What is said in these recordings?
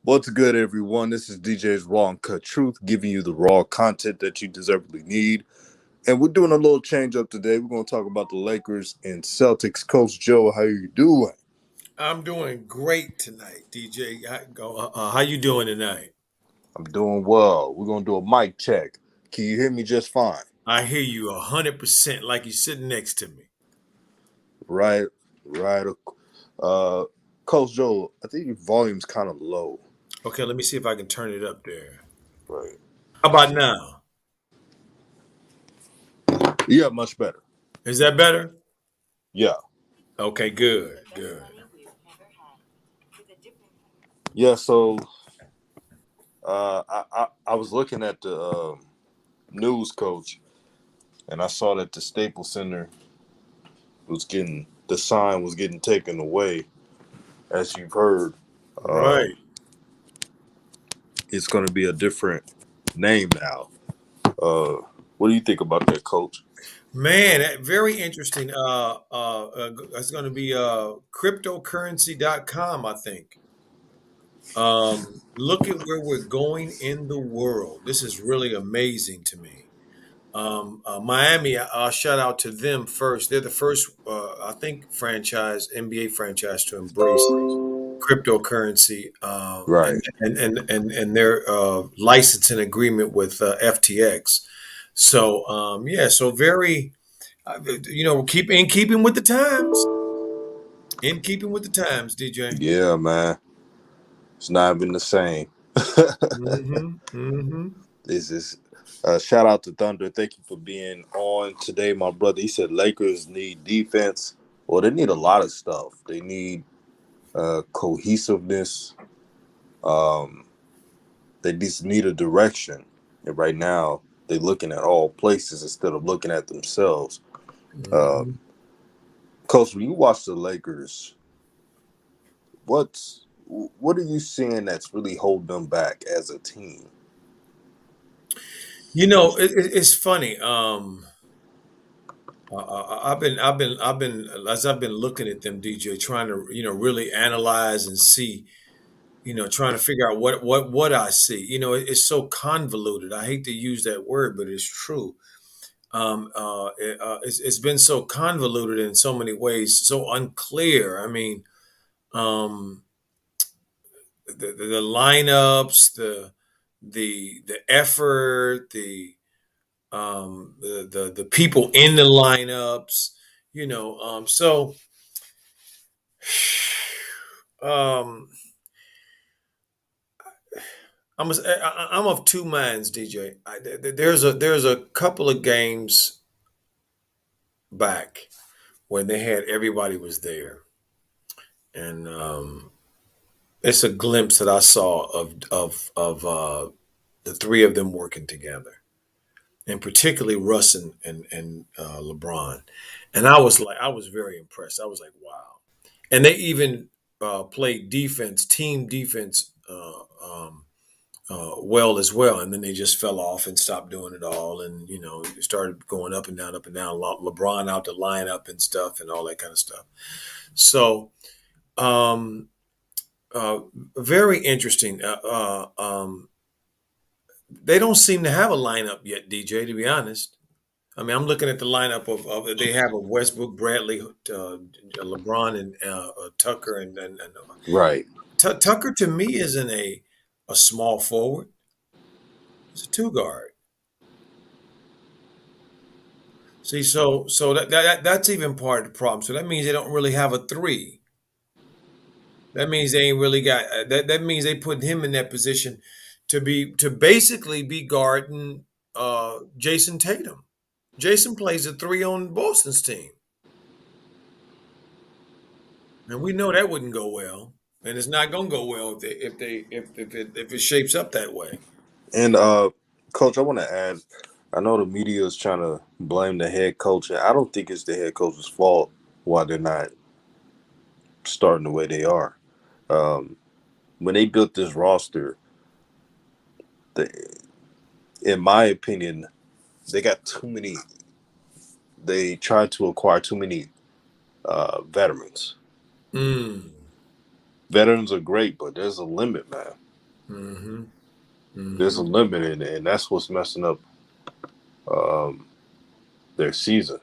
What's good, everyone? This is DJ's Raw and Cut Truth, giving you the raw content that you deservedly need. And we're doing a little change up today. We're going to talk about the Lakers and Celtics. Coach Joe, how you doing? I'm doing great tonight, DJ. How you doing tonight? I'm doing well. We're going to do a mic check. Can you hear me just fine? I hear you 100% like you're sitting next to me. Right, right. Uh, Coach Joe, I think your volume's kind of low. Okay, let me see if I can turn it up there. Right. How about now? Yeah, much better. Is that better? Yeah. Okay, good, good. Yeah, so I was looking at the news, Coach, and I saw that the Staples Center the sign was getting taken away. As you've heard, Right. it's going to be a different name now. Uh, what do you think about that, Coach? Man, very interesting. It's going to be cryptocurrency.com, I think. Look at where we're going in the world. This is really amazing to me. Miami, I'll shout out to them first. They're the first, I think, NBA franchise to embrace cryptocurrency, Right. and their licensing agreement with FTX. So, yeah, so very, keep in keeping with the times. In keeping with the times, DJ. Yeah, man. It's not even the same. Mm-hmm. Mm-hmm. This is shout out to Thunder. Thank you for being on today, my brother. He said Lakers need defense. Well, they need a lot of stuff. They need cohesiveness. Um, they just need a direction. And right now, they're looking at all places instead of looking at themselves. Mm-hmm. Um, Coach, when you watch the Lakers, what are you seeing that's really holding them back as a team? It's funny. As I've been looking at them, DJ, trying to, really analyze and see, trying to figure out what I see. It's so convoluted. I hate to use that word, but it's true. It's been so convoluted in so many ways, so unclear. I mean, um, the lineups, the effort, the people in the lineups, so um, I'm of two minds, DJ. There's a couple of games back when they had everybody was there, and it's a glimpse that I saw of the three of them working together, and particularly Russ and Lebron. And I was very impressed. I was like, wow. And they even played defense, team defense, well as well. And then they just fell off and stopped doing it all, and started going up and down, up and down. LeBron out the lineup and stuff, and all that kind of stuff. So, um, uh, very interesting. They don't seem to have a lineup yet, DJ. To be honest, I mean, I'm looking at the lineup of they have of Westbrook, Bradley, LeBron, and Tucker, Right. Tucker to me isn't a small forward. He's a two guard. See, so that's even part of the problem. So that means they don't really have a three. That means they ain't really got that. That means they put him in that position to basically be guarding Jayson Tatum. Jayson plays a three on Boston's team, and we know that wouldn't go well, and it's not going to go well if it shapes up that way. And Coach, I want to add. I know the media is trying to blame the head coach, and I don't think it's the head coach's fault why they're not starting the way they are. Um, when they built this roster, they, in my opinion, they got too many. They tried to acquire too many veterans. Mm. Veterans are great, but there's a limit, man. Mm-hmm. There's a Mm-hmm. limit, and that's what's messing up um, their season.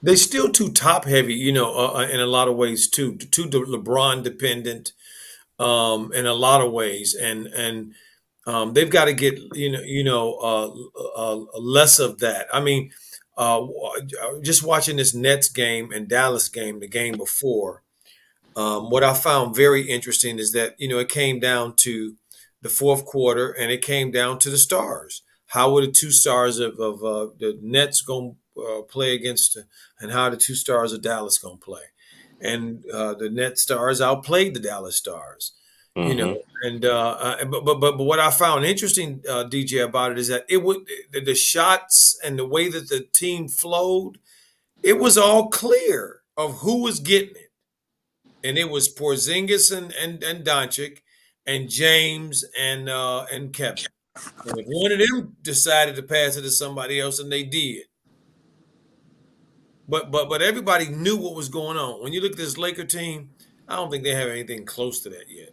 They still too top heavy, in a lot of ways too LeBron dependent, in a lot of ways, and they've got to get less of that. I mean, just watching this Nets game and Dallas game, the game before. What I found very interesting is that it came down to the fourth quarter, and it came down to the stars. How were the two stars of the Nets going to play against, and how are the two stars of Dallas going to play? And the Net stars outplayed the Dallas stars, you know. Hmm. And but what I found interesting, DJ, about it is that the shots and the way that the team flowed, it was all clear of who was getting it, and it was Porzingis and Doncic and James and Kevin. And if one of them decided to pass it to somebody else, and they did, but everybody knew what was going on. When you look at this Laker team, I don't think they have anything close to that yet.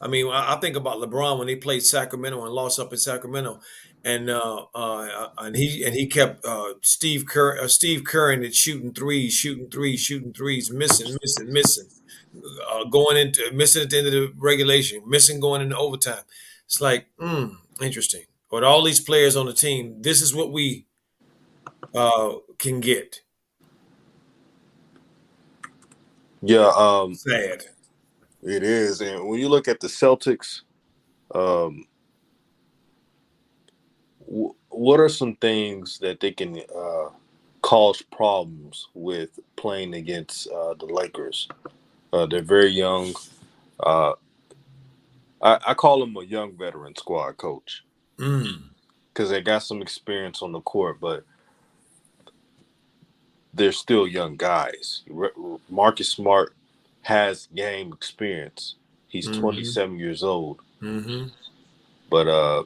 I mean, I think about LeBron when they played Sacramento and lost up in Sacramento, and he kept Steve Curry that's shooting threes, shooting threes, missing, missing, missing, going into missing at the end of the regulation, missing going into overtime. It's like, interesting. With all these players on the team, this is what we can get. Yeah, Sad. it is. And when you look at the Celtics, um, what are some things that they can cause problems with playing against the Lakers? They're very young. Uh, I call them a young veteran squad coach Mm, because they got some experience on the court, but they're still young guys. Marcus Smart has game experience. He's mm-hmm, 27 years old, mm-hmm. but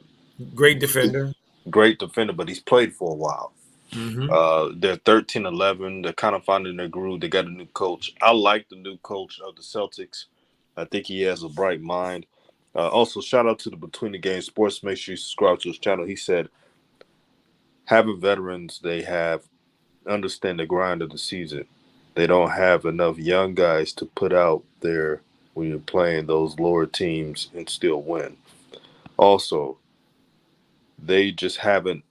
Great defender. great defender. But he's played for a while. Mm-hmm. They're 13-11. They're kind of finding their groove. They got a new coach. I like the new coach of the Celtics. I think he has a bright mind. Also, shout out to the Between the Game Sports. Make sure you subscribe to his channel. He said having veterans, they have understand the grind of the season. They don't have enough young guys to put out there when you're playing those lower teams and still win. Also, they just haven't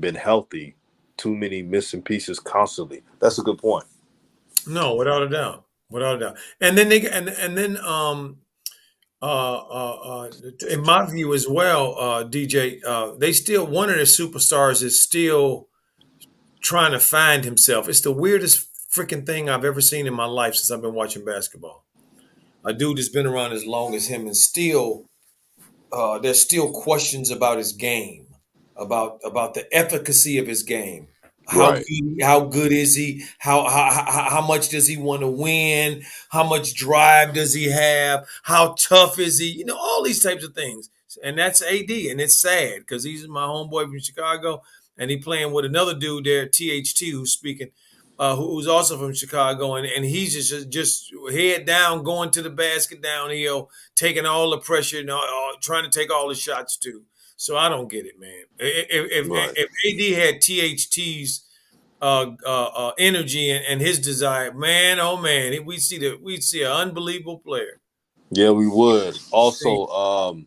been healthy. Too many missing pieces constantly. That's a good point. No, without a doubt, without a doubt. And then in my view as well, DJ, they still one of the superstars is still trying to find himself. It's the weirdest freaking thing I've ever seen in my life since I've been watching basketball. A dude that's been around as long as him, and still there's still questions about his game, about the efficacy of his game. Right. How good is he? How much does he want to win? How much drive does he have? How tough is he? All these types of things. And that's AD, and it's sad because he's my homeboy from Chicago, and he playing with another dude there, THT, who's speaking, who's also from Chicago, and he's just head down, going to the basket downhill, taking all the pressure and trying to take all the shots too. So I don't get it, man. Right. If AD had THT's energy and his desire, man, oh man, we'd see an unbelievable player. Yeah, we would. Also,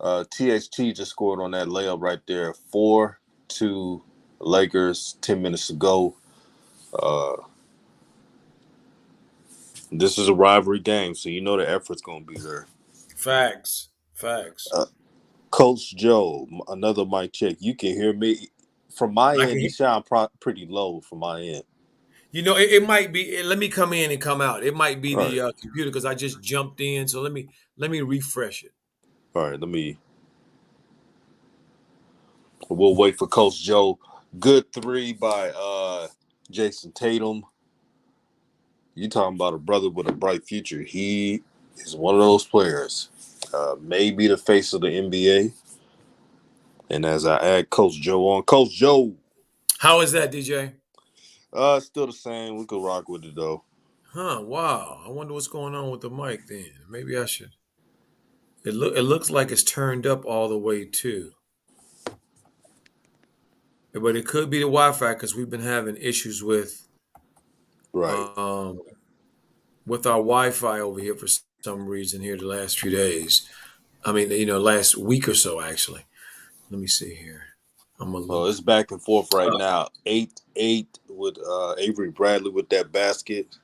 THT just scored on that layup right there. 4-2 Lakers, 10 minutes ago. Uh, this is a rivalry game, so you know the effort's going to be there. Facts, facts. Uh, Coach Joe, another mic check. You can hear me from my I end. You can, sound pretty low from my end. it might be. Let me come in and come out. It might be All right, the computer because I just jumped in. So let me refresh it. all right. Let me. We'll wait for Coach Joe. Good three by Jayson Tatum. You talking about a brother with a bright future? He is one of those players. Maybe the face of the NBA. And as I add Coach Joe on, Coach Joe, How is that, DJ? still the same. We could rock with it though. Huh? Wow. I wonder what's going on with the mic. Then maybe I should. It looks like it's turned up all the way too, but it could be the Wi-Fi because we've been having issues Right. um, with our Wi-Fi over here for some reason here the last few days. I mean, last week or so actually. Let me see here. I'm gonna Oh, look. it's back and forth right Uh, now. 8-8 with Avery Bradley with that basket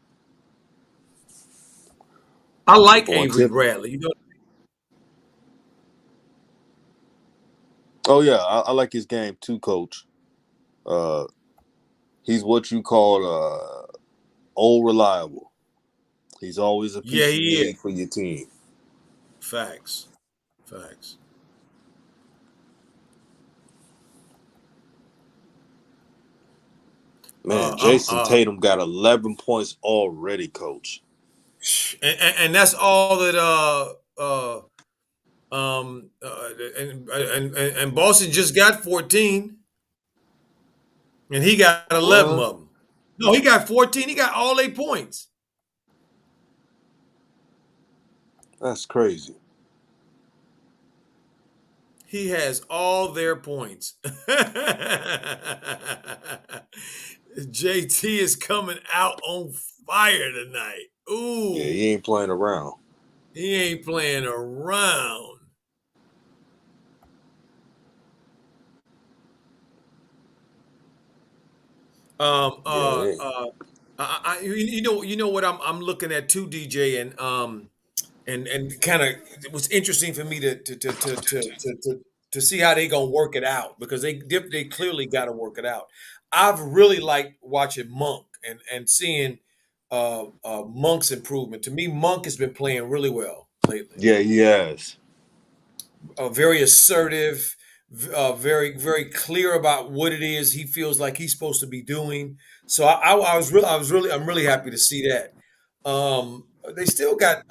I like on Avery tip. Bradley. Oh yeah, I like his game too, Coach. Uh, he's what you call old reliable. He's always a Yeah, piece you he is. need for your team. Facts. Facts. Man, I'm Jayson Tatum got 11 points already, Coach. and that's all that and Boston just got 14 and he got 11 What? of them. No, he got 14. He got all 8 points. That's crazy. He has all their points. JT is coming out on fire tonight. Yeah, Ooh, he ain't playing around. he ain't playing around. Um, uh, Yeah, uh, you know what I'm looking at too, DJ, and kind of it was interesting for me to see how they gonna work it out because they clearly got to work it out. I've really liked watching Monk and seeing Monk's improvement. To me, Monk has been playing really well lately. yeah, he has. Very assertive, very clear about what it is he feels like he's supposed to be doing. So I'm really happy to see that. They still got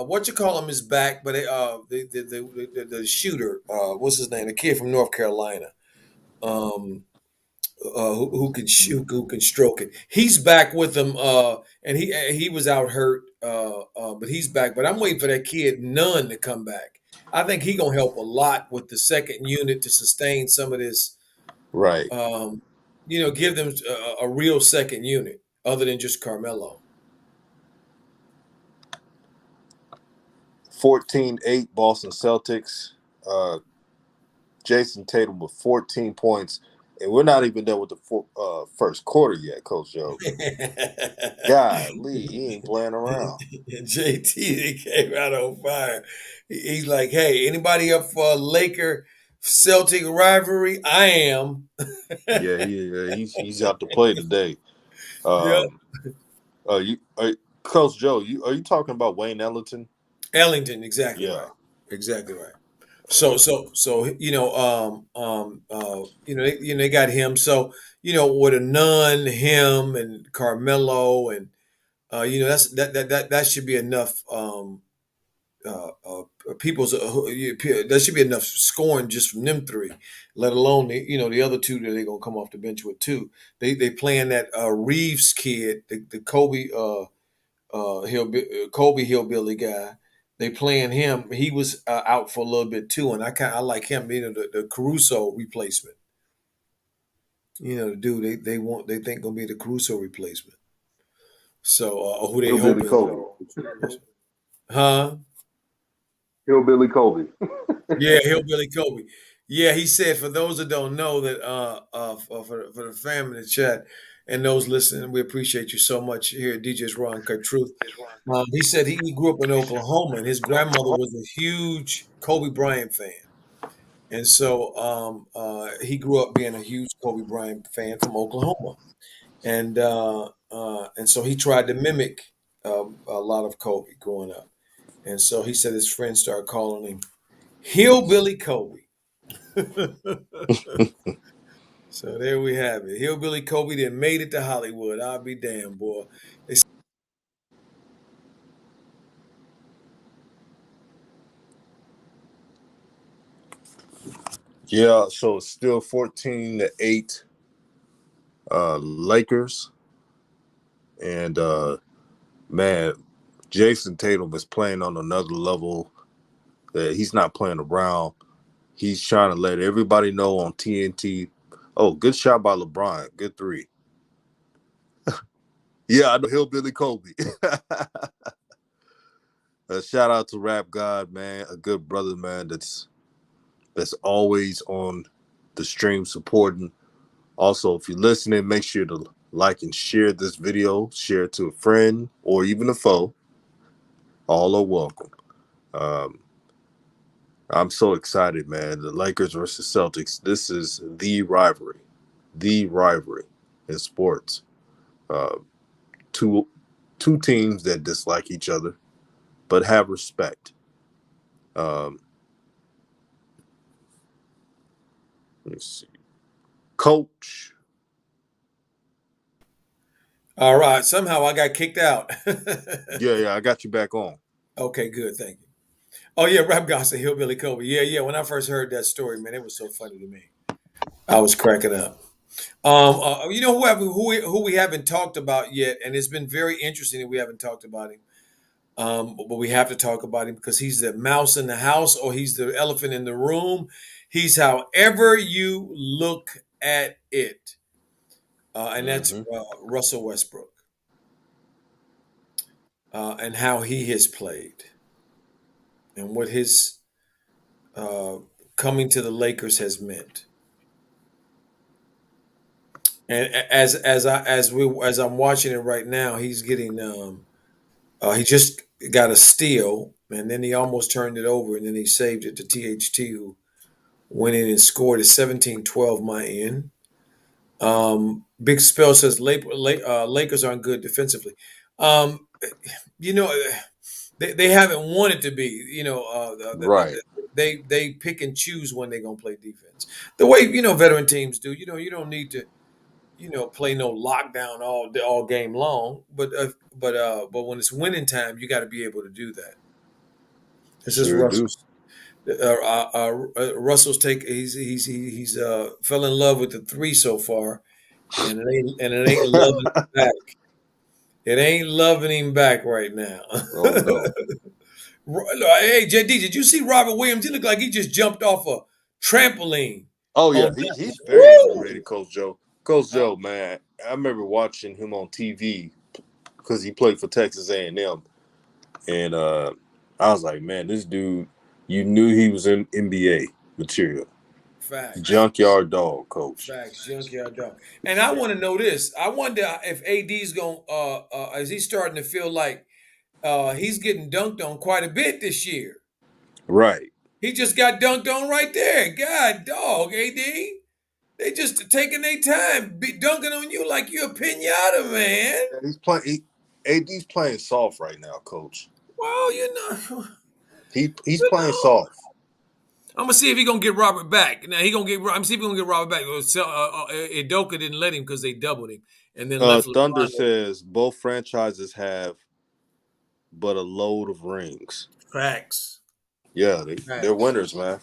what you call him is back, but the shooter, what's his name, the kid from North Carolina, um, who can shoot, who can stroke it. He's back with them, and he was out hurt, but he's back. But I'm waiting for that kid Nunn to come back. I think he gonna help a lot with the second unit to sustain some of this. Right. Um, give them a real second unit other than just Carmelo. 14-8 Boston Celtics. Uh, Jayson Tatum with 14 points. And we're not even done with the first quarter yet, Coach Joe. Golly, he ain't playing around. JT he came out on fire. He's like, "Hey, anybody up for a Laker Celtic rivalry? I am." Yeah, he's out to play today. Yep, Um, Coach Joe, are you talking about Wayne Ellington? Ellington, exactly Yeah. right, exactly right. So, Okay. so, so they got him. So, with a Nun, him, and Carmelo, and that should be enough. People's There should be enough scoring just from them three, let alone the other two that they're gonna come off the bench with too. They playing that Reeves kid, the Kobe Kobe Hillbilly guy. They playing him. He was out for a little bit too, and I like him. The Caruso replacement. The dude they think gonna be the Caruso replacement. So who they Hillbilly hoping? Kobe. Huh? Hillbilly Kobe. Yeah, Hillbilly Kobe. Yeah, he said for those that don't know that for the family in the chat and those listening, we appreciate you so much here at DJ's Raw and Cut Truth. He said he grew up in Oklahoma and his grandmother was a huge Kobe Bryant fan. And so he grew up being a huge Kobe Bryant fan from Oklahoma. And so he tried to mimic a lot of Kobe growing up. And so he said his friends started calling him Hillbilly Kobe. So there we have it. Hillbilly Kobe that made it to Hollywood. I'll be damned, boy. They Yeah, so it's still 14-8 Lakers. And man, Jayson Tatum is playing on another level. that he's not playing around. He's trying to let everybody know on TNT. Oh, good shot by LeBron. Good three. Yeah, I know Hillbilly Kobe. Shout out to Rap God, man. A good brother, man. That's always on the stream supporting. Also, if you're listening, make sure to like and share this video. Share it to a friend or even a foe. All are welcome. Um, I'm so excited, man. The Lakers versus Celtics. This is the rivalry in sports. Uh, two two teams that dislike each other but have respect. Um, let's see, Coach. All right. Somehow I got kicked out. Yeah, I got you back on. Okay, good. Thank you. Oh yeah, Rap Gossip Hillbilly Kobe. Yeah, yeah. When I first heard that story, man, it was so funny to me. I was cracking up. You know who we haven't talked about yet, and it's been very interesting that we haven't talked about him. But we have to talk about him because he's the mouse in the house or he's the elephant in the room. He's however you look at it, and that's Mm-hmm. Russell Westbrook and how he has played and what his uh, coming to the Lakers has meant. And as I'm watching it right now, he's getting he just got a steal and then he almost turned it over and then he saved it to THT who went in and scored at 17-12 my end. Big Spell says Lakers aren't good defensively. Um, you know, they haven't wanted to be. You know, Right. they pick and choose when they're gonna play defense. The way veteran teams do. You don't need to play no lockdown all game long. But when it's winning time, you got to be able to do that. This is Sure do. Russell. Russell's take. He's fell in love with the three so far, and it ain't loving him back. It ain't loving him back right now. Oh no. Hey JD, did you see Robert Williams? He looked like he just jumped off a trampoline Oh yeah, on that. he's very Woo! underrated, Coach Joe. Coach Joe, man, I remember watching him on TV because he played for Texas A&M, and I was like, man, this dude, you knew he was in NBA material. Facts. Junkyard dog, Coach. Facts, junkyard dog. And I want to know this. I wonder if AD's going is he starting to feel like he's getting dunked on quite a bit this year. Right. He just got dunked on right there. God dog, AD. They just taking their time dunking on you like you're a pinata, man. Yeah, he's playing. AD's playing soft right now, Coach. Well, you know, He's you playing know. soft. I'm gonna see if he gonna get Robert back. Now he gonna get. I'm see if he gonna get Robert back. Idoka didn't let him because they doubled him and then left Thunder LeBron. says both franchises have but a load of rings. Facts. Yeah, they're Facts. winners, man.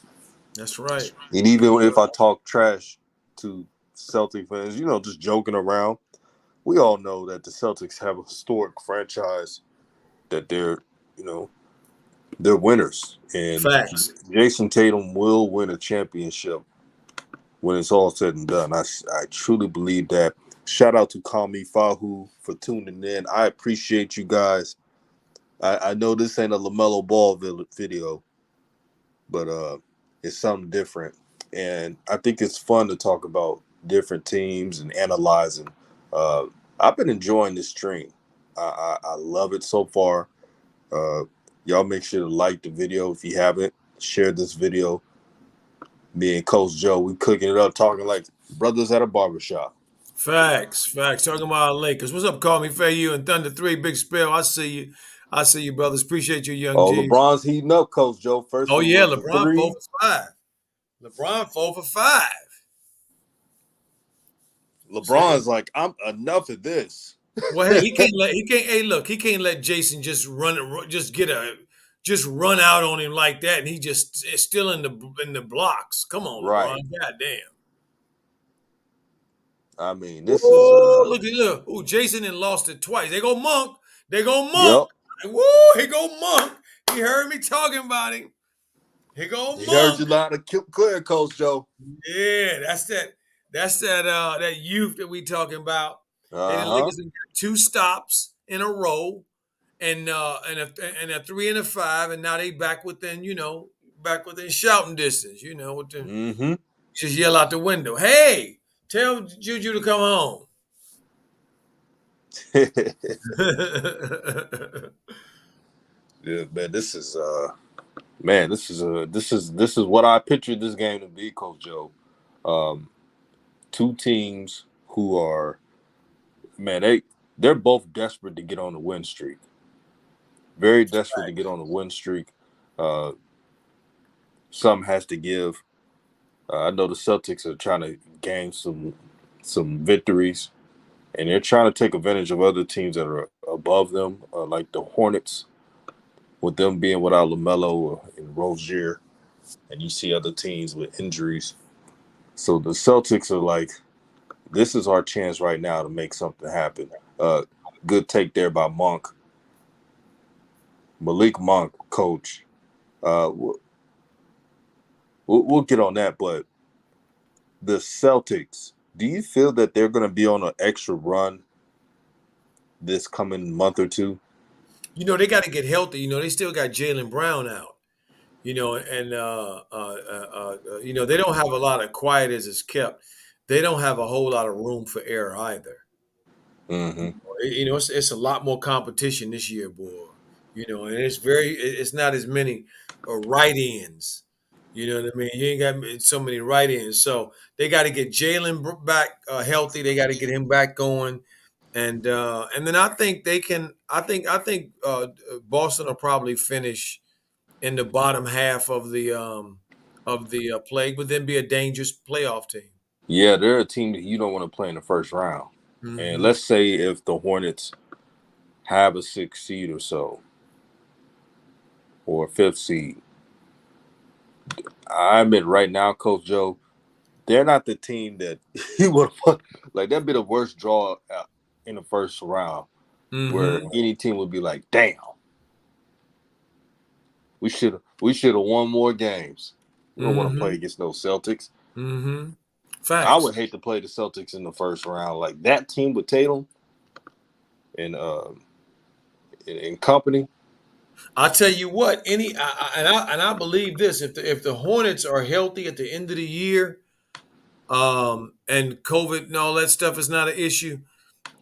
That's right. And even if I talk trash to Celtic fans, just joking around, we all know that the Celtics have a historic franchise that you know, they're winners. And Facts. Jayson Tatum will win a championship when it's all said and done. I truly believe that. Shout out to Kami Fahu for tuning in. I appreciate you guys. I know this ain't a LaMelo Ball video, but it's something different. And I think it's fun to talk about different teams and analyzing. Uh, I've been enjoying this stream. I love it so far. Uh, y'all make sure to like the video if you haven't. Share this video. Me and Coach Joe, we cooking it up, talking like brothers at a barbershop. Facts. Facts. Talking about our Lakers. What's up, Call Me Fair You and Thunder 3, Big Spell. I see you. I see you, brothers. Appreciate you, Young Oh, G's. LeBron's heating up, Coach Joe. First Oh, it yeah. was the LeBron 4 three. for 5. LeBron 4 for 5. Say, LeBron's like, I'm enough of this. well, hey, hey, look, he can't let Jayson just run out on him like that, and he just is still in the blocks. Come on, LeBron, Right. goddamn. I mean, this is Whoa, look. Ooh, Jayson and lost it twice. They go Monk. yep. Woo, he go Monk. He heard me talking about him. Here go He heard you Monk. loud and clear, Coach Joe. Yeah, that youth that we talking about. They Uh the huh. Lakers done got two stops in a row, and a three and a five, and now they back within shouting distance. Mm-hmm. Just yell out the window, "Hey, tell Juju to come home." Yeah, man. This is what I pictured this game to be, Coach Joe. Um, Two teams who are, man, they're both desperate to get on the win streak. Very desperate to get on the win streak. Uh, Some has to give. I know the Celtics are trying to gain some victories, and they're trying to take advantage of other teams that are above them, like the Hornets, with them being without LaMelo and Rozier, and you see other teams with injuries. So the Celtics are like, this is our chance right now to make something happen. Good take there by Malik Monk, coach. We'll get on that, but the Celtics, do you feel that they're going to be on an extra run this coming month or two? They got to get healthy. They still got Jaylen Brown out. And they don't have a lot of quiet as it's kept. They don't have a whole lot of room for error either. Mm-hmm. It's a lot more competition this year, boy. And it's not as many right ends. You know what I mean? You ain't got so many right ends. So they got to get Jalen back healthy. They got to get him back going, and then I think they can. I think Boston will probably finish in the bottom half of the plague, but then be a dangerous playoff team. Yeah, they're a team that you don't want to play in the first round. And Hmm. let's say if the Hornets have a sixth seed or so, or a fifth seed, I admit right now, Coach Joe, they're not the team that you would like. That'd be the worst draw in the first round, where Hmm. any team would be like, "Damn, we should have won more games." We don't want to play Hmm. against no Celtics. Hmm. I Facts. would hate to play the Celtics in the first round. Like that team with Tatum and company. I tell you what, and I believe this: if the Hornets are healthy at the end of the year, and COVID and all that stuff is not an issue,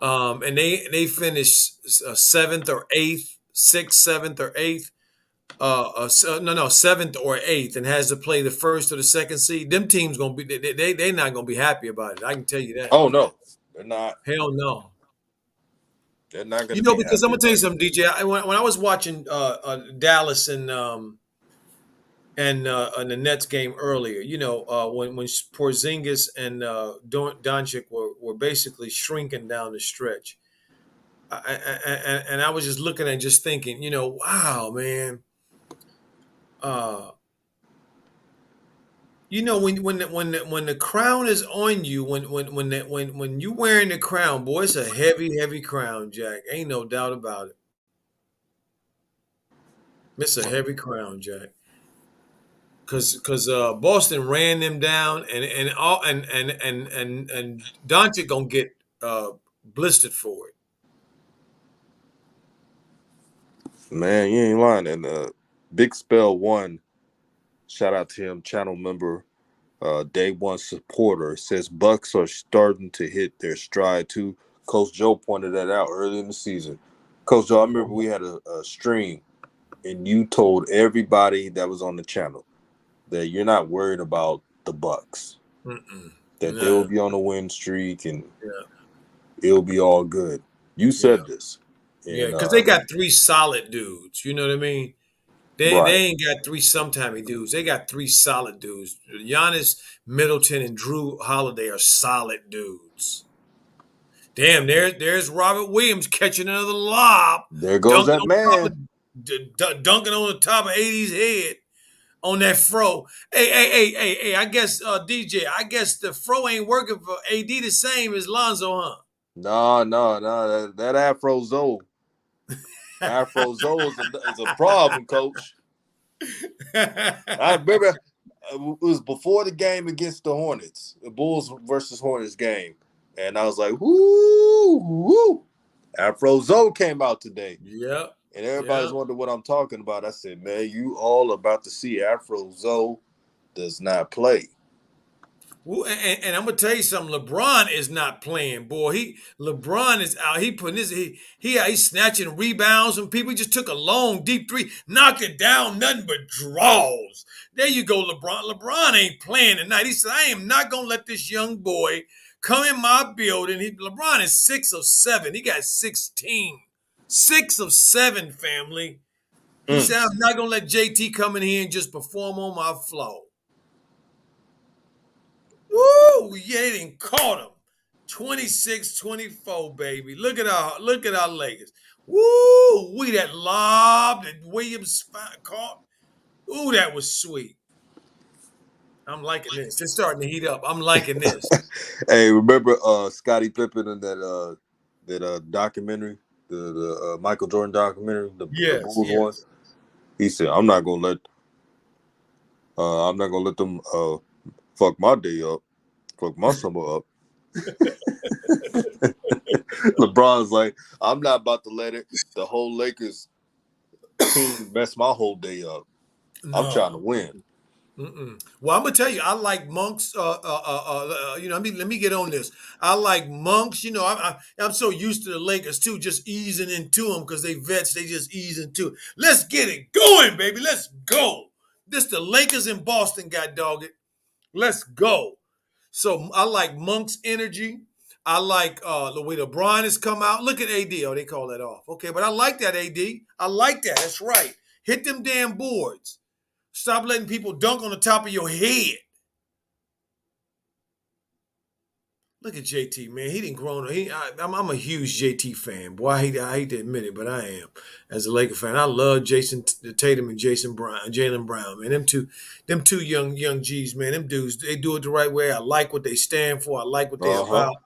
and they finish seventh or eighth, sixth, seventh or eighth, no, seventh or eighth, and has to play the first or the second seed, them teams gonna be they not gonna be happy about it. I can tell you that. Oh no, they're not. Hell no. They're not going to be Because I'm happy gonna tell you about it. something, DJ. When I was watching Dallas and the Nets game earlier, when Porzingis and Doncic were basically shrinking down the stretch, and I was just looking and just thinking, wow, man. Uh, when the crown is on you, when you wearing the crown, boy, it's a heavy, heavy crown, Jack. Ain't no doubt about it. It's a heavy crown, Jack. Cause Boston ran them down, and Doncic gonna get blistered for it. Man, you ain't lying. And Big Spell One, shout out to him, channel member, day one supporter, says Bucks are starting to hit their stride too. Coach Joe pointed that out early in the season. Coach Joe, I remember we had a stream, and you told everybody that was on the channel that you're not worried about the Bucks, Mm-mm. that they will Nah, be on a win streak and yeah, it'll be all good. You yeah, said this, yeah. and Because they got three solid dudes. You know what I mean? They right. ain't got three sometimey dudes. They got three solid dudes. Giannis, Middleton, and Drew Holiday are solid dudes. Damn, there's Robert Williams catching another lob, There goes dunking that on top of man. dunking on the top of AD's head on that fro. Hey! I guess DJ, I guess the fro ain't working for AD the same as Lonzo, huh? No, no, no. That Afro Zoe is a problem, coach. I remember it was before the game against the Hornets, the Bulls versus Hornets game, and I was like, "Whoo, woo!" Afro Zoe came out today, Yep. and everybody's Yep. wondering what I'm talking about. I said, "Man, you all about to see Afro Zoe does not play." Well, and I'm gonna tell you something. LeBron is not playing, boy. LeBron is out. He putting his he's snatching rebounds from people. He just took a long deep three, knocked it down, nothing but draws. There you go, LeBron. LeBron ain't playing tonight. He said, "I am not gonna let this young boy come in my building." LeBron is 6 of 7. He got 16. 6 of 7, family. He Mm. said, "I'm not gonna let JT come in here and just perform on my floor." Woo! Yeah, they didn't caught him. 26-24, baby. Look at our Lakers. Woo! We that lob that Williams caught. Ooh, that was sweet. I'm liking this. It's starting to heat up. I'm liking this. Hey, remember Scottie Pippen in that documentary, the Michael Jordan documentary, the Yes, Bulls one? yes. He said, I'm not gonna let them fuck my day up, fuck my summer up." LeBron's like, "I'm not about to let the whole Lakers team mess my whole day up. I'm trying to No. win." Well, I'm gonna tell you, I like Monks. Let me get on this. I like Monks. I'm so used to the Lakers too, just easing into them because they vets. They just ease into it. Let's get it going, baby. Let's go. This the Lakers in Boston, god dog it. Let's go. So I like Monk's energy. I like the way LeBron has come out. Look at AD. Oh, they call that off. Okay, but I like that AD. I like that. That's right. Hit them damn boards. Stop letting people dunk on the top of your head. Look at JT, man. He didn't grow up. I'm a huge JT fan. Boy, I hate to admit it, but I am. As a Laker fan, I love Jason Tatum and Jaylen Brown, man. Them two young G's, man. Them dudes, they do it the right way. I like what they stand for. I like what they're Uh huh. about.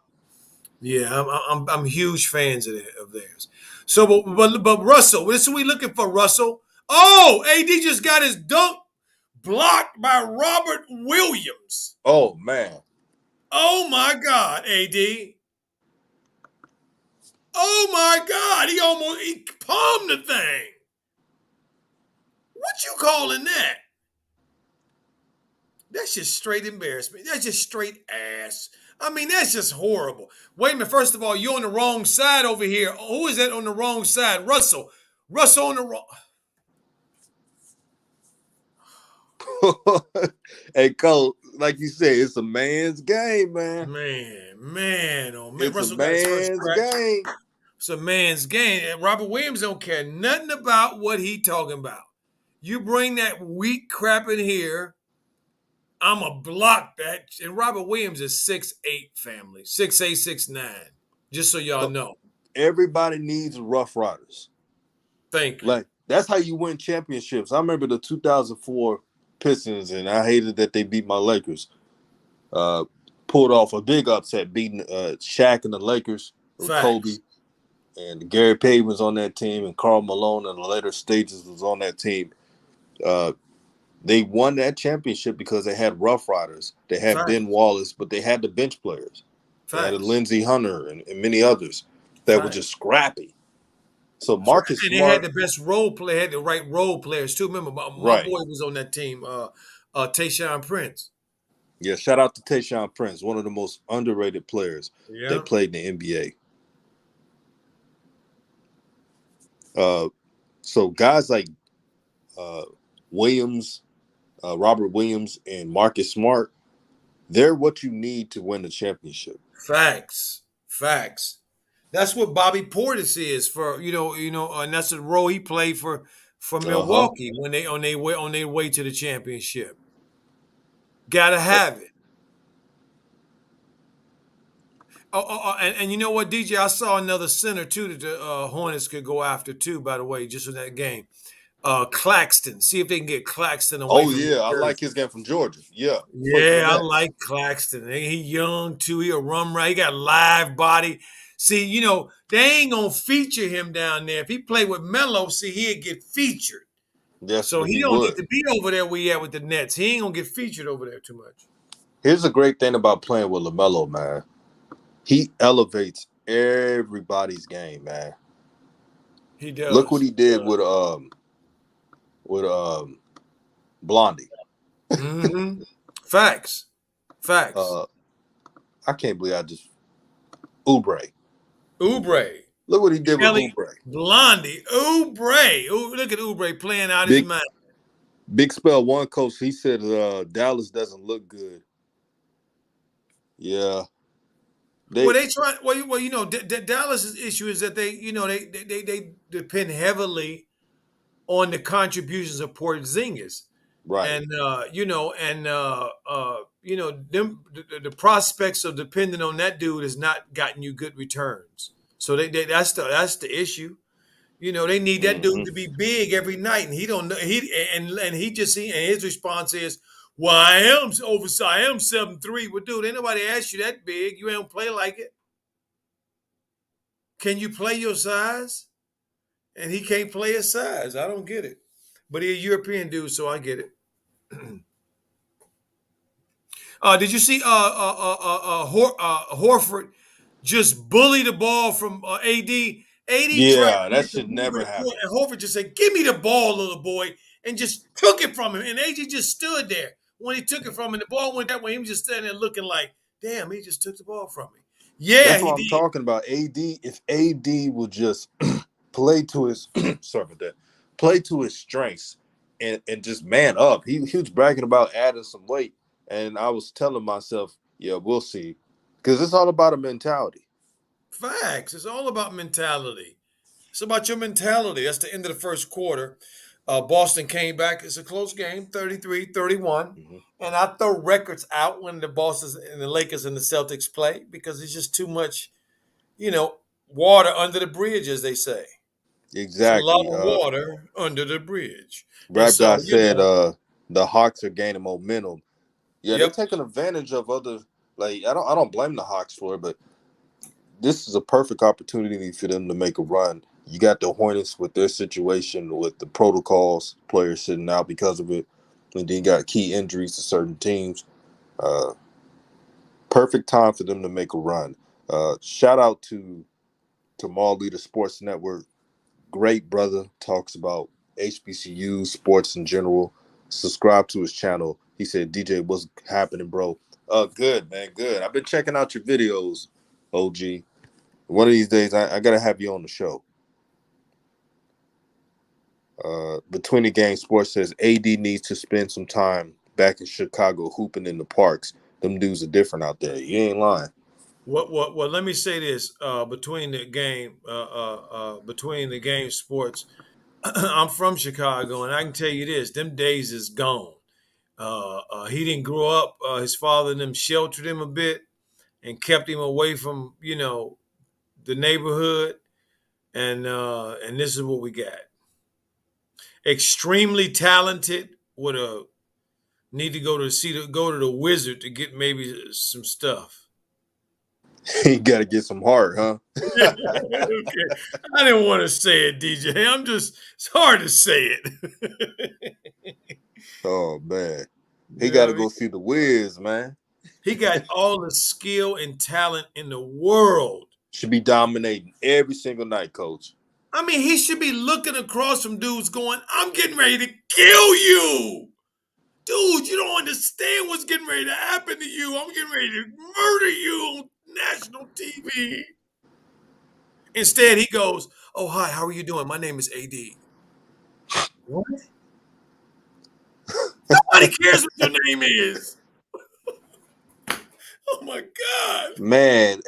Yeah, I'm huge fans of theirs. So, but Russell, this is what we looking for, Russell. Oh, AD just got his dunk blocked by Robert Williams. Oh man. Oh my God, AD. Oh my God, he palmed the thing. What you calling that? That's just straight embarrassment. That's just straight ass. I mean, that's just horrible. Wait a minute. First of all, you're on the wrong side over here. Who is that on the wrong side? Russell. Russell on the wrong. Hey, Cole, like you said, it's a man's game, man. Man, oh man. It's a Russell got his first man's crack. game. It's a man's game. And Robert Williams don't care nothing about what he talking about. You bring that weak crap in here, I'ma block that. And Robert Williams is 6'8", family. 6'8", 6'9". Just so y'all So know. everybody needs rough riders. Thank you. Like that's how you win championships. I remember the 2004 Pistons, and I hated that they beat my Lakers. Uh, Pulled off a big upset, beating Shaq and the Lakers with Kobe, Facts. and Gary Payton was on that team, and Karl Malone in the later stages was on that team. Uh, they won that championship because they had rough riders. They had Ben Facts. Wallace, but they had the bench players. They had a Facts. Lindsey Hunter and many others that were Facts. just scrappy. So That's right. Marcus And they had Smart, the best role play, had the right role players too. Remember, my right? boy was on that team, Tayshaun Prince. Yeah, shout out to Tayshaun Prince, one of the most underrated players that Yeah. played in the NBA. So guys like uh, Williams, Robert Williams, and Marcus Smart, they're what you need to win the championship. Facts. Facts. That's what Bobby Portis is for, and that's the role he played for Uh huh. Milwaukee when they on their way to the championship. Gotta have it. And you know what, DJ? I saw another center too that the Hornets could go after too. By the way, just in that game, Claxton. See if they can get Claxton away Oh from New yeah, I like Jersey. his game from Georgia. Yeah, he played for the Yeah, I Nets. like Claxton. He young too. He a run right. He got live body. See, they ain't gonna feature him down there. If he played with Melo, see, he'd get featured. Yes, So he he don't need would. to be over there where he at with the Nets. He ain't gonna get featured over there too much. Here's a great thing about playing with LaMelo, man. He elevates everybody's game, man. He Look what does. he did with Blondie. Mm-hmm. Facts. Facts. Uh, I can't believe I just Oubre. Oubre. Look what he did with Kelly Oubre. Blondie. Oubre. Ooh, look at Oubre playing out his Big mind. Big Spell one coach. He said Dallas doesn't look good. Yeah, Well, they they try. Well, Dallas's issue is that they depend heavily on the contributions of Porzingis, right. and them the prospects of depending on that dude has not gotten you good returns. So that's the issue. They need that dude Hmm. to be big every night, and he don't know and his response is, "Well, I am 7'3". Well, dude, ain't nobody asked you that big. You ain't play like it. Can you play your size?" And he can't play his size. I don't get it. But he's a European dude, so I get it. Did you see Horford just bully the ball from AD? AD tried Yeah, to that get the should move in never the court, happen. and Horford just said, "Give me the ball, little boy," and just took it from him. And AD just stood there when he took it from him. And the ball went that way. He was just standing there looking like, "Damn, he just took the ball from me." Yeah, That's he what I'm did. talking about. AD, if AD will just play to his sorry about that, play to his strengths and just man up. He was bragging about adding some weight, and I was telling myself, yeah, we'll see, because it's all about a mentality. Facts. It's all about mentality. It's about your mentality. That's the end of the first quarter. Boston came back. It's a close game, 33-31. Hmm. And I throw records out when the Boston and the Lakers and the Celtics play because it's just too much, you know, water under the bridge, as they say. It's a lot Exactly. of water under the bridge. And Rap so, guy said the Hawks are gaining momentum. Yeah, they yep. taking advantage of other. Like I don't blame the Hawks for it, but this is a perfect opportunity for them to make a run. You got the Hornets with their situation with the protocols, players sitting out because of it, and then you got key injuries to certain teams. Uh, Perfect time for them to make a run. Shout out to Mall Leader Sports Network. Great brother, talks about HBCU sports in general. Subscribe to his channel. He said, DJ, what's happening, bro? Good, man, good. I've been checking out your videos, OG. One of these days, I gotta have you on the show. Between the Game Sports says AD needs to spend some time back in Chicago hooping in the parks. Them dudes are different out there. You ain't lying. What? Let me say this: between the game sports, I'm from Chicago, and I can tell you this: them days is gone. He didn't grow up. His father and them sheltered him a bit and kept him away from the neighborhood. And this is what we got: extremely talented. With a need to go to the wizard to get maybe some stuff. You gotta get some heart, huh? Okay, I didn't want to say it, DJ. It's hard to say it. Oh man, he You know got to what I mean? go see the Wiz, man. He got all the skill and talent in the world. Should be dominating every single night, coach. I mean, he should be looking across from dudes going, "I'm getting ready to kill you. Dude, you don't understand what's getting ready to happen to you. I'm getting ready to murder you on national TV." Instead, he goes, "Oh, hi, how are you doing? My name is AD." What? Nobody cares what your name is. Oh my God. Man,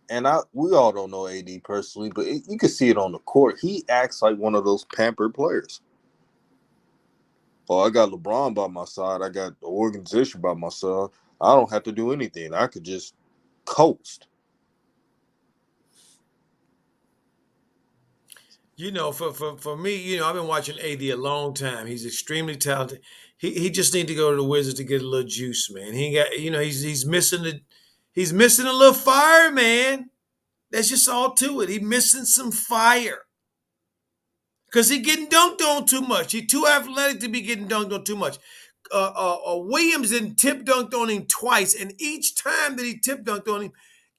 and we all don't know AD personally, but you can see it on the court. He acts like one of those pampered players. Oh, I got LeBron by my side. I got the organization by my side. I don't have to do anything. I could just coast. For me, I've been watching AD a long time. He's extremely talented. He just need to go to the Wizards to get a little juice, man. He got he's missing a little fire, man. That's just all to it. He's missing some fire. because he getting dunked on too much. He too athletic to be getting dunked on too much. Williams and tip dunked on him twice, and each time that he tip dunked on him,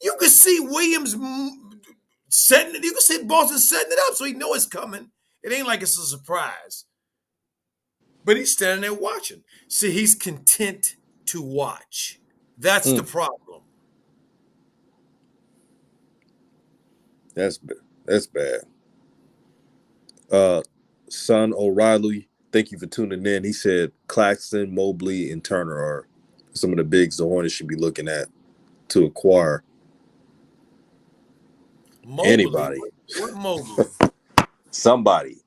you could see Williams setting it. You could see Boston setting it up, so he know it's coming. It ain't like it's a surprise, but he's standing there watching. See, he's content to watch. That's the Mm, problem. that's that's bad. Uh, Son O'Reilly, thank you for tuning in. He said Claxton, Mobley, and Turner are some of the bigs the Hornets should be looking at to acquire. Mobley, Anybody, what Mobley? somebody.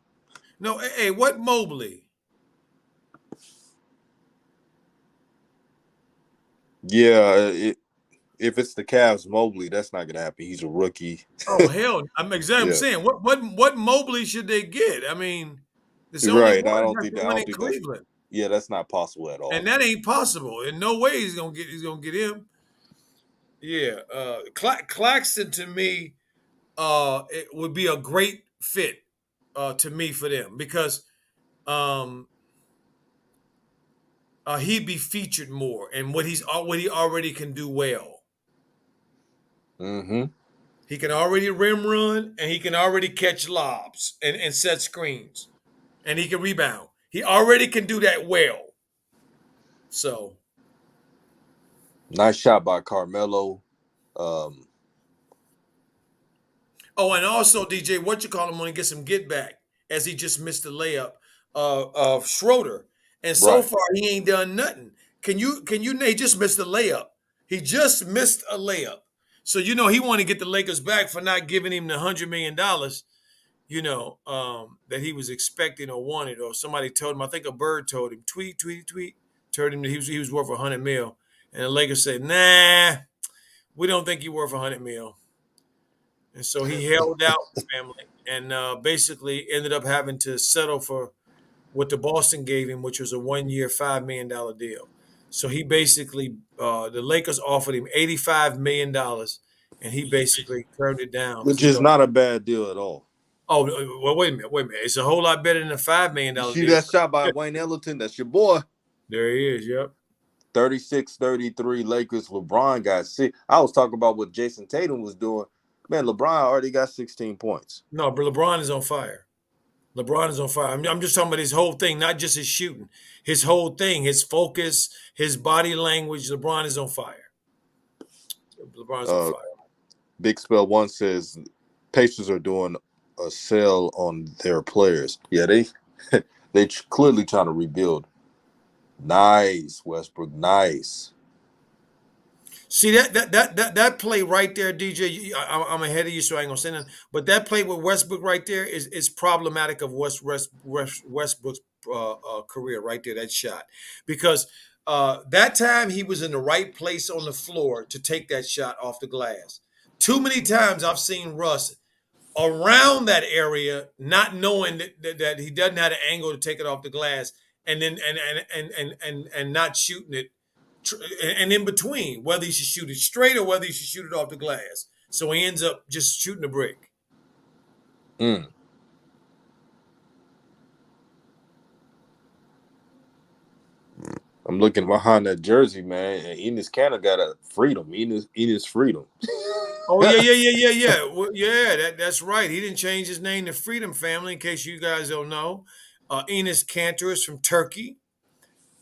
No, hey, what Mobley? Yeah, if it's the Cavs, Mobley, that's not gonna happen. He's a rookie. Oh hell, I'm exactly Yeah, saying what Mobley should they get? I mean, there's only right. one I don't that's think the that. I one don't in think that's. Cleveland, Yeah, that's not possible at and all. that ain't possible. In no way he's gonna get him. Yeah, Claxton to me, it would be a great fit to me for them because um, he'd be featured more and what he already can do well. Mm-hmm. He can already rim run and he can already catch lobs and set screens and he can rebound. He already can do that well. So, Nice shot by Carmelo. Um, oh, and also DJ, what you call him when he gets some get back as he just missed the layup of Schroeder, and so right. far he ain't done nothing. Can you? He just missed the layup. He just missed a layup. So he want to get the Lakers back for not giving him the $100 million. That he was expecting or wanted, or somebody told him. I think a bird told him, tweet, tweet, tweet, told him that he was worth 100 mil, and the Lakers said, "Nah, we don't think you're worth 100 mil." And so he held out, family, and basically ended up having to settle for what the Boston gave him, which was a 1 year, $5 million deal. So he basically, the Lakers offered him $85 million, and he basically turned it down because Which he is thought, not a bad deal at all. oh, well, wait a minute, wait a minute. It's a whole lot better than a $5 million You see deal. that shot by Wayne Ellington? That's your boy. There he is. Yep. 36-33 Lakers. LeBron got sick. I was talking about what Jayson Tatum was doing. Man, LeBron already got 16 points. No, but LeBron is on fire. LeBron is on fire. I'm just talking about his whole thing, not just his shooting. His whole thing, his focus, his body language. LeBron is on fire. LeBron's on Uh, fire. Big Spell One says Pacers are doing a sale on their players. Yeah, they clearly trying to rebuild. Nice, Westbrook. Nice. See that play right there, DJ. I'm ahead of you, so I ain't gonna say nothing. But that play with Westbrook right there is problematic of Westbrook's career right there. That shot, because that time he was in the right place on the floor to take that shot off the glass. Too many times I've seen Russ around that area, not knowing that he doesn't have an angle to take it off the glass, and then and not shooting it, and in between, whether he should shoot it straight or whether he should shoot it off the glass. So he ends up just shooting a brick. Mm. I'm looking behind that jersey, man, and Enes Kanter got a freedom. Enes freedom. Oh yeah. Well, yeah, that's right. He didn't change his name to Freedom Family. In case you guys don't know, Enes Kanter is from Turkey,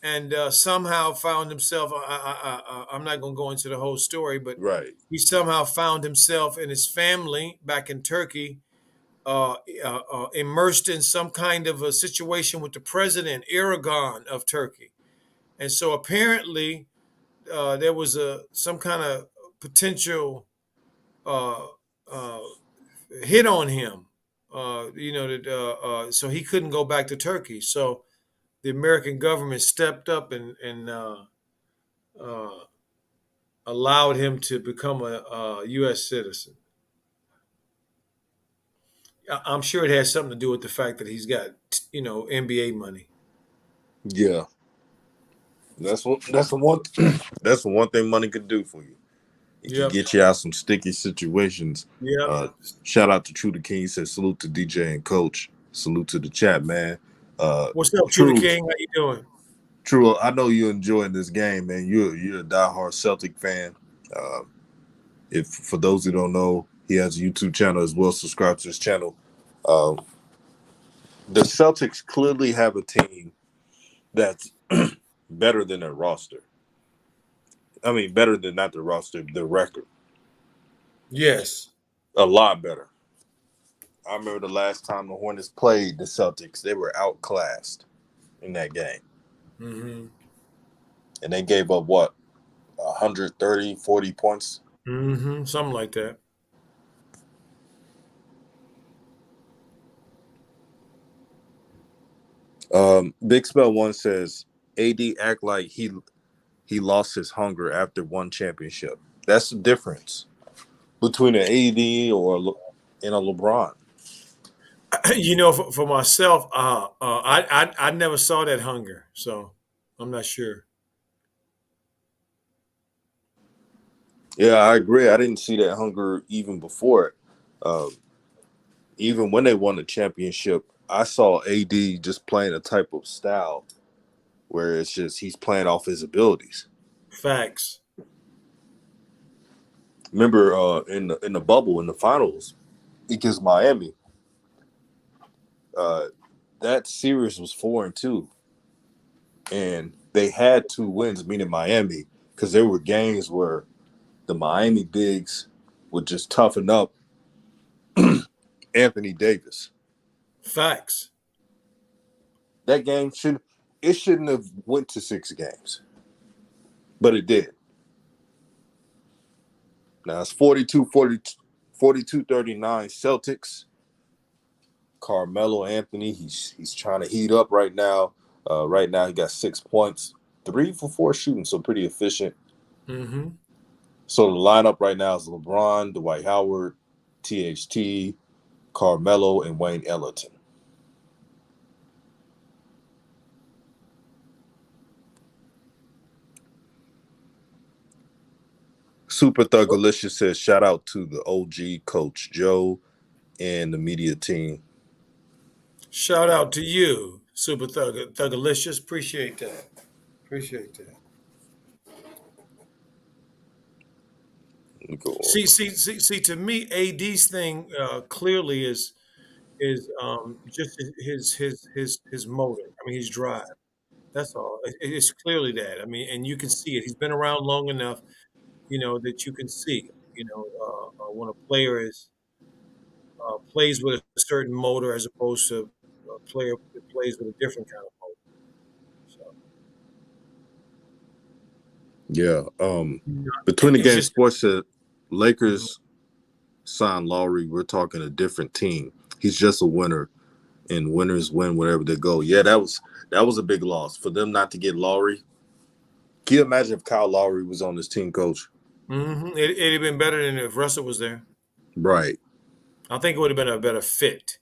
and somehow found himself. I'm not going to go into the whole story, but Right. he somehow found himself and his family back in Turkey, immersed in some kind of a situation with the president, Erdogan of Turkey, and so apparently there was some kind of potential uh, uh, hit on him. So he couldn't go back to Turkey. So the American government stepped up and uh, allowed him to become a U.S. citizen. I'm sure it has something to do with the fact that he's got, NBA money. Yeah. That's the one that's the one thing money could do for you. It can Yep. get you out some sticky situations. Yep. Uh, Shout out to True the King. Says salute to DJ and Coach. Salute to the chat, man. What's up, True the True, King? How you doing? True. I know you're enjoying this game, man. You're a diehard Celtic fan. Uh, if for those who don't know, he has a YouTube channel as well. Subscribe to his channel. Uh, the Celtics clearly have a team that's better than their roster. I mean, better than not the roster, the record. Yes. A lot better. I remember the last time the Hornets played the Celtics, they were outclassed in that game. Mm-hmm. And they gave up what, 130, 40 points? Mm-hmm. Something like that. Big Spell One says AD act like he lost his hunger after one championship. That's the difference between an AD and a LeBron. For myself, I never saw that hunger, so I'm not sure. Yeah, I agree. I didn't see that hunger even before it. Uh, Even when they won the championship, I saw AD just playing a type of style where it's just he's playing off his abilities. Facts. Remember in the bubble in the finals against Miami, uh, that series was 4-2, and they had two wins, meaning Miami, because there were games where the Miami bigs would just toughen up Anthony Davis. Facts. That game shouldn't have went to 6 games, but it did. Now it's 42-39 Celtics. Carmelo Anthony, he's trying to heat up right now. Right now he got 6 points, 3 for 4 shooting, so pretty efficient. Mm-hmm. So the lineup right now is LeBron, Dwight Howard, THT, Carmelo, and Wayne Ellington. Super Thugalicious says shout out to the OG Coach Joe and the media team. Shout out to you, Super Thugalicious. Appreciate that. Appreciate that. Go See. To me, AD's thing clearly is just his motor. I mean, his drive. That's all. It's clearly that. I mean, and you can see it. He's been around long enough, that you can see. When a player is plays with a certain motor as opposed to a player that plays with a different kind of motor. So Yeah. yeah, Between the it's game just. sports said Mhm. Lakers signed Lowry. We're talking a different team. He's just a winner, and winners win wherever they go. Yeah, that was a big loss for them not to get Lowry. Can you imagine if Kyle Lowry was on this team, coach? It'd have been better than if Russell was there. Right. I think it would have been a better fit.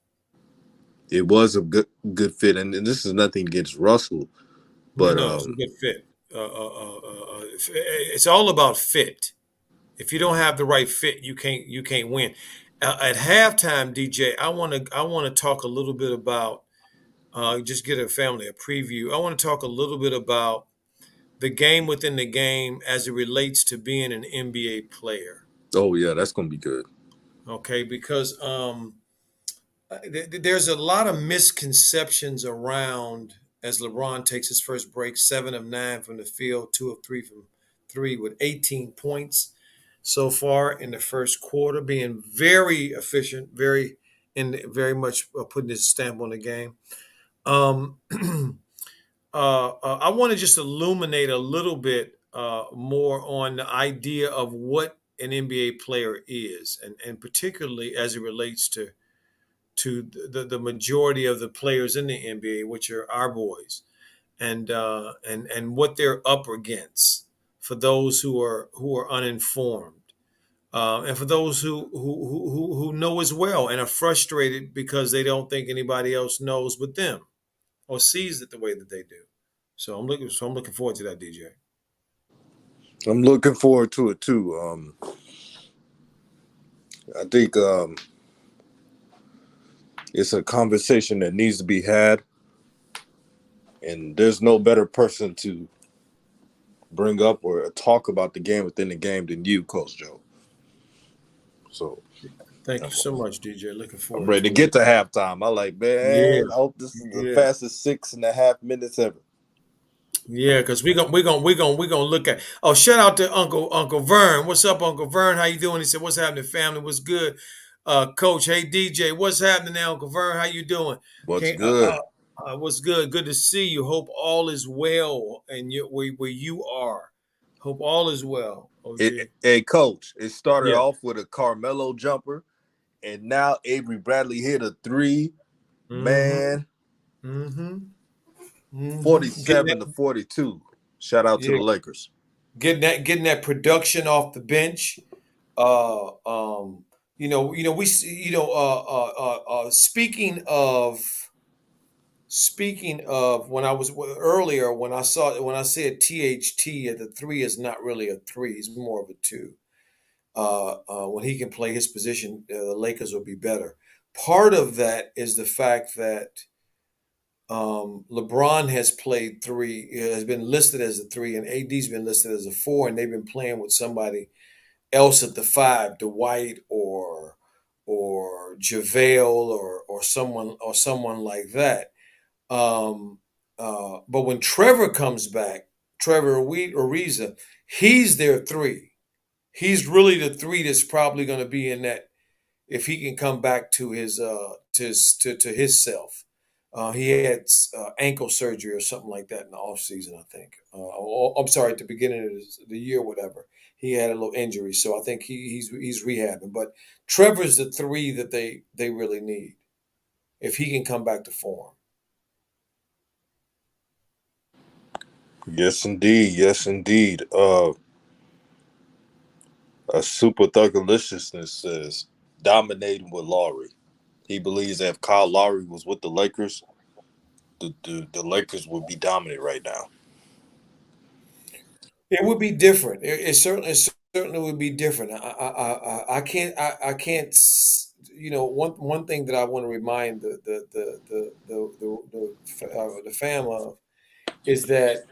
It was a good fit, and this is nothing against Russell, No, but no, it's a good fit. It's all about fit. If you don't have the right fit, you can't win. At halftime, DJ, I want to talk a little bit about just get a family a preview. I want to talk a little bit about the game within the game as it relates to being an NBA player. oh yeah, that's gonna be good. Okay, because there's a lot of misconceptions around as LeBron takes his first break, 7 of 9 from the field, 2 of 3 from three with 18 points so far in the first quarter, being very efficient, very much putting his stamp on the game. Um, I want to just illuminate a little bit more on the idea of what an NBA player is, and particularly as it relates to the majority of the players in the NBA, which are our boys, and what they're up against for those who are uninformed, and for those who know as well and are frustrated because they don't think anybody else knows but them or sees it the way that they do. So I'm looking forward to that, DJ. I'm looking forward to it too. I think It's a conversation that needs to be had, and there's no better person to bring up or talk about the game within the game than you, Coach Joe. So Thank I'm, you so much, DJ. Looking I'm forward ready to to it. get to halftime. I like, Yeah, man. I hope this is the yeah, fastest 6.5 minutes ever. yeah. Because we gonna look at. Oh, shout out to Uncle Vern. What's up, Uncle Vern? How you doing? He said, "What's happening, family? What's good?" Coach, hey DJ, what's happening now, Uncle Vern? How you doing? What's Can good? what's good? Good to see you. Hope all is well and where you are. Hope all is well. OG. Hey, Coach, it started Yeah. off with a Carmelo jumper, and now Avery Bradley hit a three. Mm-hmm. Man, Mm-hmm. Mm-hmm. Getting 47 to that. 42. Shout out to Yeah. the Lakers. Getting that production off the bench. Uh, um, we, speaking of when I was earlier, when I said THT at the three is not really a three, he's more of a two. When he can play his position, the Lakers will be better. Part of that is the fact that LeBron has played three, has been listed as a three, and AD's been listed as a four, and they've been playing with somebody else at the five, Dwight or JaVale or someone like that. Um, but when Trevor comes back, Trevor Ariza, he's their three. He's really the three that's probably going to be in that if he can come back to his self. He had ankle surgery or something like that in the off season, I think. I'm sorry, at the beginning of the year, whatever. He had a little injury, so I think he's rehabbing. But Trevor's the three that they really need if he can come back to form. Yes, indeed. Yes, indeed. A super thugaliciousness says dominating with Laurie. He believes that if Kyle Lowry was with the Lakers, the Lakers would be dominant right now. It would be different. It certainly would be different. I can't. One thing that I want to remind the fam of is that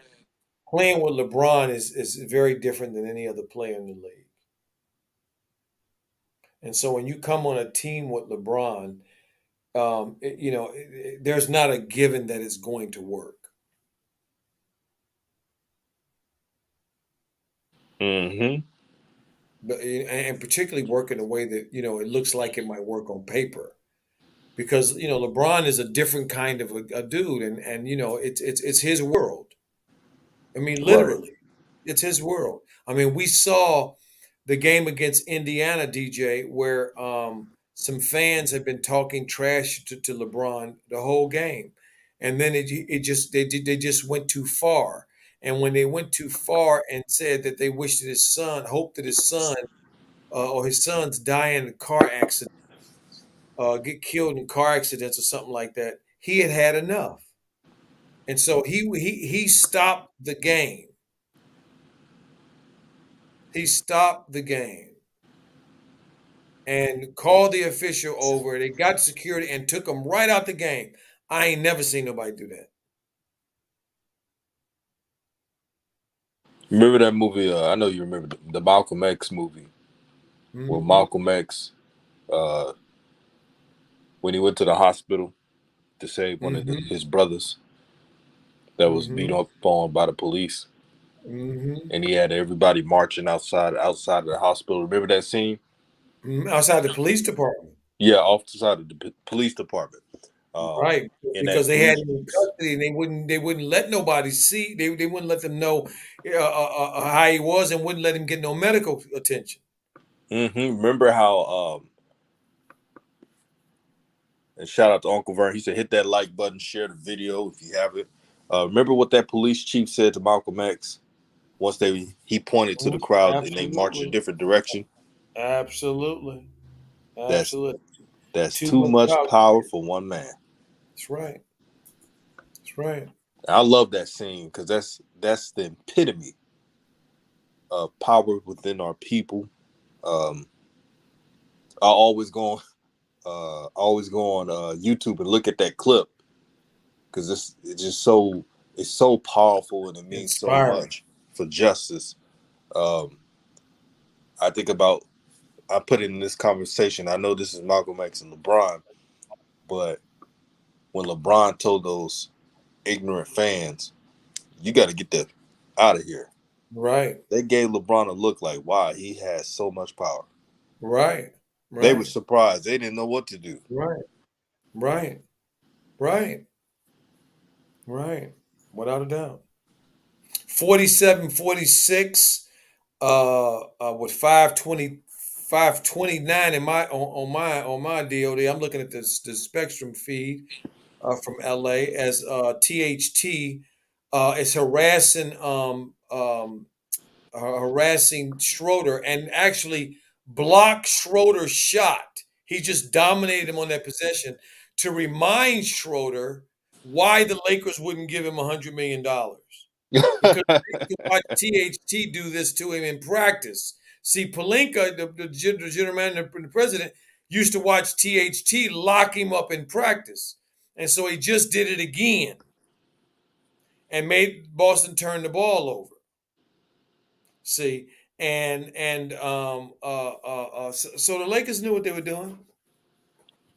playing with LeBron is very different than any other player in the league. And so when you come on a team with LeBron, there's not a given that it's going to work. Mm-hmm. But and particularly work in a way that it looks like it might work on paper because LeBron is a different kind of a dude, and it's his world. I mean, Right. literally, it's his world. I mean, we saw the game against Indiana, DJ, where some fans had been talking trash to LeBron the whole game, and then they just went too far. And when they went too far and said that they wished that his son, hoped that his son or his sons die in a car accident, get killed in car accidents or something like that, he had had enough, and so he stopped the game. He stopped the game and called the official over. They got security and took him right out the game. I ain't never seen nobody do that. Remember that movie? I know you remember the Malcolm X movie where Hmm. Malcolm X, uh, when he went to the hospital to save one of Hmm. his brothers that was beat Hmm. up on by the police, Hmm. and he had everybody marching outside of the hospital. Remember that scene? Outside the police department, Yeah, off the side of the police department. right? In Because that they had him in freeze. custody and they wouldn't let nobody see. They wouldn't let them know how he was and wouldn't let him get no medical attention. Remember how? And shout out to Uncle Vern. He said, "Hit that like button, share the video if you have it." Remember what that police chief said to Malcolm X once he pointed to the crowd and they marched a Absolutely, different direction. absolutely, That's absolutely. that's Too too much much power. power for one man. That's right. That's right. I love that scene because that's the epitome of power within our people. Um, I always go always go on YouTube and look at that clip because it's just so it's so powerful and it means so Inspiring. much for justice. Um, I think about I put it in this conversation. I know this is Malcolm X and LeBron, but when LeBron told those ignorant fans, "You got to get that out of here," Right. they gave LeBron a look like, "Wow, he has so much power." Right. They were Right. surprised. They didn't know what to do. Right. Right. Right. Right. Without a doubt. 47, 46. With 529 in my on my DOD. I'm looking at this the Spectrum feed from LA as THT is harassing Schroeder and actually blocked Schroeder's shot. He just dominated him on that possession to remind Schroeder why the Lakers wouldn't give him $100 million because they used to watch THT do this to him in practice. See, Palinka, the general manager, the president, used to watch THT lock him up in practice. And so he just did it again and made Boston turn the ball over. See, so the Lakers knew what they were doing.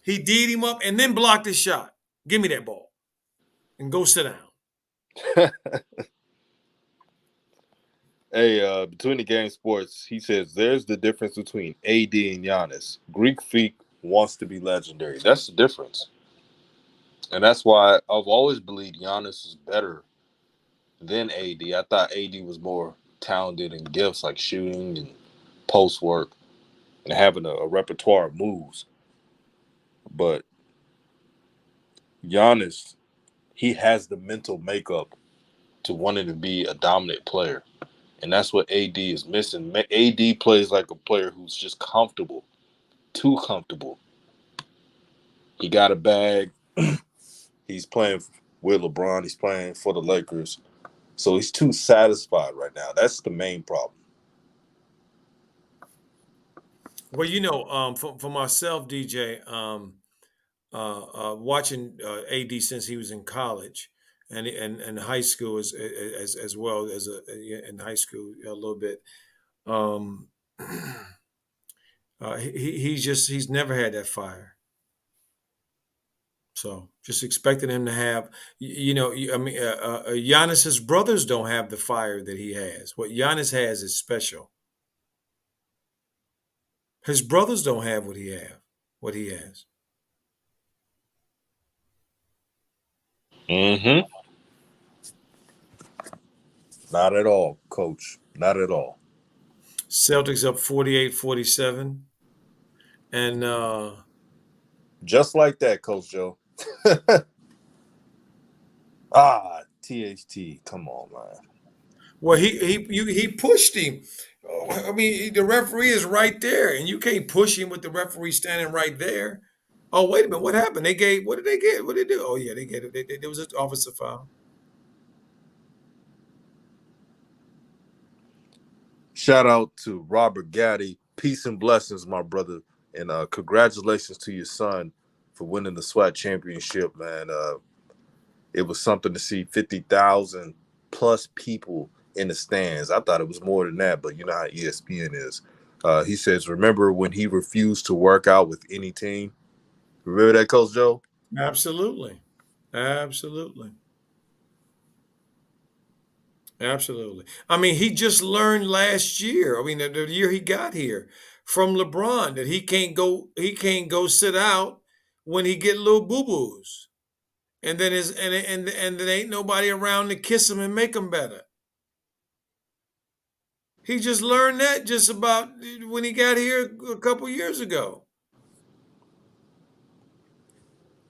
He D'd him up and then blocked his shot. Give me that ball and go sit down. Hey, between the game sports, he says there's the difference between AD and Giannis. Greek freak wants to be legendary. That's the difference, and that's why I've always believed Giannis is better than AD. I thought AD was more talented in gifts like shooting and post work and having a repertoire of moves. But Giannis, he has the mental makeup to wanting to be a dominant player. And that's what AD is missing. AD plays like a player who's just comfortable, too comfortable. He got a bag. He's playing with LeBron. He's playing for the Lakers. So he's too satisfied right now. That's the main problem. Well, for myself, DJ, watching AD since he was in college and high school as well as in high school a little bit. Um, he's never had that fire. So just expecting him to have, Giannis's brothers don't have the fire that he has. What Giannis has is special. His brothers don't have what he has. Mm-hmm. Not at all, coach. Not at all. Celtics up 48-47. And Just like that, Coach Joe. THT. Come on, man. well, he pushed him. I mean, the referee is right there, and you can't push him with the referee standing right there. Oh, wait a minute, what happened? They gave. What did they get? What did they do? Oh yeah, they get it. There was an offensive foul. Shout out to Robert Gaddy. Peace and blessings, my brother. And congratulations to your son for winning the SWAT championship, man. It was something to see 50,000 plus people in the stands. I thought it was more than that, but you know how ESPN is. He says, remember when he refused to work out with any team? Remember that, Coach Joe? Absolutely, absolutely, absolutely. I mean, he just learned last year. I mean, the year he got here from LeBron that he can't go sit out when he get little boo boos. And then there ain't nobody around to kiss him and make him better. He just learned that just about when he got here a couple years ago.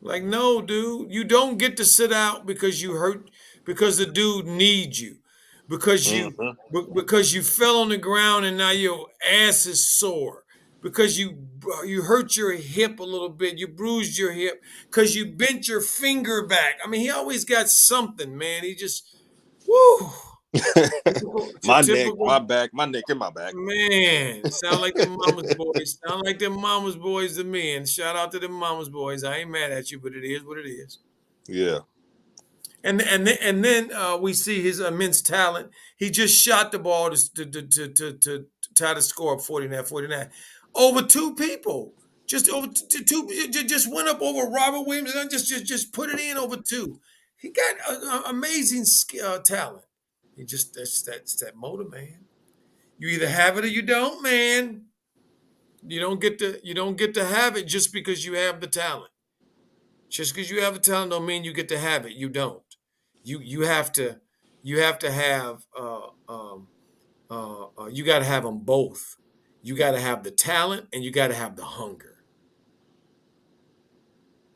Like, no, dude, you don't get to sit out because you hurt because the dude needs you. Because Mm-hmm. because you fell on the ground and now your ass is sore. Because you hurt your hip a little bit, you bruised your hip, because you bent your finger back. I mean, he always got something, man. He just woo. Typical, My neck, my typical. back, my neck and my back. Man, sound like them mama's boys. Sound like them mama's boys to me. And shout out to them mama's boys. I ain't mad at you, but it is what it is. Yeah. And then we see his immense talent. He just shot the ball to tie the score up 49-49 over two people. Just over two. Just went up over Robert Williams and just put it in over two. He got amazing talent. He just that's that motor, man. You either have it or you don't, man. You don't get to have it just because you have the talent. Just because you have the talent don't mean you get to have it. You don't. You have to have you got to have them both. You got to have the talent and you got to have the hunger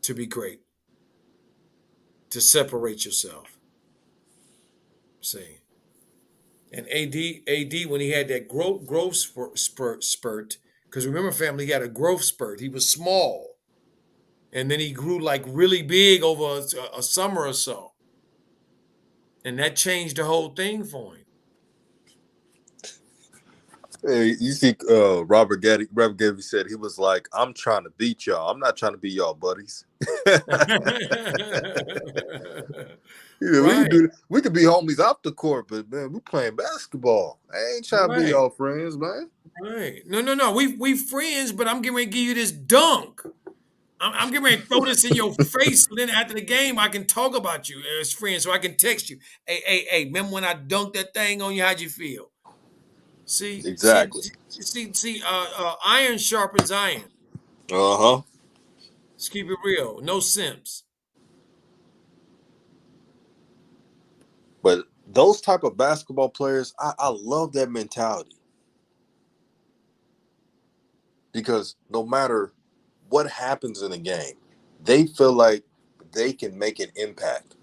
to be great, to separate yourself. See, and AD when he had that growth spurt, because remember, family, he had a growth spurt. He was small, and then he grew like really big over a summer or so, and that changed the whole thing for him. Hey, you see, Robert Getty said he was like, "I'm trying to beat y'all. I'm not trying to be y'all buddies." Yeah, we can Right, do. We could be homies off the court, but man, we playing basketball. I ain't trying to be right, y'all friends, man. right. No, no, no. We friends, but I'm getting ready to give you this dunk. I'm getting ready to throw this in your face. So then after the game, I can talk about you as friends, so I can text you. Hey, hey, hey! Remember when I dunked that thing on you? How'd you feel? See, see, Exactly. see. Iron sharpens iron. Uh huh. Let's keep it real. No simps. But those type of basketball players, I love that mentality because no matter what happens in a game, they feel like they can make an impact.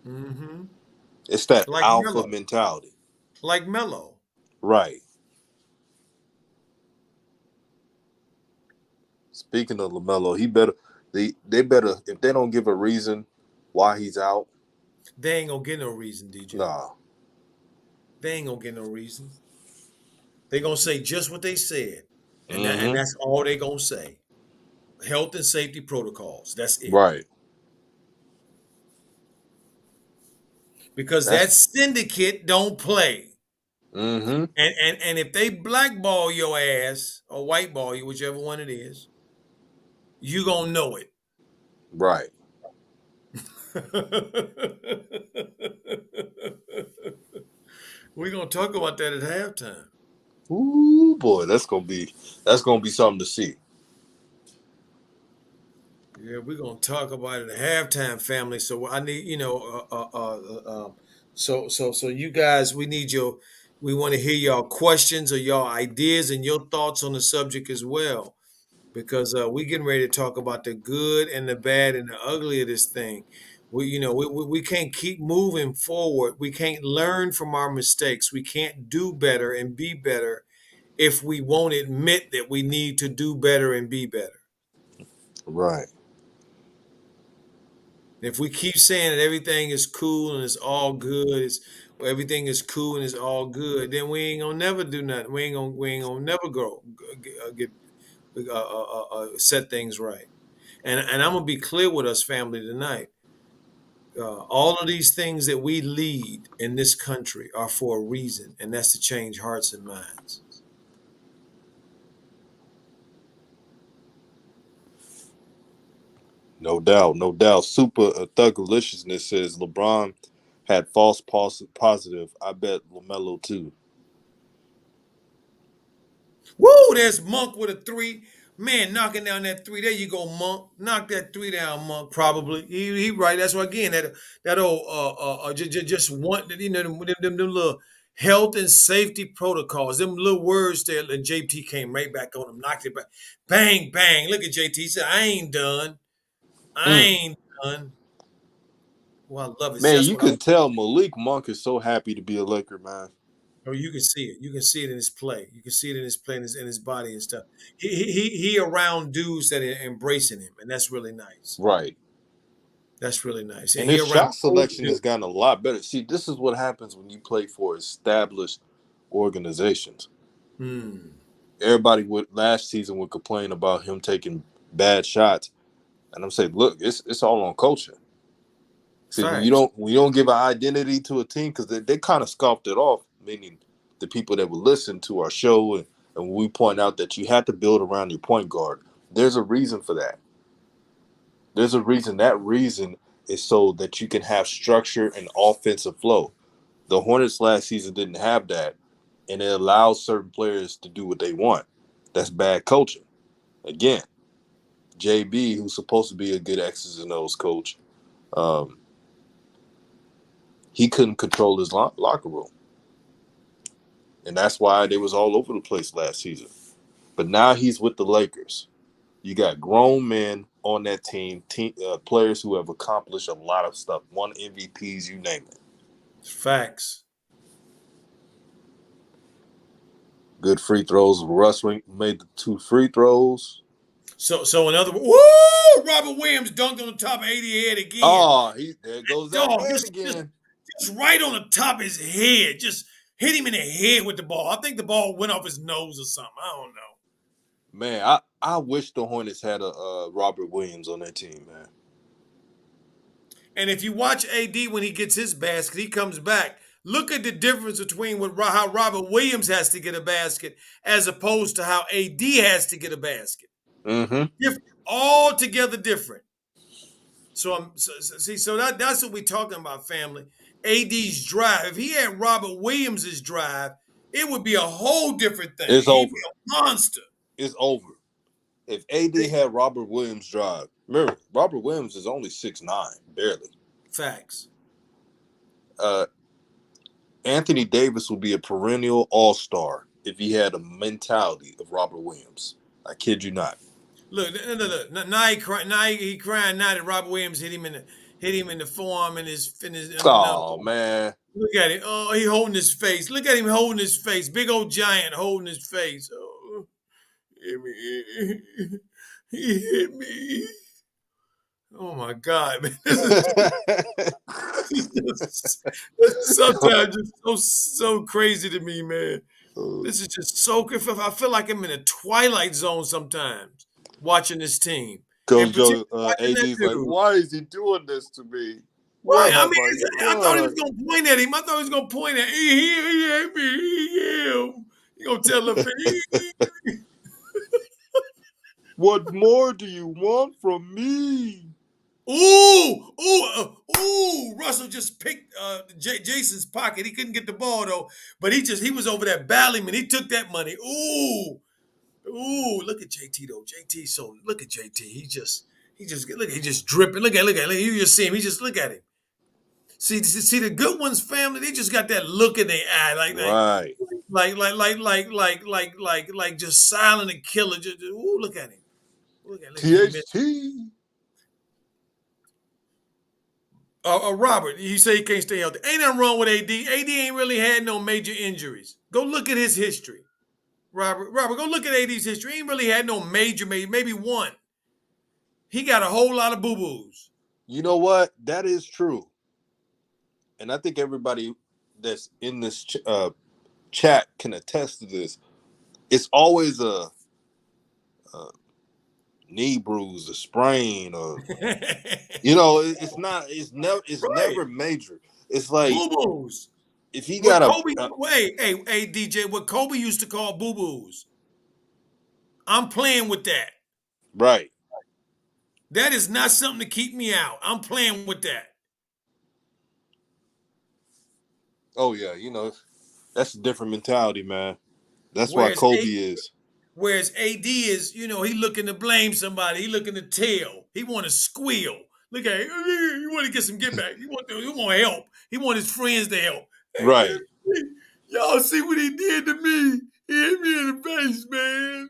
Mm-hmm. It's that Like alpha Mello. mentality, Like Mello. right? Speaking of Lamelo, he better they better if they don't give a reason why he's out. They ain't gonna get no reason, DJ. Nah, They ain't gonna get no reason. They gonna say just what they said, and mm-hmm. that's all they gonna say. Health and safety protocols. That's it. Right. Because That's that syndicate don't play. mm-hmm. And if they blackball your ass or whiteball you, whichever one it is, you gonna know it. Right. We're gonna talk about that at halftime. Ooh boy, that's gonna be something to see. Yeah, we're gonna talk about it at halftime, family. So I need, so you guys, we want to hear y'all questions or y'all ideas and your thoughts on the subject as well, because we getting ready to talk about the good and the bad and the ugly of this thing. We can't keep moving forward. We can't learn from our mistakes. We can't do better and be better if we won't admit that we need to do better and be better. Right. If we keep saying that everything is cool and it's all good, or everything is cool and it's all good, then we ain't gonna never do nothing. We ain't gonna never grow, get set things right. And I'm gonna be clear with us, family, tonight. All of these things that we lead in this country are for a reason, and that's to change hearts and minds. No doubt. No doubt. Super Thuggaliciousness says LeBron had false positive. I bet Lamelo too. Woo! There's Monk with a three. Man, knocking down that three. There you go, Monk. Knock that three down, Monk. Probably he right. That's why again that old just want them little health and safety protocols. Them little words there. And JT came right back on him, knocked it back. Bang bang. Look at JT. He said, "I ain't done. I Mm. ain't done." Well, I love it. See, Man, that's you what I. can tell Malik Monk is so happy to be a Laker, man. Oh, you can see it. You can see it in his play. You can see it in his play and in his body and stuff. He around dudes that are embracing him, and that's really nice. Right. That's really nice. And And his he'll run shot a whole selection has gotten a lot better. See, this is what happens when you play for established organizations. Hmm. Everybody would last season would complain about him taking bad shots, and I'm saying, look, it's all on coaching. See, Facts. when you don't give an identity to a team, because they kind of scoffed it off, meaning the people that would listen to our show, and when we point out that you have to build around your point guard, there's a reason for that. There's a reason. That reason is so that you can have structure and offensive flow. The Hornets last season didn't have that, and it allows certain players to do what they want. That's bad coaching. Again, JB, who's supposed to be a good X's and O's coach, um, he couldn't control his locker room, and that's why they was all over the place last season. But now he's with the Lakers. You got grown men on that team players who have accomplished a lot of stuff, won MVPs, you name it. Facts. Good free throws. Russ made the 2 free throws. So in other words, woo! Robert Williams dunked on the top of 80 head again. Oh, there goes that Dog, head just, just again. just right on the top of his head. Just hit him in the head with the ball. I think the ball went off his nose or something. I don't know. Man, I wish the Hornets had a Robert Williams on their team, man. And if you watch AD when he gets his basket, he comes back. Look at the difference between how Robert Williams has to get a basket as opposed to how AD has to get a basket. Mm-hmm. Different, altogether different. That's what we're talking about, family. AD's drive. If he had Robert Williams's drive, it would be a whole different thing. It's He'd over. be a monster. It's over. If AD had Robert Williams drive, remember, Robert Williams is only 6'9", barely. Facts. Uh, Anthony Davis would be a perennial all-star if he had a mentality of Robert Williams. I kid you not. Look. Now he crying now that Robert Williams hit him in the forearm and no. Oh, man. Look at him. Oh, he holding his face. Look at him holding his face. Big old giant holding his face. Oh, hit me. He hit me. Oh my God, man. Sometimes just so crazy to me, man. This is just so good. I feel like I'm in a twilight zone sometimes watching this team. And Coach particularly Joe, watching that AD's like, dude. why is he doing this to me? Right. What I have mean, I I thought he was done? going to point at him. I thought he was going to point at he hit me. He him. He going to tell him. What more do you want from me? Ooh! Russell just picked Jayson's pocket. He couldn't get the ball though, but he was over there battling and he took that money. Ooh! Look at JT though. JT, so look at JT. He just dripping. Look at you just see him. He just look at him. See the good ones, family. They just got that look in their eye, Right. like just silent and killer. Ooh, look at him. Look at him. THT. Robert, you say he can't stay healthy. Ain't nothing wrong with AD. AD ain't really had no major injuries. Go look at his history. Robert, go look at AD's history. He ain't really had no major, maybe one. He got a whole lot of boo-boos. You know what? That is true. And I think everybody that's in this chat can attest to this. It's always a knee bruise, a sprain, or it's Right. never major. It's like Boo-boos. if he What got Kobe, hey, DJ, what Kobe used to call boo-boos. I'm playing with that. right. That is not something to keep me out. I'm playing with that. Oh yeah, that's a different mentality, man. That's why Whereas Kobe is. Whereas AD is, he looking to blame somebody. He looking to tell. He want to squeal. Look at him. He want to get some get back. He want help. He want his friends to help. Hey, Right. man, y'all see what he did to me? He hit me in the face, man.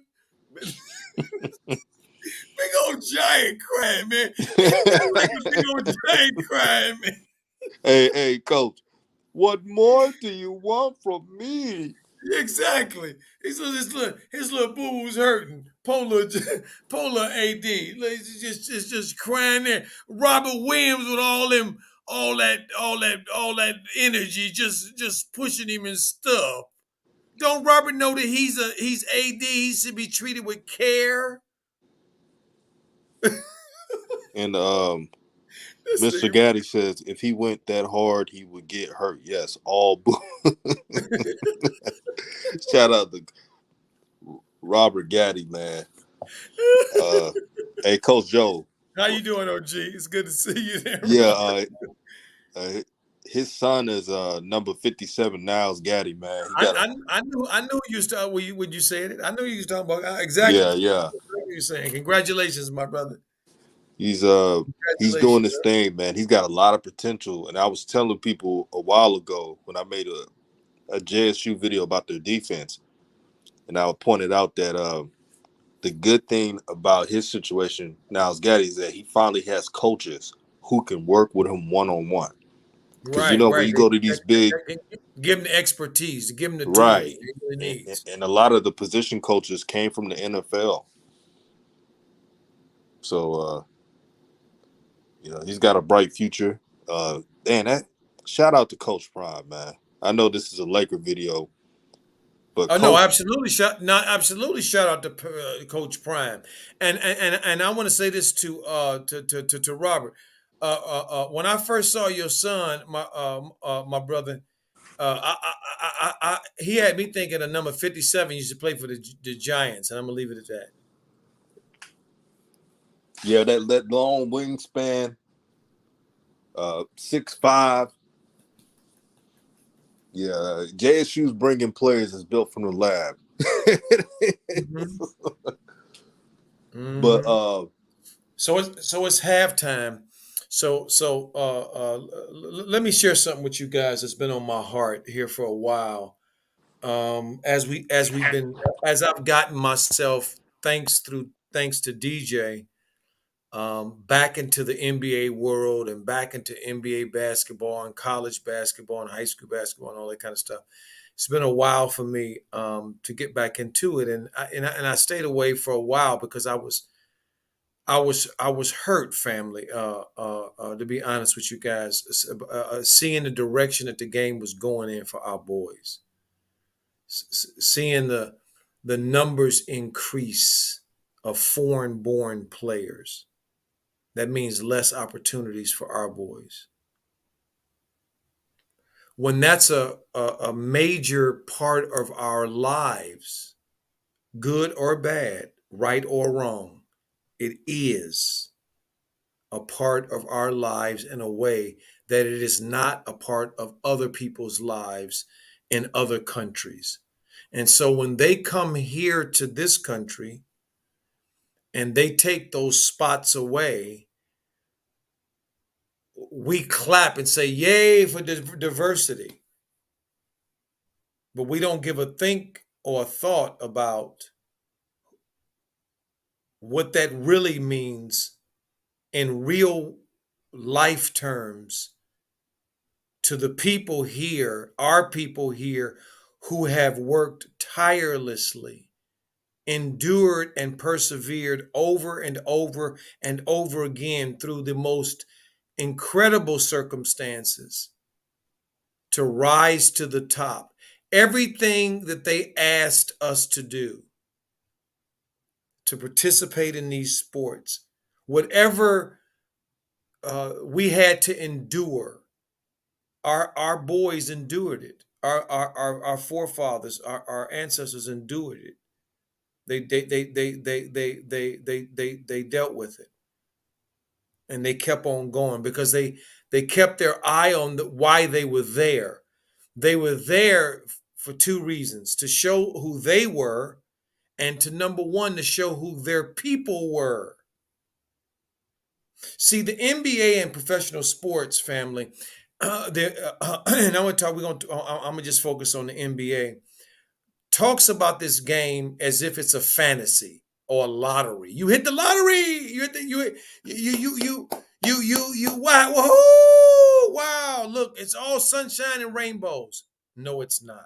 Big old giant crying, man. Ain't that like a big old giant crying, man? Hey, coach. What more do you want from me? Exactly. His little boo was hurting. Polar AD. Like, just crying there. Robert Williams with all that energy, just pushing him and stuff. Don't Robert know that he's AD? He should be treated with care. And This Mr. nigga. Gaddy says if he went that hard, he would get hurt. Yes, all boo. Shout out to Robert Gaddy, man. Uh, hey, Coach Joe. How you doing, OG? It's good to see you there, Yeah, bro. uh, his son is number 57 now. Is Gaddy, man. He I, got a I knew you used to when you said it. I knew you was talking about exactly yeah, yeah. what you were saying. Congratulations, my brother. He's he's doing Congratulations. this thing, man. He's got a lot of potential. And I was telling people a while ago when I made a JSU video about their defense, and I pointed out that the good thing about his situation now is Gaddy is that he finally has coaches who can work with him one on one. Because Right, when right. you go to these big Give him the expertise. Give him the tools right, he really needs. and a lot of the position coaches came from the NFL, so he's got a bright future. That shout out to Coach Prime, man. I know this is a Laker video, but Oh no, Coach, absolutely. Not absolutely. Shout out to Coach Prime, and I want to say this to Robert. When I first saw your son, my brother, he had me thinking of number 57 used to play for the Giants, and I'm gonna leave it at that. yeah, that long wingspan, 6'5". Yeah, JSU's bringing players is built from the lab. Hmm. But Hmm. So it's halftime. Let me share something with you guys that's been on my heart here for a while. As I've gotten myself thanks to DJ back into the NBA world and back into NBA basketball and college basketball and high school basketball and all that kind of stuff. It's been a while for me to get back into it, and I stayed away for a while because I was hurt, family. To be honest with you guys, seeing the direction that the game was going in for our boys, seeing the numbers increase of foreign-born players, that means less opportunities for our boys. When that's a major part of our lives, good or bad, right or wrong, it is a part of our lives in a way that it is not a part of other people's lives in other countries. And so when they come here to this country and they take those spots away, we clap and say, Yay for diversity. But we don't give a think or a thought about what that really means in real life terms to the people here, our people here, who have worked tirelessly, endured and persevered over and over and over again through the most incredible circumstances to rise to the top. Everything that they asked us to do to participate in these sports, whatever we had to endure, our boys endured it. Our forefathers, our ancestors endured it. They dealt with it, and they kept on going because they kept their eye on why they were there. They were there for two reasons: to show who they were, and to number one, to show who their people were. See, the NBA and professional sports, family, and I'm gonna talk. I'm gonna just focus on the NBA. Talks about this game as if it's a fantasy or a lottery. You hit the lottery. You hit the you. Wow! Whoa! Wow! Look, it's all sunshine and rainbows. No, it's not.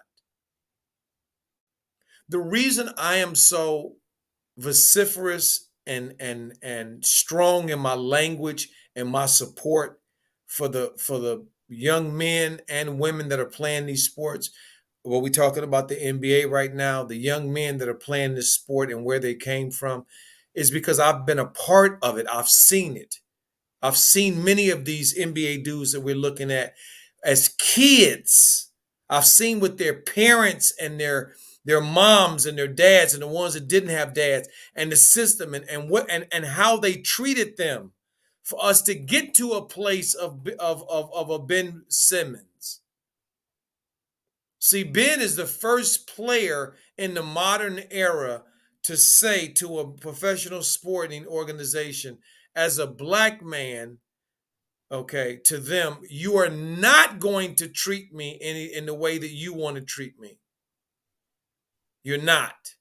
The reason I am so vociferous and strong in my language and my support for the young men and women that are playing these sports. Well, we're talking about the NBA right now, the young men that are playing this sport and where they came from, is because I've been a part of it. I've seen it. I've seen many of these NBA dudes that we're looking at as kids. I've seen with their parents and their moms and their dads and the ones that didn't have dads and the system and how they treated them for us to get to a place of a Ben Simmons. See, Ben is the first player in the modern era to say to a professional sporting organization, as a black man, okay, to them, you are not going to treat me in the way that you want to treat me. You're not.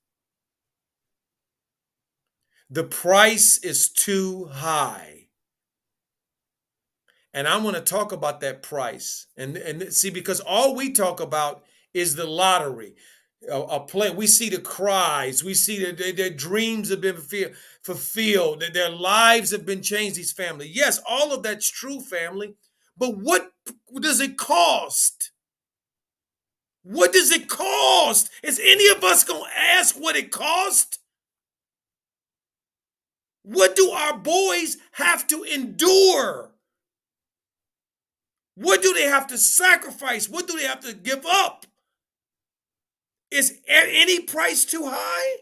The price is too high. And I want to talk about that price. And see, because all we talk about is the lottery. A play, we see the cries, we see that their dreams have been fulfilled, that their lives have been changed, these families. Yes, all of that's true, family. But what does it cost? What does it cost? Is any of us going to ask what it cost? What do our boys have to endure? What do they have to sacrifice? What do they have to give up? Is any price too high?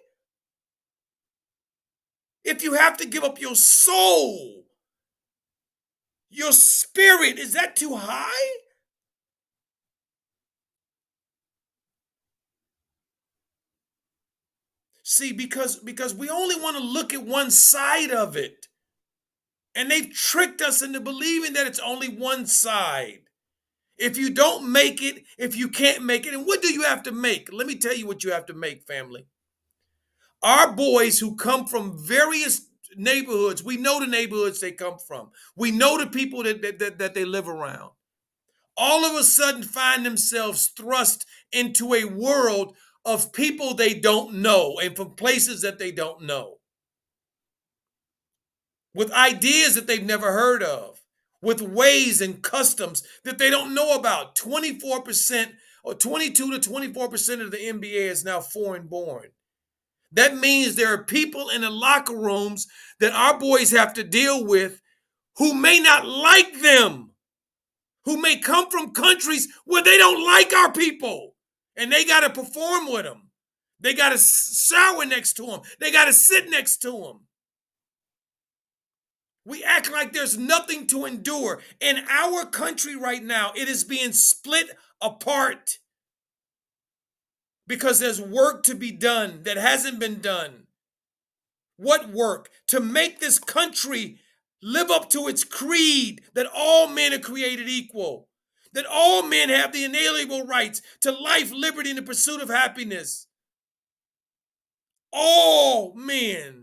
If you have to give up your soul, your spirit, is that too high? See, because we only want to look at one side of it. And they've tricked us into believing that it's only one side. If you don't make it, if you can't make it, and what do you have to make? Let me tell you what you have to make, family. Our boys who come from various neighborhoods, we know the neighborhoods they come from. We know the people that they live around. All of a sudden find themselves thrust into a world of people they don't know and from places that they don't know, with ideas that they've never heard of, with ways and customs that they don't know about. 24% or 22 to 24% of the NBA is now foreign born. That means there are people in the locker rooms that our boys have to deal with who may not like them, who may come from countries where they don't like our people, and they got to perform with them. They got to shower next to them. They got to sit next to them. We act like there's nothing to endure. In our country right now, it is being split apart because there's work to be done that hasn't been done. What work? To make this country live up to its creed that all men are created equal, that all men have the inalienable rights to life, liberty, and the pursuit of happiness. All men.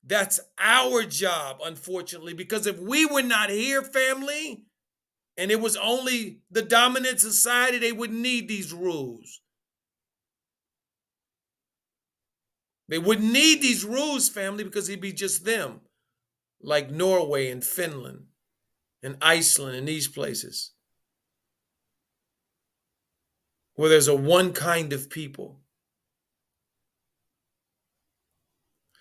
That's our job, unfortunately, because if we were not here, family, and it was only the dominant society, they wouldn't need these rules. They wouldn't need these rules, family, because it'd be just them, like Norway and Finland and Iceland and these places, where there's a one kind of people.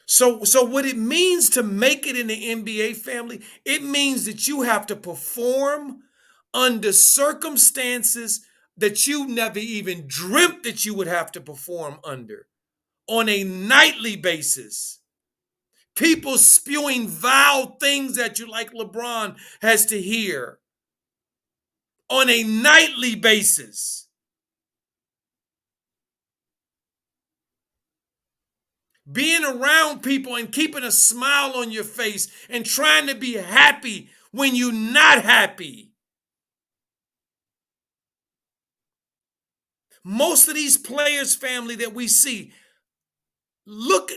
So what it means to make it in the NBA, family, it means that you have to perform under circumstances that you never even dreamt that you would have to perform under on a nightly basis. People spewing vile things at you like Lebron has to hear on a nightly basis. Being around people and keeping a smile on your face and trying to be happy when you're not happy. Most of these players, family, that we see,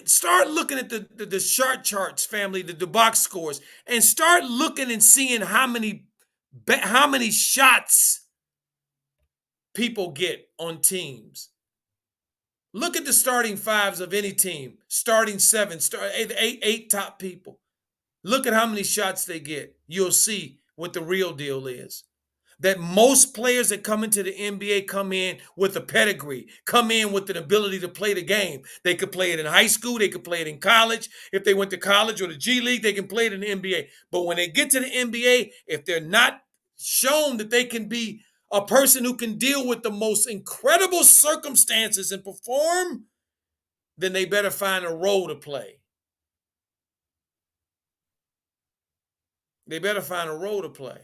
start looking at the chart charts, family, the box scores, and start looking and seeing how many shots people get on teams. Look at the starting fives of any team, starting seven, eight top people. Look at how many shots they get. You'll see what the real deal is. That most players that come into the NBA come in with a pedigree, come in with an ability to play the game. They could play it in high school, they could play it in college. If they went to college or the G League, they can play it in the NBA. But when they get to the NBA, if they're not shown that they can be a person who can deal with the most incredible circumstances and perform, then they better find a role to play. They better find a role to play.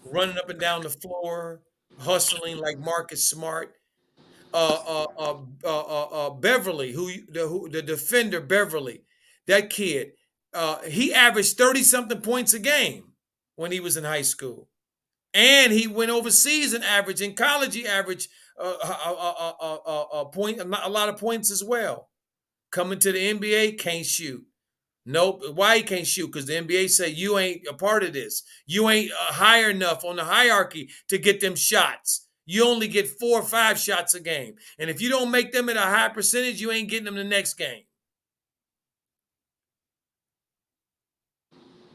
Running up and down the floor, hustling like Marcus Smart. Beverly, the defender Beverly, that kid, he averaged 30 something points a game when he was in high school, and he went overseas and averaged in college. He averaged a lot of points as well. Coming to the NBA, can't shoot. Nope. Why he can't shoot? Because the NBA say you ain't a part of this. You ain't high enough on the hierarchy to get them shots. You only get 4 or 5 shots a game. And if you don't make them at a high percentage, you ain't getting them the next game.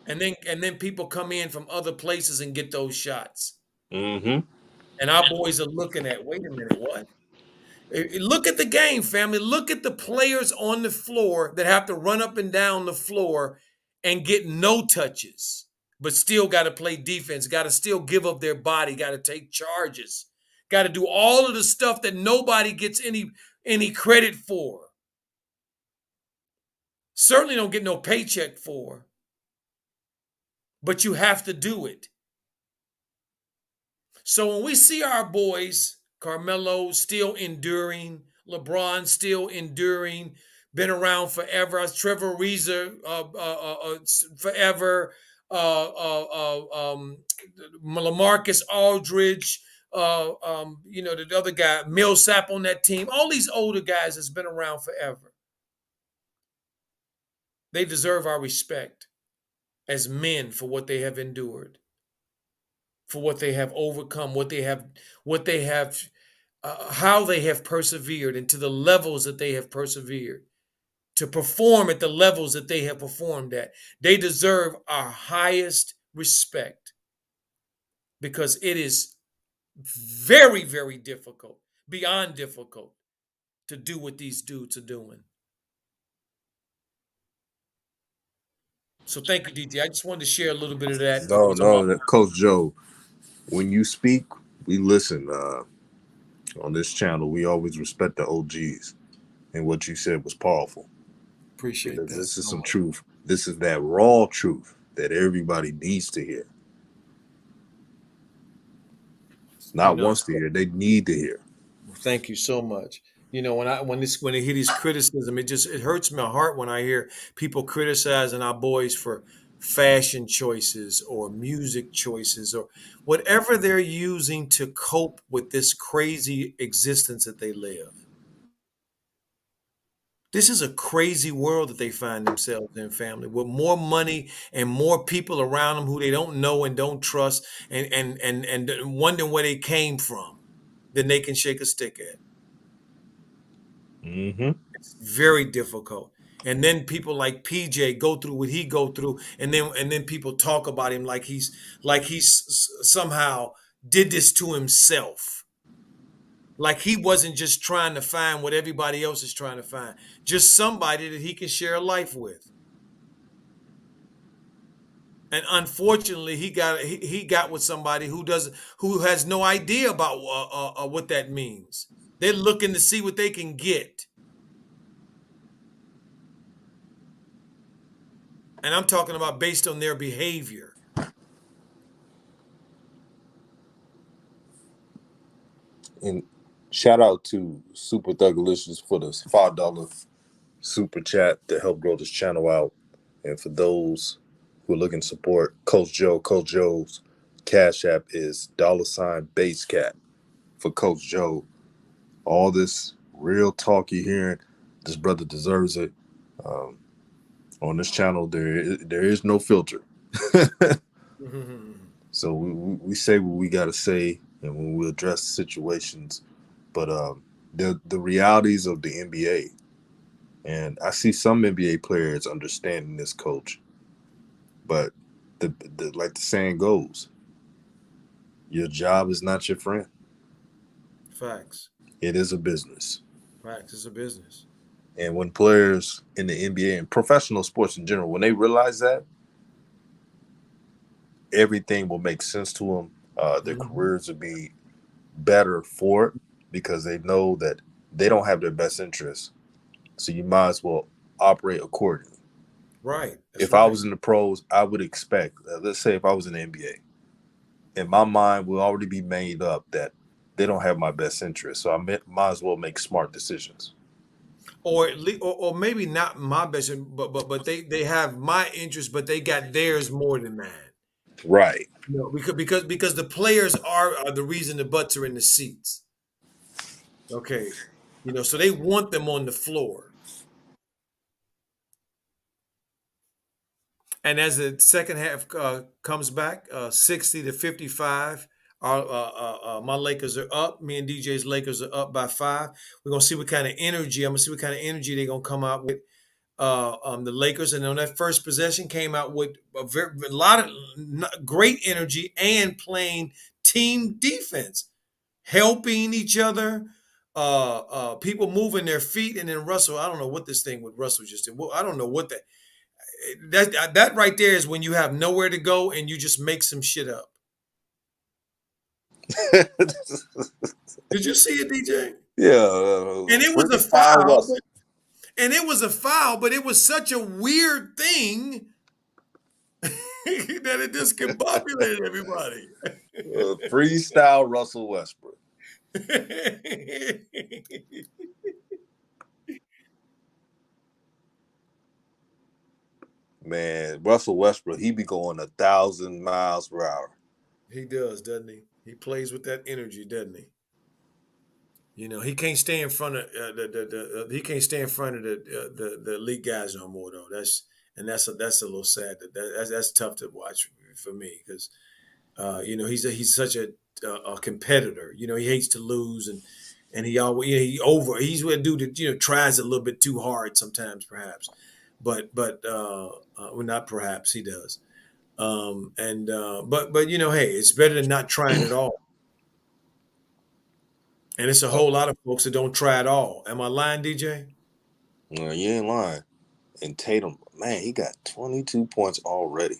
And then people come in from other places and get those shots. Mm-hmm. And our boys are looking at, wait a minute, what? Look at the game, family. Look at the players on the floor that have to run up and down the floor and get no touches, but still got to play defense, got to still give up their body, got to take charges, got to do all of the stuff that nobody gets any credit for. Certainly don't get no paycheck for, but you have to do it. So when we see our boys, Carmelo still enduring, LeBron still enduring, been around forever, Trevor Ariza forever, LaMarcus Aldridge, the other guy, Millsap on that team, all these older guys that's been around forever. They deserve our respect as men for what they have endured, for what they have overcome, how they have persevered, and to the levels that they have persevered, to perform at the levels that they have performed at. They deserve our highest respect because it is very, very difficult, beyond difficult, to do what these dudes are doing. So thank you, DT. I just wanted to share a little bit of that. No, Those are my no, Coach Joe. When you speak, we listen. On this channel, we always respect the OGs, and what you said was powerful appreciate because that this is so some much. truth. This is that raw truth that everybody needs to hear. You Not know, wants to hear, they need to hear. thank you so much. When it hit his criticism, it hurts my heart when I hear people criticizing our boys for fashion choices or music choices or whatever they're using to cope with this crazy existence that they live. This is a crazy world that they find themselves in, family, with more money and more people around them who they don't know and don't trust and wondering where they came from than they can shake a stick at. Mm-hmm. It's very difficult. And then people like PJ go through what he go through, and then people talk about him like he's somehow did this to himself. Like he wasn't just trying to find what everybody else is trying to find, just somebody that he can share a life with. And unfortunately, he got with somebody who has no idea about what that means. They're looking to see what they can get. And I'm talking about based on their behavior. And shout out to Super Thugalicious for the $5 super chat to help grow this channel out. And for those who are looking to support Coach Joe, Coach Joe's Cash App is $Basecat for Coach Joe. All this real talk you're hearing, this brother deserves it. Um, on this channel, there is no filter. So we say what we got to say, and when we address situations. But the realities of the NBA. And I see some NBA players understanding this, coach. But the like the saying goes, your job is not your friend. Facts. It is a business. Facts. It's a business. And when players in the NBA and professional sports in general, when they realize that, everything will make sense to them. Their Hmm. careers will be better for it because they know that they don't have their best interests. So you might as well operate accordingly. Right. That's If I right. was in the pros, I would expect, let's say if I was in the NBA, in my mind will already be made up that they don't have my best interest. So might as well make smart decisions. Or at least, or maybe not my best, but they have my interest, but they got theirs more than mine. Right. No, because the players are the reason the butts are in the seats. Okay, so they want them on the floor. And as the second half comes back, 60-55, my Lakers are up. Me and DJ's Lakers are up by 5. We're gonna see what kind of energy. I'm gonna see what kind of energy they're gonna come out with. The Lakers, and on that first possession, came out with a lot of great energy and playing team defense, helping each other. People moving their feet, and then Russell. I don't know what this thing with Russell just did. Well, I don't know what that right there is when you have nowhere to go and you just make some shit up. Did you see it, DJ? Yeah. And it was a Freestyle foul, Russell. but it was such a weird thing that it discombobulated everybody. Freestyle Russell Westbrook. Man, Russell Westbrook, he be going 1,000 miles per hour. He does, doesn't he? He plays with that energy, doesn't he? He can't stay in front of he can't stay in front of the elite guys no more though. That's a little sad. That's tough to watch for me because he's such a competitor. He hates to lose and he always he's a dude that tries a little bit too hard sometimes perhaps, but well, not perhaps he does. And but hey, it's better than not trying at all. And it's a Oh, whole lot of folks that don't try at all. Am I lying, DJ? you ain't lying. And Tatum, man, he got 22 points already.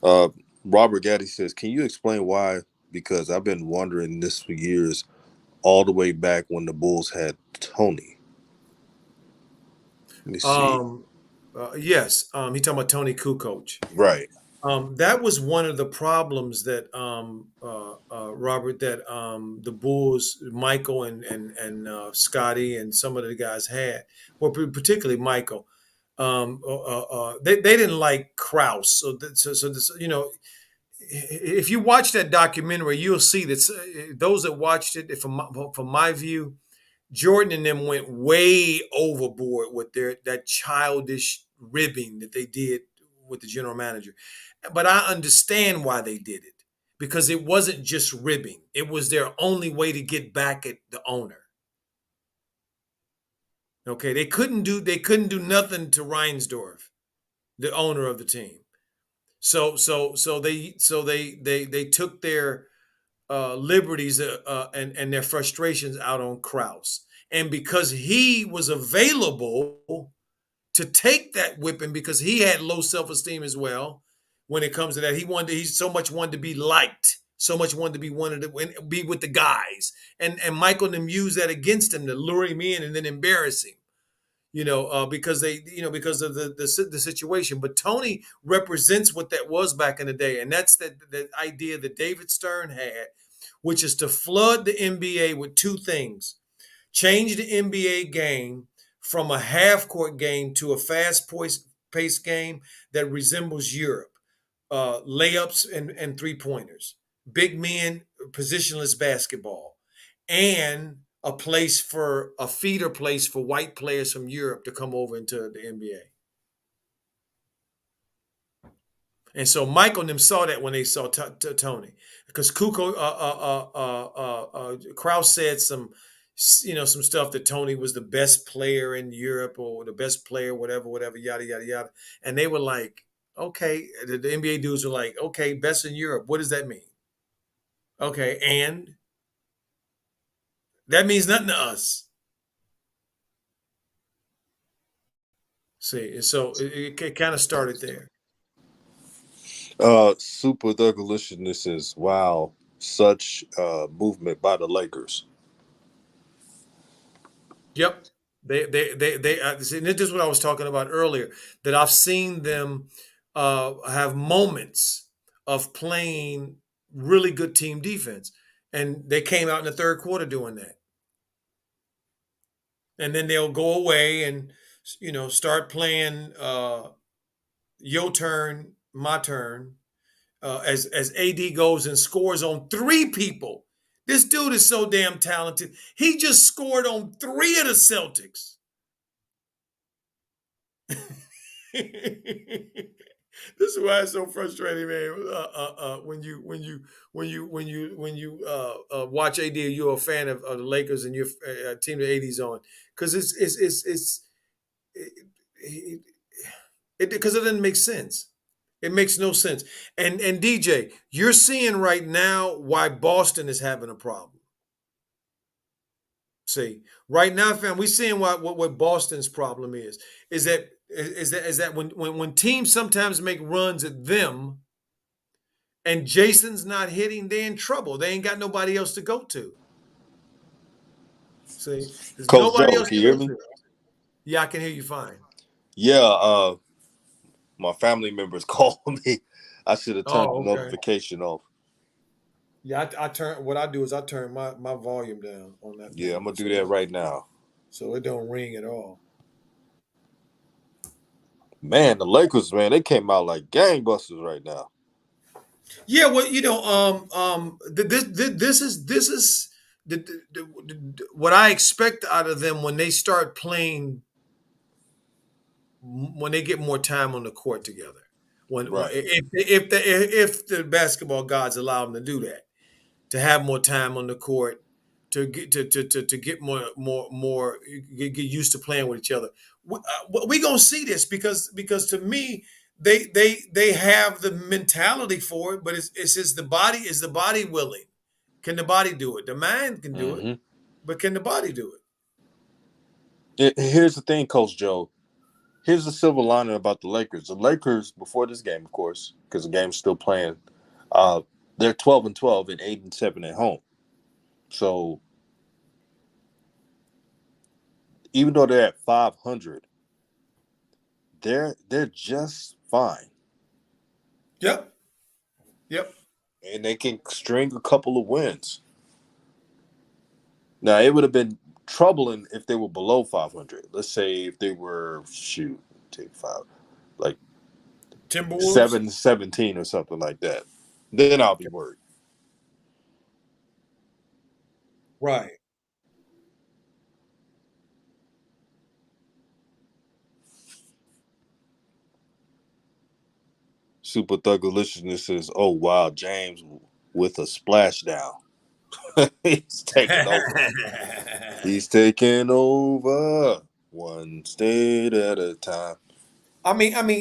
Uh, Robert Gaddy says, "Can you explain why? Because I've been wondering this for years, all the way back when the Bulls had Tony. Let me see. Um, yes. He talking about Tony Kukoc. Right. That was one of the problems that Robert, that the Bulls, Michael and Scotty and some of the guys had, well, particularly Michael. They didn't like Kraus, so this, if you watch that documentary, you'll see that those that watched it, from my view, Jordan and them went way overboard with that childish ribbing that they did with the general manager. But I understand why they did it because it wasn't just ribbing; it was their only way to get back at the owner. Okay, they couldn't do nothing to Reinsdorf, the owner of the team. So they took their liberties and their frustrations out on Kraus. And because he was available to take that whipping, because he had low self esteem as well, when it comes to that, he so much wanted to be liked, so much wanted to be with the guys, and Michael and them used that against him to lure him in and then embarrass him. Because because of the situation. But Tony represents what that was back in the day, and that's the idea that David Stern had, which is to flood the NBA with two things: change the NBA game from a half court game to a fast paced game that resembles Europe, layups and three pointers, big men, positionless basketball, and a feeder place for white players from Europe to come over into the NBA. And so Michael and them saw that when they saw Tony, because Kuko Kraus said some. some stuff that Tony was the best player in Europe or the best player, whatever, whatever, yada yada yada. And they were like, okay, the NBA dudes were like, okay, best in Europe. What does that mean? Okay, and that means nothing to us. See, so it kind of started there. Super Douglasness is wow. Such movement by the Lakers. Yep. See, this is what I was talking about earlier. That I've seen them have moments of playing really good team defense, and they came out in the third quarter doing that. And then they'll go away and start playing your turn, my turn. As AD goes and scores on three people. This dude is so damn talented. He just scored on three of the Celtics. This is why it's so frustrating, man. When you watch AD, you're a fan of the Lakers and you're a team that AD's on, because because it doesn't make sense. It makes no sense. And DJ, you're seeing right now why Boston is having a problem. See, right now, fam, we're seeing what Boston's problem is. Is that when teams sometimes make runs at them and Jayson's not hitting, they're in trouble. They ain't got nobody else to go to. See, there's Coach nobody Joe, else can to you hear go me? to. Yeah, I can hear you fine. Yeah, my family members called me. I should have turned the Oh, okay. notification off. Yeah, I turn. What I do is I turn my volume down on that Yeah, I'm thing, gonna do that right now. so it don't ring at all. Man, the Lakers, man, they came out like gangbusters right now. Yeah, well, this is what I expect out of them when they start playing, when they get more time on the court together. Right. If the basketball gods allow them to do that, to have more time on the court, to get more get used to playing with each other. We gonna see this because to me they have the mentality for it, but it's just the body willing? Can the body do it? The mind can do it, hmm but can the body do it? Here's the thing, Coach Joe. Here's the silver lining about the Lakers. The Lakers, before this game, of course, because the game's still playing, uh, they're 12-12 and 8-7 at home. So even though they're at 500, they're just fine, Yep, yep. and they can string a couple of wins. Now it would have been troubling if they were below 500. Let's say if they were take five, like Timberwolves, 7-17 or something like that. Then I'll be worried. right? Super Thugalishness says, "Oh wow, James with a splashdown. He's taking over. He's taking over one state at a time." Family.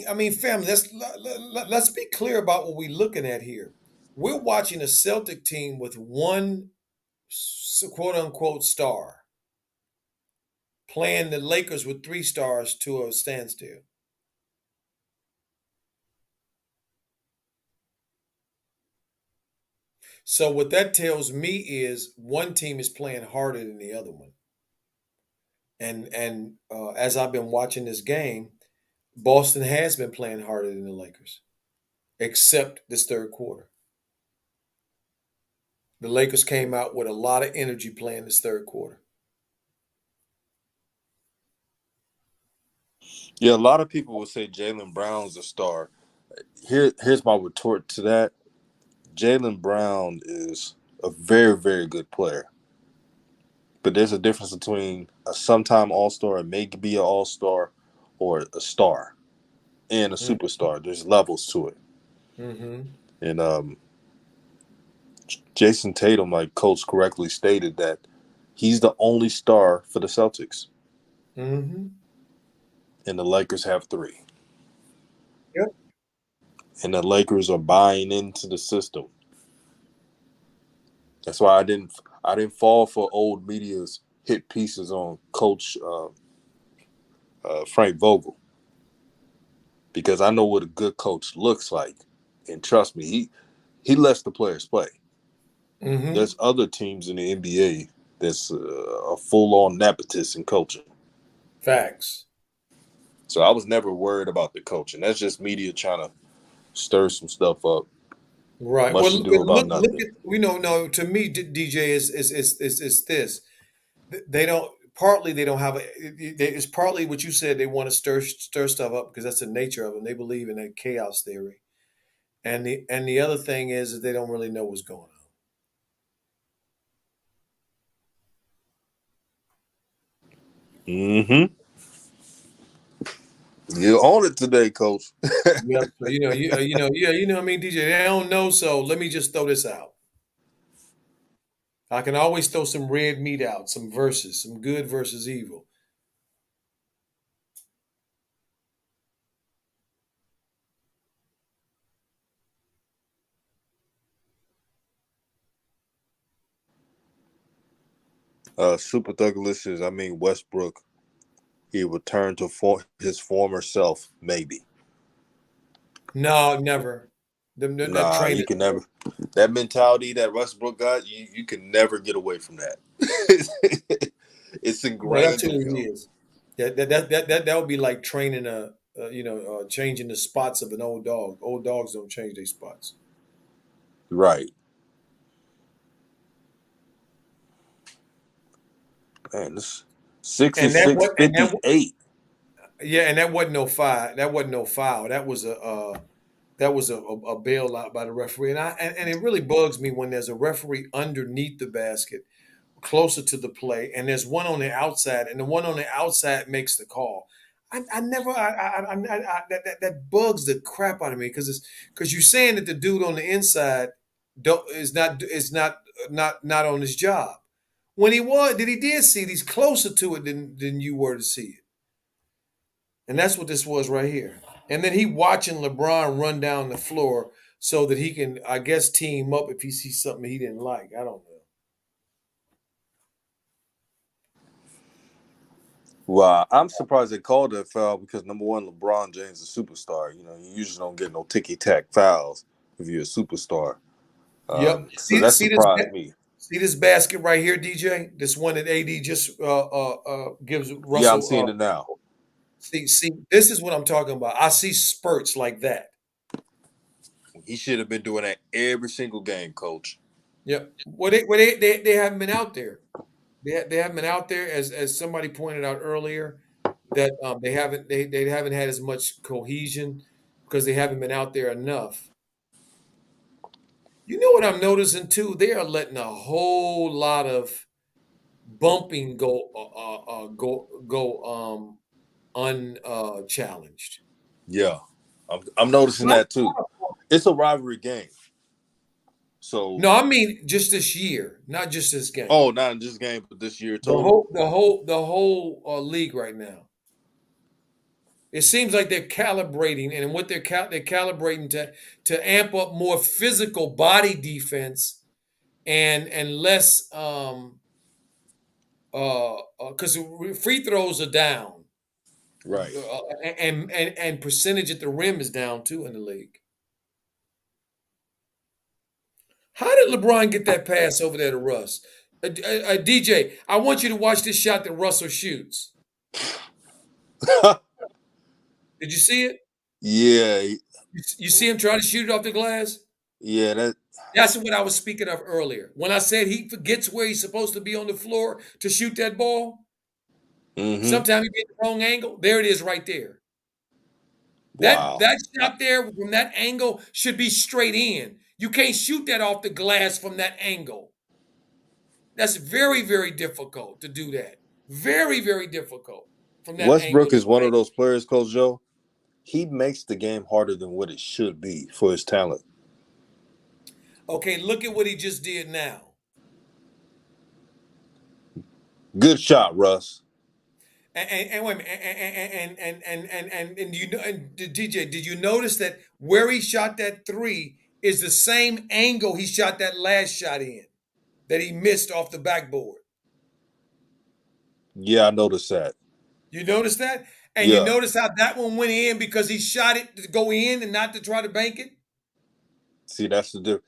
Let's be clear about what we're looking at here. We're watching a Celtic team with one quote unquote star playing the Lakers with three stars to a standstill. So what that tells me is one team is playing harder than the other one. And as I've been watching this game, Boston has been playing harder than the Lakers, except this third quarter. The Lakers came out with a lot of energy playing this third quarter. Yeah, a lot of people will say Jaylen Brown's a star. Here's my retort to that. Jaylen Brown is a very, very good player. But there's a difference between a sometime all star, and maybe an all star, or a star and a superstar. There's levels to it. Mm-hmm. And Jayson Tatum, like Coach correctly stated, that He's the only star for the Celtics, Mm-hmm. and the Lakers have three. Yep. And the Lakers are buying into the system. That's why I didn't fall for old media's hit pieces on Coach Frank Vogel, because I know what a good coach looks like, and trust me, he lets the players play. Mm-hmm. There's other teams in the NBA that's a full on nepotist in coaching. Facts. So I was never worried about the coaching. That's just media trying to stir some stuff up. Right. Much Well, ado about look nothing. at we know. No, to me, DJ is this. They don't. Partly they don't have a. It's partly what you said. They want to stir stuff up because that's the nature of them. They believe in that chaos theory. And the other thing is that they don't really know what's going on. Mm-hmm. You're on it today, Coach. Yep. So yeah. I mean, DJ, they don't know. So let me just throw this out. I can always throw some red meat out, some verses, some good versus evil. Super Thuggalicious, I mean Westbrook. He returned to his former self, maybe. No, never. That Nah, train you is can dead. never. That mentality that Westbrook got, you can never get away from that. It's No, that's ingrained who in he him. is. That would be like training changing the spots of an old dog. Old dogs don't change their spots. Right. Man, this And 66 that 58. yeah, and that wasn't no foul. That wasn't no foul. That was a bailout by the referee. And it really bugs me when there's a referee underneath the basket, closer to the play, and there's one on the outside, and the one on the outside makes the call. I never that bugs the crap out of me because you're saying that the dude on the inside don't is not on his job. When he did see it, he's closer to it than you were to see it. And that's what this was right here. And then he watching LeBron run down the floor so that he can, I guess, team up if he sees something he didn't like. I don't know. Wow, I'm surprised they called that foul because number one, LeBron James is a superstar. You know, you usually don't get no ticky tack fouls if you're a superstar. Yep. So that surprised me. See this basket right here, DJ. This one that AD just gives Yeah, I'm Russell. seeing it now. See. This is what I'm talking about. I see spurts like that. He should have been doing that every single game, Coach. Yep. Well, they haven't been out there. They haven't been out there as somebody pointed out earlier that they haven't had as much cohesion because they haven't been out there enough. You know what I'm noticing too? They are letting a whole lot of bumping go unchallenged. Yeah, I'm noticing that too. It's a rivalry game, so No, I mean just this year, not just this game. oh, not in this game, but this year The total. whole the whole the whole league right now. It seems like they're calibrating, and what they're calibrating to amp up more physical body defense and less because free throws are down, Right. and percentage at the rim is down too in the league. How did LeBron get that pass over there to Russ? DJ, I want you to watch this shot that Russell shoots. Did you see it? Yeah, You see him trying to shoot it off the glass? yeah. That. That's what I was speaking of earlier. When I said he forgets where he's supposed to be on the floor to shoot that ball, Mm-hmm. sometimes he be at the wrong angle. There it is right there. That Wow. that shot there from that angle should be straight in. You can't shoot that off the glass from that angle. That's very, very difficult to do that. Very, very difficult from that angle Westbrook to is one play. of those players, Coach Joe. He makes the game harder than what it should be for his talent. Okay, look at what he just did now. Good shot, Russ. And wait a minute, and you know, and DJ, did you notice that where he shot that three is the same angle he shot that last shot in that he missed off the backboard? Yeah, I noticed that. You notice that, and you Yeah. notice how that one went in because he shot it to go in and not to try to bank it. See, that's the difference.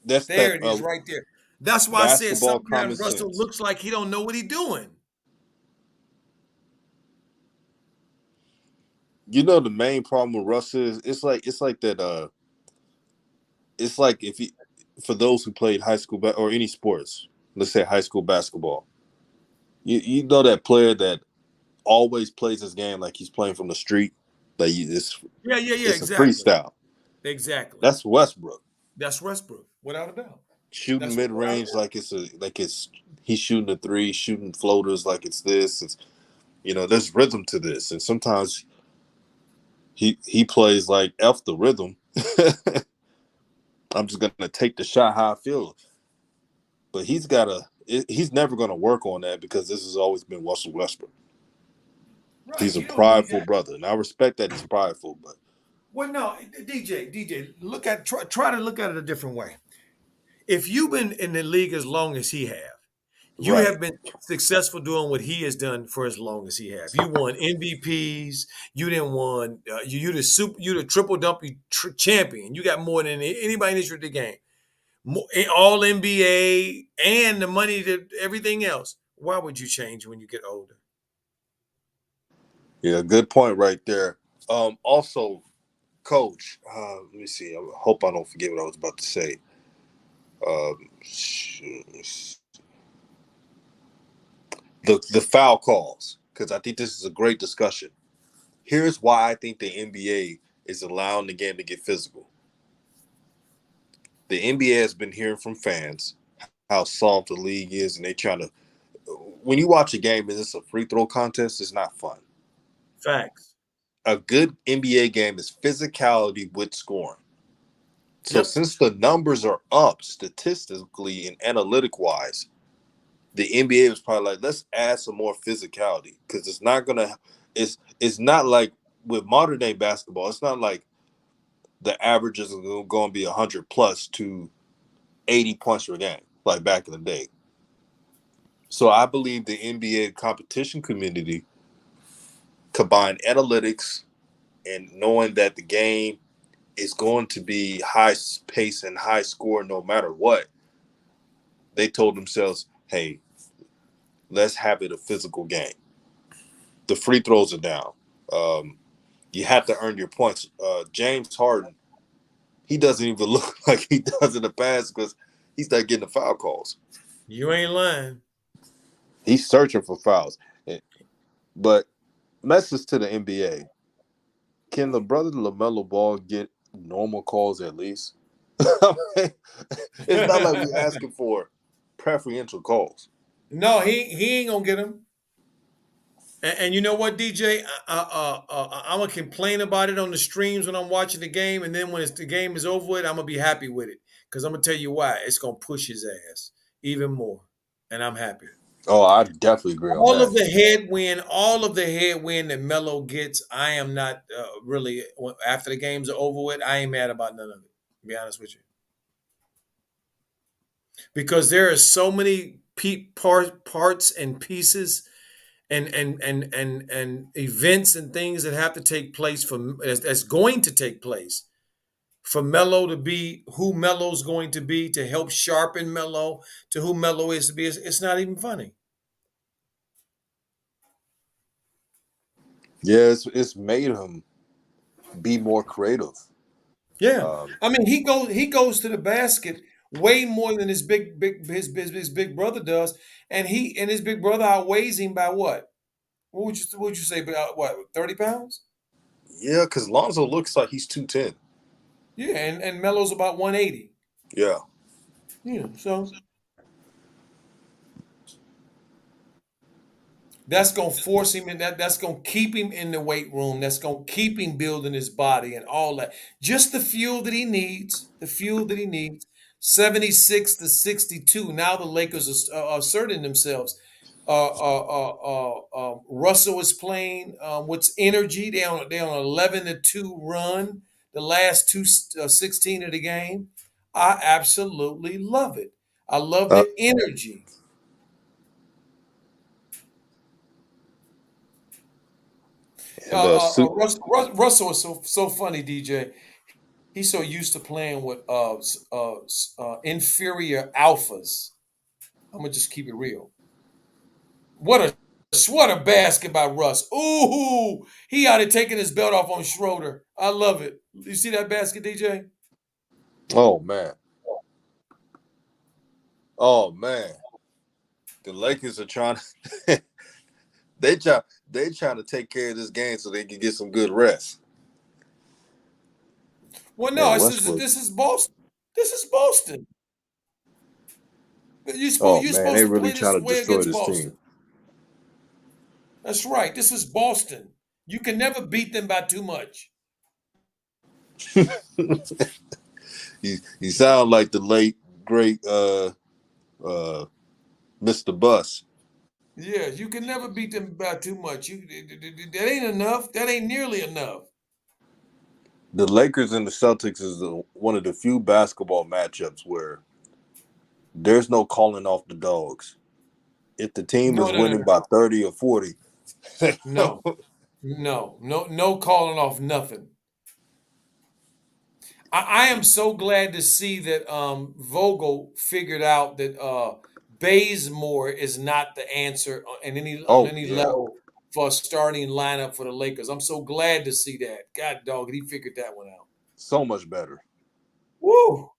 That's There that it is, right there. That's why I said basketball sometimes common Russell sense. looks like he don't know what he's doing. You know the main problem with Russ is it's like that. It's like if you for those who played high school or any sports, let's say high school basketball. You know that player that always plays his game like he's playing from the street. Like Yeah, yeah, yeah, it's a exactly, freestyle. exactly. That's Westbrook That's Westbrook, without a doubt. shooting That's mid without a range doubt. like it's he's shooting a three, shooting floaters like it's this. It's there's rhythm to this, and sometimes he plays like f the rhythm. I'm just gonna take the shot how I feel, but he's never gonna work on that because this has always been Russell Westbrook. Right. He's a You don't need prideful that. brother, and I respect that he's prideful, but Well, no, DJ, try to look at it a different way. If you've been in the league as long as he have, you right. have been successful doing what he has done for as long as he have. You won MVPs. You didn't won. You the triple double champion. You got more than anybody in the history of the game. All NBA and the money to everything else. Why would you change when you get older? Yeah, good point right there. Also, coach, let me see. I hope I don't forget what I was about to say. The foul calls, because I think this is a great discussion. Here's why I think the NBA is allowing the game to get physical. The NBA has been hearing from fans how soft the league is, and they trying to. When you watch a game and it's a free throw contest, it's not fun. Facts. A good NBA game is physicality with scoring. So Yep. since the numbers are up statistically and analytic wise, the NBA was probably like, let's add some more physicality because it's not gonna. It's not like with modern day basketball. It's not like the averages are going to be 100 plus to 80 points per game like back in the day. So I believe the NBA competition community combined analytics and knowing that the game is going to be high pace and high score no matter what. They told themselves, "Hey, let's have it a physical game. The free throws are down. Um, you have to earn your points." James Harden, he doesn't even look like he does in the past because he's not getting the foul calls. You ain't lying. He's searching for fouls. But message to the NBA: can the brother Lamelo Ball get normal calls at least? It's not like we're asking for preferential calls. No, he ain't gonna get him. And you know what, DJ? I'm gonna complain about it on the streams when I'm watching the game, and then when the game is over with, I'm gonna be happy with it because I'm gonna tell you why. It's gonna push his ass even more, and I'm happy. Oh, I definitely agree on that. All of the headwind that Melo gets, I am not really after the games are over with. I ain't mad about none of it. To be honest with you, because there are so many parts and pieces and events and things that have to take place that's going to take place for Melo to be who Melo's going to be to help sharpen Melo to who Melo is to be. It's not even funny. Yeah, it's made him be more creative. Yeah, Um, I mean he goes to the basket way more than his big brother does, and his big brother outweighs him by what? What would you say about what 30 pounds? yeah, because Lonzo looks like he's 210. Yeah, and Melo's about 180. Yeah. Yeah, so that's gonna force him in that's gonna keep him in the weight room. That's gonna keep him building his body and all that. Just the fuel that he needs. The fuel that he needs. 76 to 62. Now the Lakers are asserting themselves. Russell is playing with energy. They on 11-2 run. The last 16 of the game. I absolutely love it. I love Uh, the energy. and Russell is so funny, DJ. He's so used to playing with inferior alphas. I'm gonna just keep it real. What a what a basket by Russ. Ooh, he out of taking his belt off on Schroeder. I love it. You see that basket, DJ? oh man, oh man, the Lakers are trying to they try they trying to take care of this game so they can get some good rest. Well, no, Man, Westbrook. this is Boston. This is Boston. Oh You're man, supposed they to really play trying this to way destroy against this team. Boston. That's right. This is Boston. You can never beat them by too much. You sound like the late great uh Mr. Bus. Yeah, you can never beat them by too much. That ain't enough. That ain't nearly enough. The Lakers and the Celtics is one of the few basketball matchups where there's no calling off the dogs. If the team No, is no, no, winning no, by 30 or 40, no, no calling off nothing. I am so glad to see that Vogel figured out that Bazemore is not the answer on oh any yeah, level for a starting lineup for the Lakers. I'm so glad to see that. God dog, he figured that one out. so much better. Woo!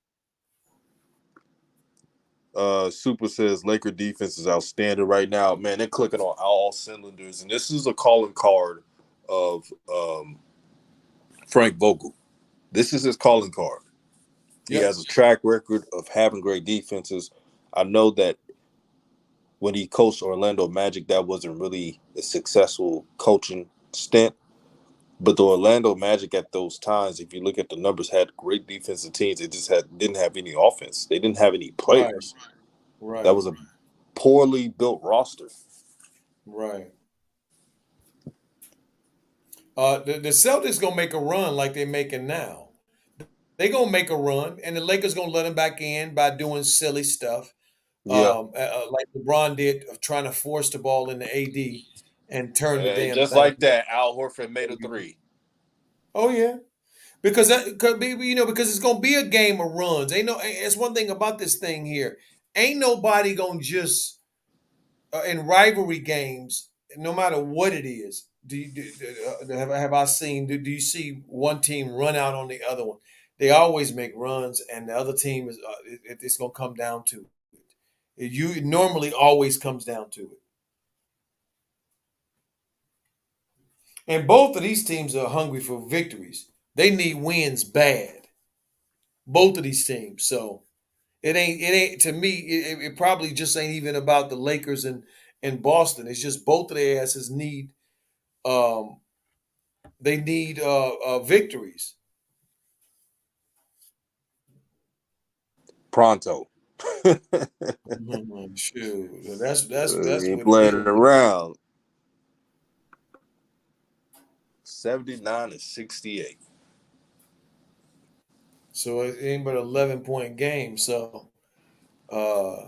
Super says Laker defense is outstanding right now. Man, they're clicking on all cylinders, and this is a calling card of Frank Vogel. This is his calling card. He Yep. has a track record of having great defenses. I know that when he coached Orlando Magic, that wasn't really a successful coaching stint. But the Orlando Magic at those times, if you look at the numbers, had great defensive teams. They just didn't have any offense. They didn't have any Right. players. That Right. was a poorly built roster. Right. The Celtics gonna make a run like they're making now. They gonna make a run, and the Lakers gonna let them back in by doing silly stuff, Yeah, like LeBron did, of trying to force the ball into AD and turn the and damn just thing. like that, Al Horford made a three. Oh yeah, because that could be, because it's gonna be a game of runs. Ain't no. It's one thing about this thing here. Ain't nobody gonna just in rivalry games, no matter what it is. Have I seen? Do you see one team run out on the other one? They always make runs, and the other team is. It's gonna come down to it. It normally always comes down to it. And both of these teams are hungry for victories. They need wins bad. Both of these teams. So it ain't to me. It probably just ain't even about the Lakers and Boston. It's just both of their asses need um they need victories. Pronto. Shoot, that's Ain't what it playing is. around. 79 and 68. So it ain't but 11-point game. So uh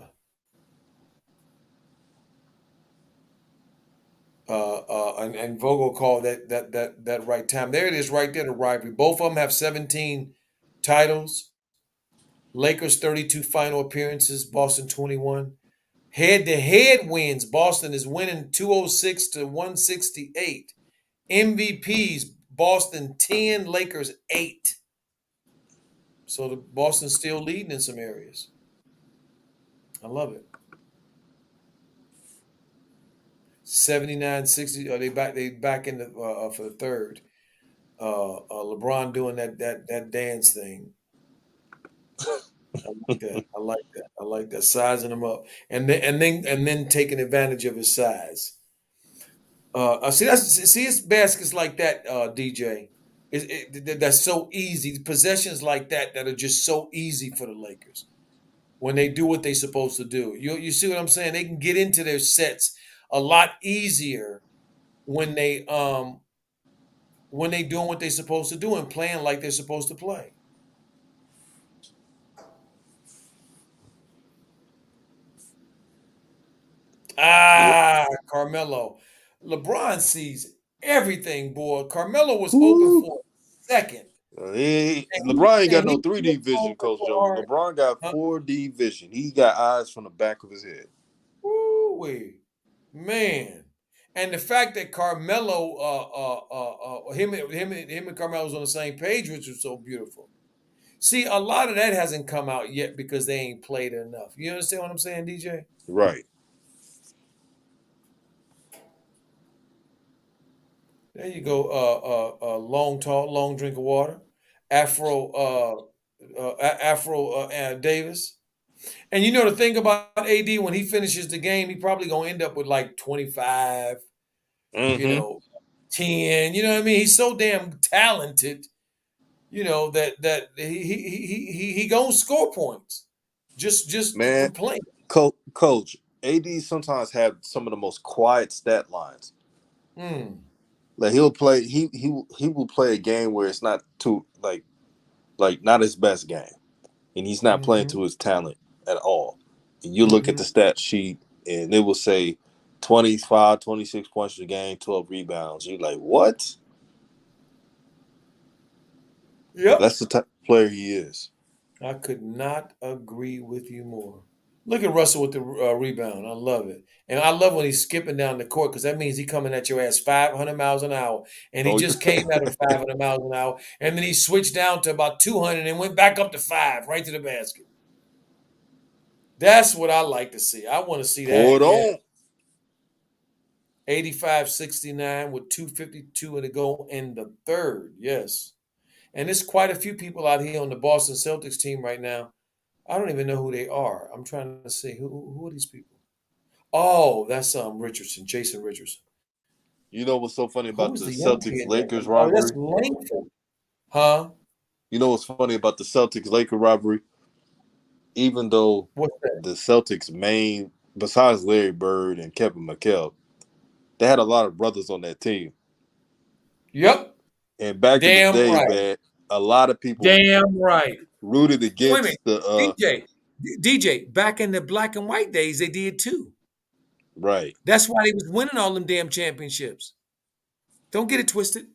and Vogel called that right time. There it is, right there. The rivalry. Both of them have 17 titles. Lakers 32 final appearances. Boston 21. Head to head wins. Boston is winning 206 to 168. MVPs. Boston 10. Lakers 8. So the Boston's still leading in some areas. I love it. 79-60. They back in the for the third. LeBron doing that dance thing. I like that. I like that. I like that. Sizing him up, and then taking advantage of his size. It's baskets like that, DJ. That's so easy. Possessions like that are just so easy for the Lakers when they do what they're supposed to do. You see what I'm saying? They can get into their sets a lot easier when they doing what they're supposed to do and playing like they're supposed to play. Carmelo. LeBron sees everything, boy. Carmelo was open Woo. for a second. LeBron ain't got And no he 3D flipped vision, over Coach so Joe. hard. LeBron got Huh? 4D vision. He got eyes from the back of his head. Woo-wee. Man. And the fact that Carmelo, him and Carmelo was on the same page, which was so beautiful. See, a lot of that hasn't come out yet because they ain't played enough. You understand what I'm saying, DJ? Right. There you go. Long talk, long drink of water. Afro, Afro Davis. And you know the thing about AD, when he finishes the game, he probably gonna end up with like 25, you Mm-hmm. know, 10. You know what I mean? He's so damn talented, that he gonna score points. Just Man, from playing. Coach, AD sometimes have some of the most quiet stat lines. Mm. Like he'll play, he will play a game where it's not too like not his best game, and he's not playing Mm-hmm. to his talent at all. And you look at Mm-hmm. the stat sheet, and it will say 25, 26 points a game, 12 rebounds. You're like, what? But Yep. that's the type of player he is. I could not agree with you more. Look at Russell with the rebound. I love it. And I love when he's skipping down the court because that means he's coming at your ass 500 miles an hour. And he Oh, just came at him 500 miles an hour. And then he switched down to about 200 and went back up to 5, right to the basket. That's what I like to see. I want to see pour that. it Yeah. on. 85-69 with 2:52 to go in the third. Yes. And there's quite a few people out here on the Boston Celtics team right now. I don't even know who they are. I'm trying to see who are these people. Oh, that's Richardson, Jason Richardson. You know what's so funny about Who's the the young Celtics kid there? Lakers Oh, that's rivalry? Langford. Huh? You know what's funny about the Celtics Lakers rivalry? Even though What's that? the Celtics main, besides Larry Bird and Kevin McHale, they had a lot of brothers on that team. Yep. And back in the Damn day, right. man, a lot of people Damn right. rooted Wait a minute. against the DJ, back in the black and white days, they did too. right. That's why they was winning all them damn championships. Don't get it twisted.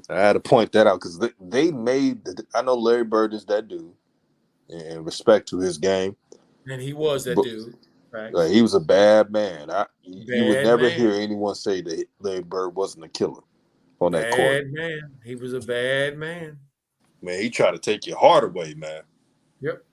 I had to point that out because they made. I know Larry Bird is that dude, and respect to his game, And he was that but dude. Facts. he was a bad man. You would Bad never man. hear anyone say that Larry Bird wasn't a killer on that court. Bad man. He was a bad man. Man, he tried to take your heart away, man. Yep.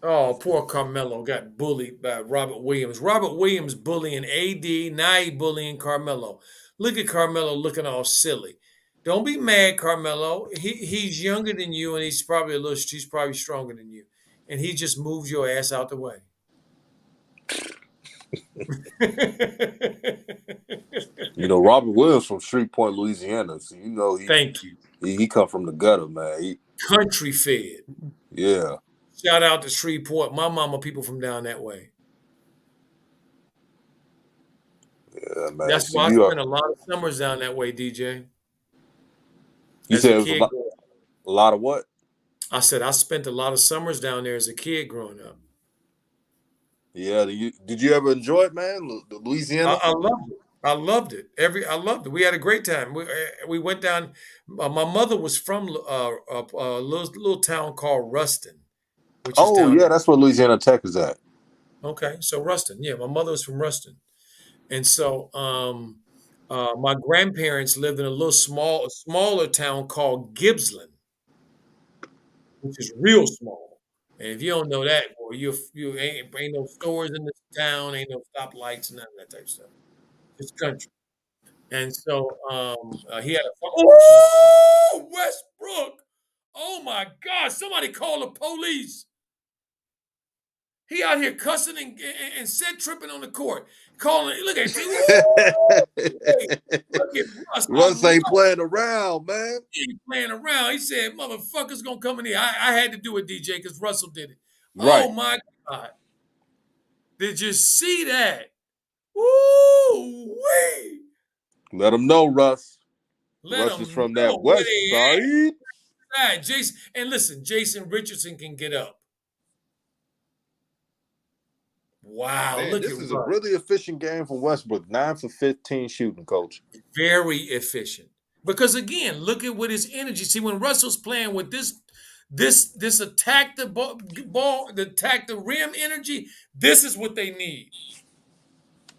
Oh, poor Carmelo got bullied by Robert Williams. Robert Williams bullying AD, now he bullying Carmelo. Look at Carmelo looking all silly. Don't be mad, Carmelo. He's younger than you, and he's probably stronger than you, and he just moves your ass out the way. You know, Robert Williams from Shreveport, Louisiana. So you know Thank you, he come from the gutter, man. country fed. Yeah, Shout out to Shreveport. My mama, people from down that way. yeah, man. That's So why I you are. spent a lot of summers down that way, DJ. You As a said it was kid, a lot of what? I said I spent a lot of summers down there as a kid growing up. Yeah. Did you ever enjoy it, man? Louisiana. I loved it. I loved it. I loved it. We had a great time. We went down. My mother was from a little town called Ruston, which is Oh down yeah, there. that's where Louisiana Tech is at. Okay, so Ruston. Yeah, my mother was from Ruston, and so my grandparents lived in a smaller town called Gibbsland, which is real small. And if you don't know that, boy, you ain't no stores in this town, ain't no stoplights, none of that type of stuff. Just country. And so he had a oh Westbrook. Oh my God! Somebody call the police. He out here cussing and set tripping on the court. Calling. Look at hey, look at Russ. I Russ ain't love playing around, man. he playing around. He said, "Motherfuckers gonna come in here." I had to do it, DJ, because Russell did it. Oh Right. my God. Did you see that? Woo wee. Let them know, Russ. Let Russ is them from that know where west they side. at. Jason, and listen, Jason Richardson can get up. Wow, Man, look at this is a Russ. really efficient game from Westbrook. 9 for 15 shooting, coach. Very efficient. Because again, look at what his energy. See, when Russell's playing with this attack the ball, the attack the rim energy, this is what they need.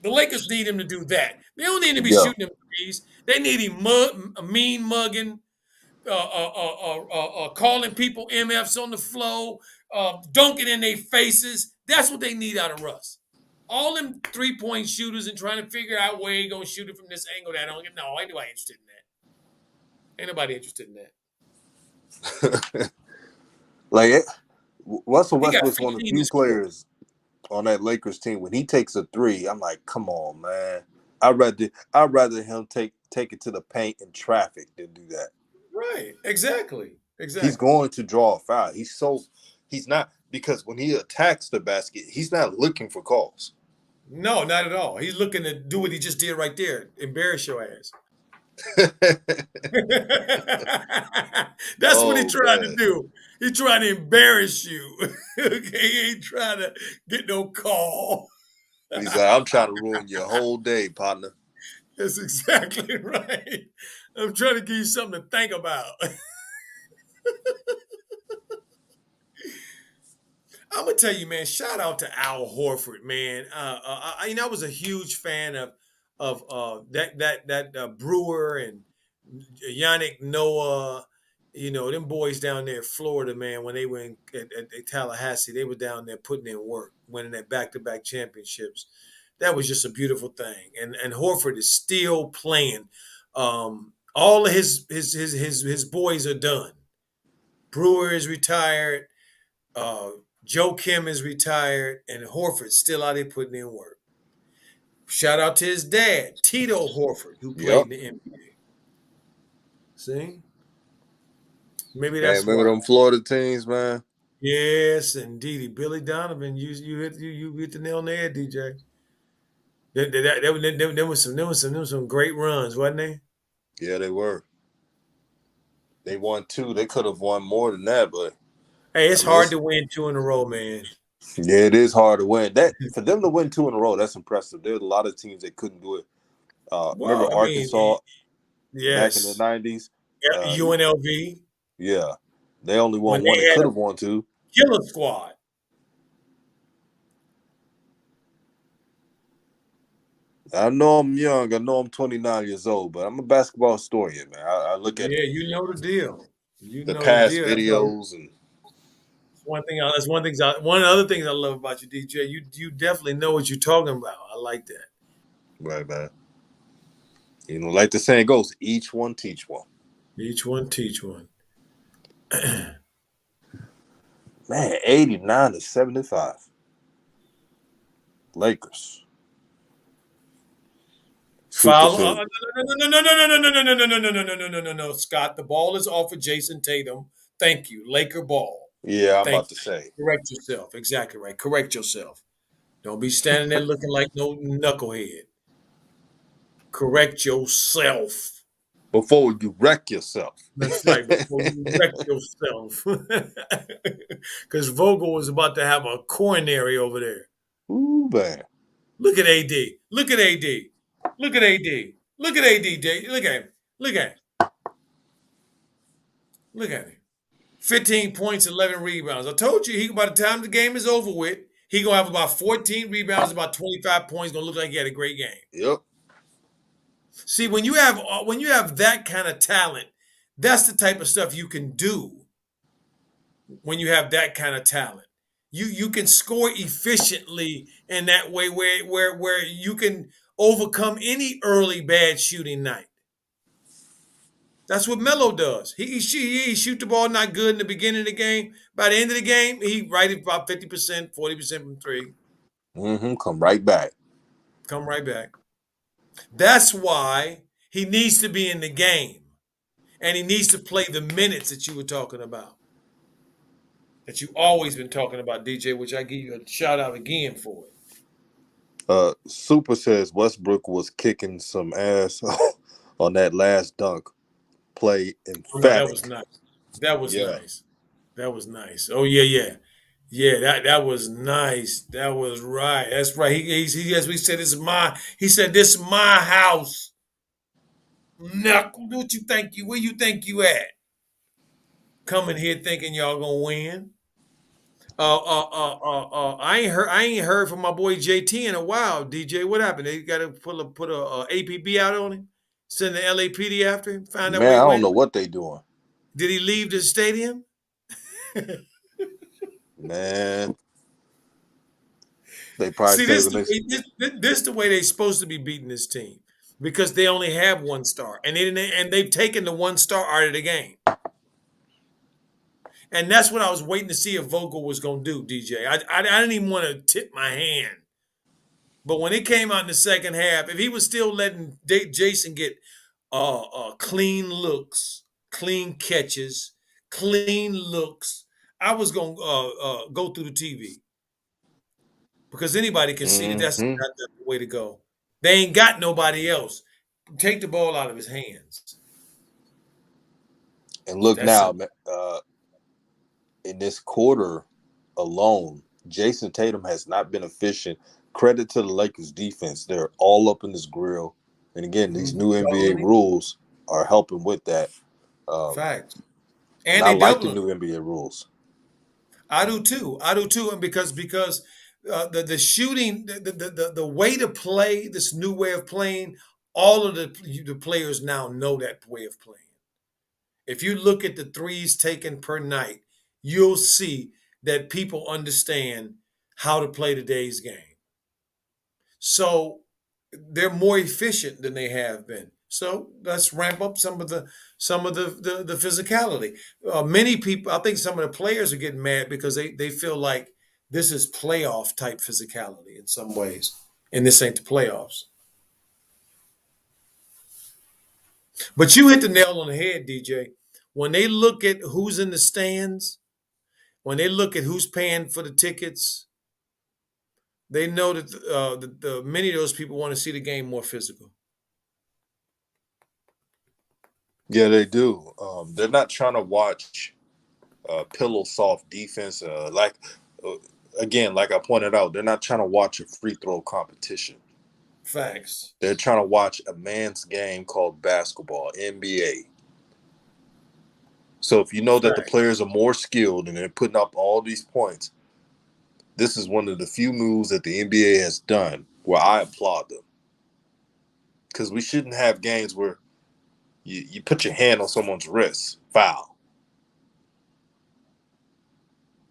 The Lakers need him to do that. They don't need him to be Yeah. shooting them threes. They need him mean mugging, calling people MFs on the flow, dunking in their faces. That's what they need out of Russ. All them 3-point shooters and trying to figure out where he gonna shoot it from this angle. That I don't get. No, ain't nobody interested in that. Ain't nobody interested in that. like Russell He got Westbrook's one of the 15 to few score. players on that Lakers team. When he takes a three, I'm like, come on, man. I'd rather him take it to the paint in traffic than do that. Right. Exactly. He's Exactly. going to draw a foul. He's not because when he attacks the basket, he's not looking for calls. No, not at all. He's looking to do what he just did right there. Embarrass your ass. That's what he Oh tried to man. do. He tried to embarrass you. Okay, he ain't trying to get no call. He's like, I'm trying to ruin your whole day, partner. That's exactly right. I'm trying to give you something to think about. I'm gonna tell you, man. Shout out to Al Horford, man. I was a huge fan of that Brewer and Yannick Noah. You know them boys down there in Florida, man. When they were at Tallahassee, they were down there putting in work, winning that back-to-back championships. That was just a beautiful thing. And Horford is still playing. All of his boys are done. Brewer is retired. Uh, Joe Kim is retired, and Horford's still out there putting in work. Shout out to his dad, Tito Horford, who played Yep. in the NBA. See, maybe Man, that's remember why. them Florida teams, man? Yes, indeedy. Billy Donovan, you hit the nail on the head, DJ. There was some great runs, wasn't they? Yeah, they were. They won two. They could have won more than that, but Hey, I it's mean, hard to win two in a row, man. yeah, it is hard to win. That for them to win two in a row, that's impressive. There's a lot of teams that couldn't do it. Remember Well, I mean, Arkansas back in the yes, '90s? Uh, UNLV yeah, they only when won one. They they had could a have won two. killer squad. I know I'm young. I know I'm 29 years old, but I'm a basketball historian, man. I look at Yeah, you know the deal. You the know the past deal. videos and That's one thing. One of the other things I love about you, DJ. You definitely know what you're talking about. I like that. right, man. Like the saying goes, each one teach one. Each one teach one. Man, 89-75, Lakers. Super Foul. should. No, no, no, no, no, no, no, no, no, no, no, no, no, no, no, no. Scott, the ball is off of Jason Tatum. Thank you. Laker ball. Yeah, I'm Thank about to you. say. Correct yourself. Exactly right. Correct yourself. Don't be standing there looking like no knucklehead. Correct yourself. Before you wreck yourself. That's right. Before you wreck yourself. Because Vogel was about to have a coronary over there. Ooh, man. Look at AD. Look at AD. Look at AD. Look at AD. Look at him. Look at him. Look at him. 15 points, 11 rebounds. I told you, by the time the game is over with, he gonna have about 14 rebounds, about 25 points. Gonna look like he had a great game. Yep. See, when you have that kind of talent, that's the type of stuff you can do when you have that kind of talent. You can score efficiently in that way where you can overcome any early bad shooting night. That's what Melo does. He shoot the ball not good in the beginning of the game. By the end of the game, he right at about 50%, 40% from three. Come right back. Come right back. That's why he needs to be in the game. And he needs to play the minutes that you were talking about. that you always been talking about, DJ, which I give you a shout out again for it. Super says Westbrook was kicking some ass on that last dunk play. Oh no, that was Emphatic. nice. That was Yeah. nice. That was nice. Oh yeah, yeah. Yeah, that was nice. That was right. That's right. He as we said, this is my he said, this is my house. Knuckle, what you think you where you think you at? Coming here thinking y'all gonna win. I ain't heard from my boy JT in a while. DJ, what happened? They got to put a APB out on him. Send the LAPD after him. Find out Man, where I he don't went. know what they doing. Did he leave the stadium? Man, they probably See, say this when the they way this the way they supposed to be beating this team because they only have one star and they've taken the one star out of the game. And that's what I was waiting to see if Vogel was going to do, DJ. I didn't even want to tip my hand. But when it came out in the second half, if he was still letting Jayson get clean looks, clean catches, clean looks, I was going to go through the TV because anybody can see that mm-hmm. that's the way to go. They ain't got nobody else. Take the ball out of his hands. And look That's now, simple. in this quarter alone, Jason Tatum has not been efficient. Credit to the Lakers defense. They're all up in this grill. And again, these Mhm. new NBA Doubling him. rules are helping with that. Facts. And And I they like the doubling him. new NBA rules. I do too. I do too. And because the shooting, the way to play this new way of playing, all of the players now know that way of playing. If you look at the threes taken per night, you'll see that people understand how to play today's game. So they're more efficient than they have been. So let's ramp up some of the physicality. Many people, I think, some of the players are getting mad because they feel like this is playoff type physicality in some ways, and this ain't the playoffs. But you hit the nail on the head, DJ. When they look at who's in the stands, when they look at who's paying for the tickets, they know that many of those people want to see the game more physical. Yeah, they do. They're not trying to watch pillow soft defense. Uh, Again, like I pointed out, they're not trying to watch a free throw competition. Facts. They're trying to watch a man's game called basketball, NBA. So if you know that the Facts. players are more skilled and they're putting up all these points, this is one of the few moves that the NBA has done where I applaud them. Because we shouldn't have games where you put your hand on someone's wrist, foul.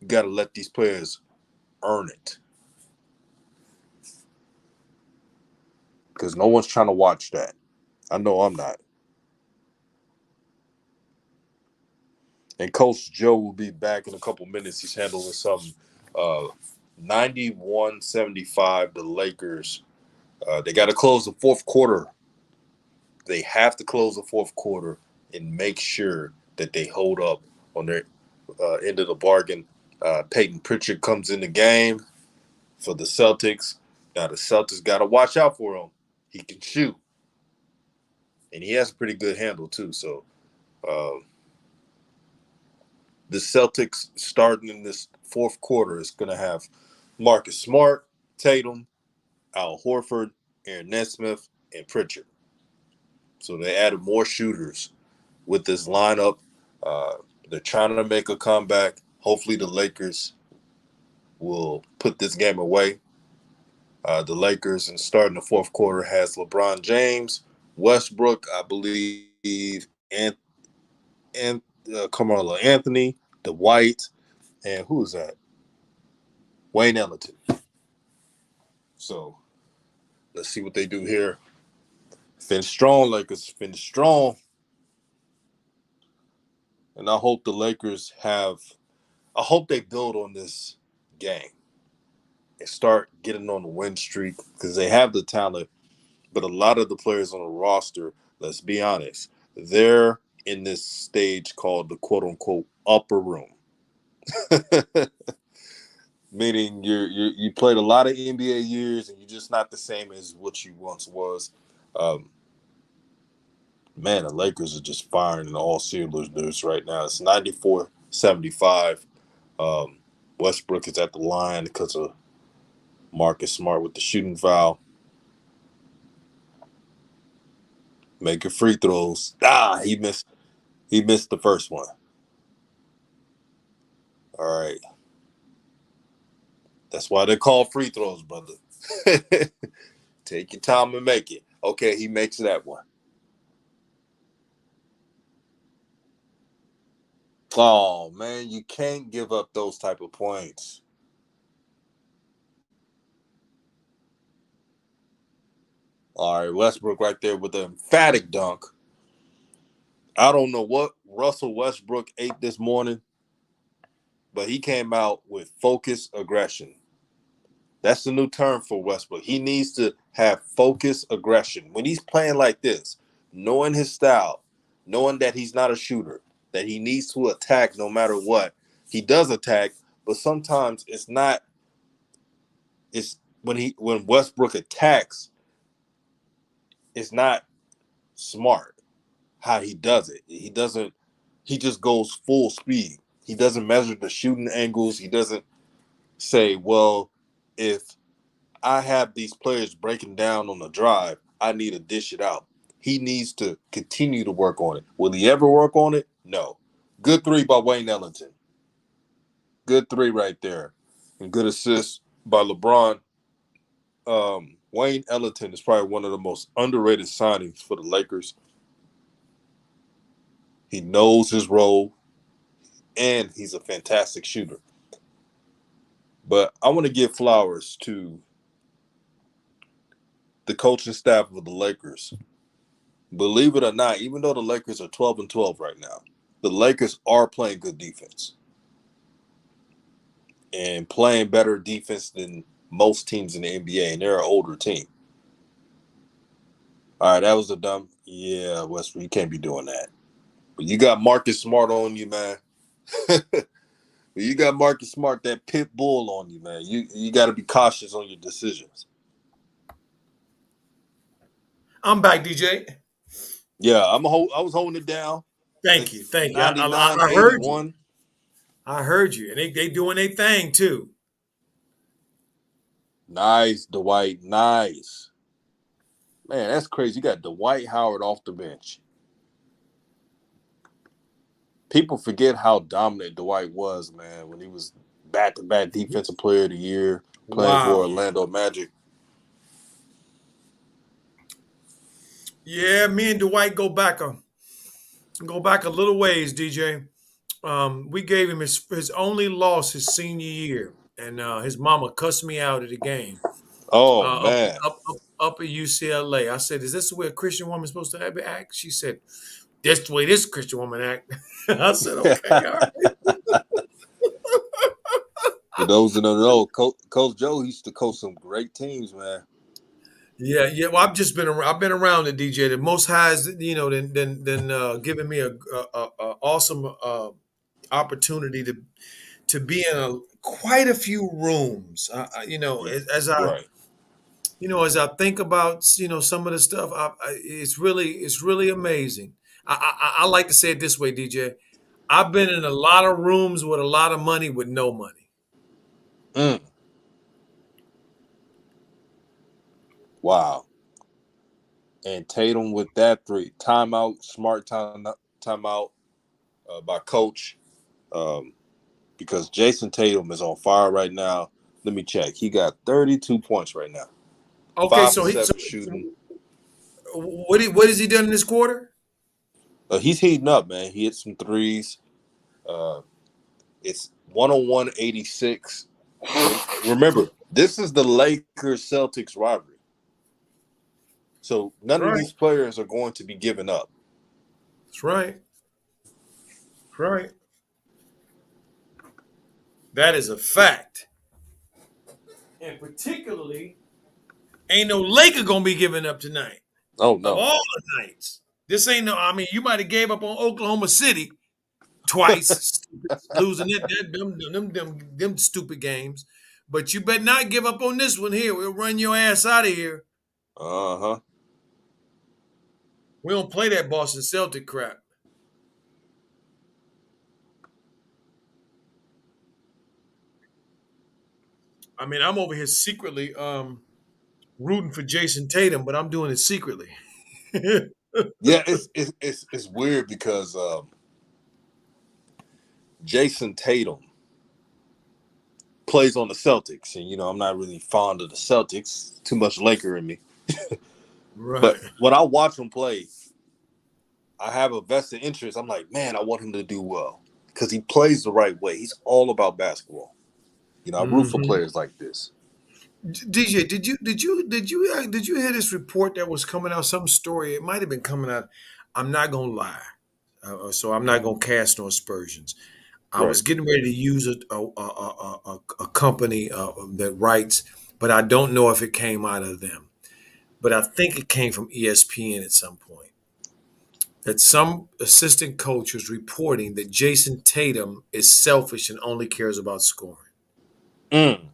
You got to let these players earn it. Because no one's trying to watch that. I know I'm not. And Coach Joe will be back in a couple minutes. He's handling something. Uh, 91-75, the Lakers. They got to close the fourth quarter. They have to close the fourth quarter and make sure that they hold up on their end of the bargain. Peyton Pritchard comes in the game for the Celtics. Now the Celtics got to watch out for him. He can shoot, and he has a pretty good handle too. So uh, the Celtics starting in this fourth quarter is going to have Marcus Smart, Tatum, Al Horford, Aaron Nesmith, and Pritchard. So they added more shooters with this lineup. Uh, they're trying to make a comeback. Hopefully, the Lakers will put this game away. The Lakers, in starting the fourth quarter, has LeBron James, Westbrook, I believe, and Carmelo Anthony, Dwight, and who is that? Wayne Ellington. So let's see what they do here. Finish strong, Lakers. Finish strong. And I hope the Lakers have, I hope they build on this game and start getting on the win streak because they have the talent. But a lot of the players on the roster, let's be honest, they're in this stage called the quote unquote upper room. Meaning you played a lot of NBA years and you're just not the same as what you once was. Um, Man, the Lakers are just firing in all cylinders right now. It's 94-75. Um, Westbrook is at the line because of Marcus Smart with the shooting foul, making free throws. He missed. He missed the first one. All right, that's why they're called free throws, brother. Take your time and make it. Okay, he makes that one. Oh man, you can't give up those type of points. All right, Westbrook right there with the emphatic dunk. I don't know what Russell Westbrook ate this morning, but he came out with focus aggression. That's the new term for Westbrook. He needs to have focus aggression. When he's playing like this, knowing his style, knowing that he's not a shooter, that he needs to attack no matter what. He does attack, but sometimes it's not it's when Westbrook attacks, it's not smart how he does it. He just goes full speed. He doesn't measure the shooting angles. He doesn't say, well, if I have these players breaking down on the drive, I need to dish it out. He needs to continue to work on it. Will he ever work on it? No. Good three by Wayne Ellington. Good three right there. And good assist by LeBron. Wayne Ellington is probably one of the most underrated signings for the Lakers. He knows his role, and he's a fantastic shooter. But I want to give flowers to the coaching staff of the Lakers. Believe it or not, even though the Lakers are 12-12 right now, the Lakers are playing good defense and playing better defense than most teams in the NBA, and they're an older team. All right, that was a dumb. Yeah, Westbrook, you can't be doing that. But you got Marcus Smart on you, man. You got Marcus Smart, that pit bull on you, man. You got to be cautious on your decisions. I'm back, DJ. Yeah, I was holding it down. Thank you, It's thank you. I heard you. 99-81. I heard you, and they doing their thing too. Nice, Dwight. Nice. Man, that's crazy. You got Dwight Howard off the bench. People forget how dominant Dwight was, man, when he was back-to-back defensive player of the year, playing for Wow. Orlando Magic. Yeah, me and Dwight go back a little ways, DJ. We gave him his only loss his senior year, and his mama cussed me out at the game Oh, uh, up, man. up at UCLA. I said, "Is this the way a Christian woman's supposed to act?" She said, "That's the way this Christian woman act." I said, "Okay, all right." For those that don't know, Coach Joe used to coach some great teams, man. Yeah, yeah. Well, I've been around the DJ. The most highs, than giving me a awesome opportunity to be in quite a few rooms. Right. As I think about some of the stuff, it's really amazing. I like to say it this way, DJ. I've been in a lot of rooms with a lot of money with no money. Mm, wow. And Tatum with that three. Timeout, smart timeout by coach. Um, because Jayson Tatum is on fire right now. Let me check. He got 32 points right now. Okay, Five for so seven shooting. what has he done in this quarter? He's heating up, man. He hit some threes. Uh, it's 101-86. Remember, this is the Lakers Celtics rivalry. So none of Right, these players are going to be giving up. that's right, that's right. That is a fact, and particularly, ain't no Laker gonna be giving up tonight. Oh Of no. all the nights, this ain't no. I mean, you might have gave up on Oklahoma City, twice, losing them stupid games. But you better not give up on this one here. We'll run your ass out of here. Uh-huh. We don't play that Boston Celtic crap. I mean, I'm over here secretly rooting for Jayson Tatum, but I'm doing it secretly. Yeah, it's weird because Jason Tatum plays on the Celtics, and I'm not really fond of the Celtics. Too much Laker in me. Right. But when I watch him play, I have a vested interest. I'm like, man, I want him to do well because he plays the right way. He's all about basketball. I root for Hmm. players like this. DJ, did you hear this report that was coming out? Some story. It might have been coming out. I'm not gonna lie, so I'm not gonna cast no aspersions. I Right. was getting ready to use a company that writes, but I don't know if it came out of them. But I think it came from ESPN at some point. That some assistant coach was reporting that Jason Tatum is selfish and only cares about scoring. Mm.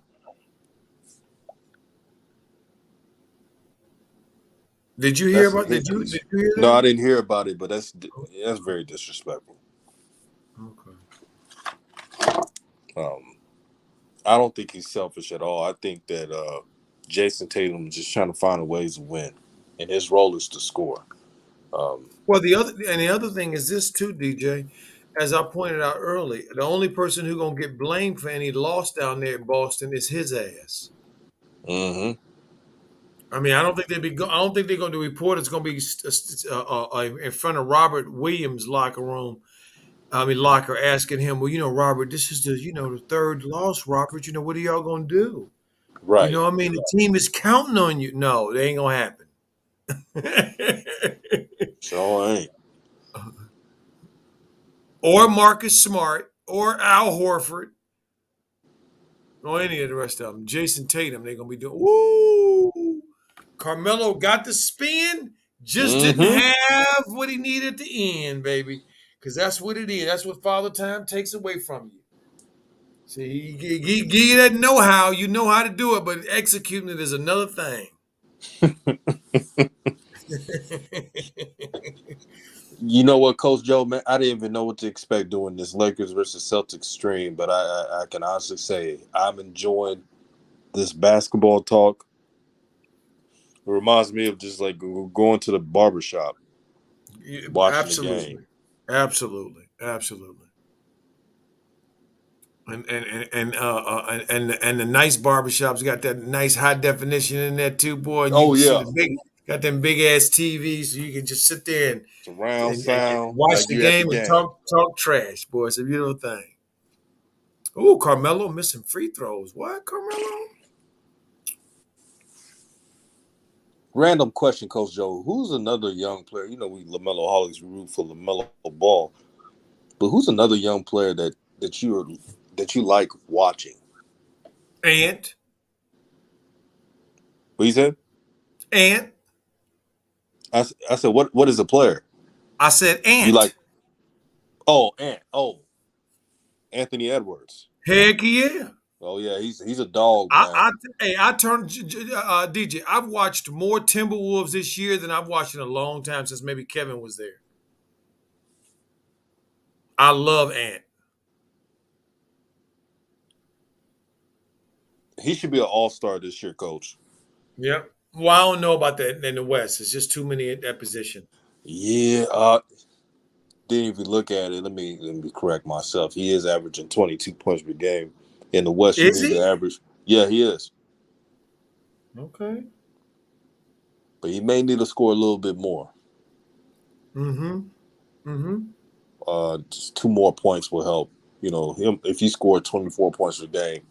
Did you hear That's about? some hit Did piece. you hear No, I that? didn't hear about it, but that's very disrespectful. Okay. Um, I don't think he's selfish at all. I think that Jason Tatum is just trying to find ways to win, and his role is to score. Um, Well, the other thing is this too, DJ. As I pointed out early, the only person who's gonna get blamed for any loss down there in Boston is his ass. hmm I mean, I don't think I don't think they're going to report it's going to be in front of Robert Williams' locker room. I mean, locker asking him, well, Robert, this is the third loss, Robert. What are y'all going to do? Right. I mean, the team is counting on you. No, it ain't going to happen. Sure ain't. Or Marcus Smart or Al Horford or any of the rest of them. Jason Tatum, they're going to be doing, woo! Carmelo got the spin, just didn't hmm have what he needed at the end, baby. Because that's what it is. That's what Father Time takes away from you. See, he give you that know-how. You know how to do it, but executing it is another thing. You know what, Coach Joe? Man, I didn't even know what to expect doing this Lakers versus Celtics stream, but I can honestly say I'm enjoying this basketball talk. It reminds me of just like going to the barbershop, Yeah, watching the game. absolutely, absolutely, absolutely. And the nice barbershops got that nice high definition in there too, boy. And you Oh can see yeah, the got them big ass TVs, so you can just sit there and surround and sound watch like the you at the game and game. talk trash, boy. It's a beautiful thing. Ooh, Carmelo missing free throws. What, Carmelo? Random question, Coach Joe. Who's another young player? We Lamelo Holics root for Lamelo Ball, but who's another young player that you like watching? Ant, What you said? Ant. I said what is a player I said you like? Ant. Oh, Anthony Edwards. Heck yeah. Oh yeah, he's a dog, I, man. I hey, I turned DJ. I've watched more Timberwolves this year than I've watched in a long time since maybe Kevin was there. I love Ant. He should be an all-star this year, Coach. Yep. Well, I don't know about that in the West. It's just too many at that position. Yeah, didn't even look at it. Let me correct myself. He is averaging 22 points per game. In the West, you Is need to he? average. Yeah, he is, Okay. but he may need to score a little bit more. Mm-hmm. Mm-hmm. Just two more points will help. Him if he scored 24 points per game,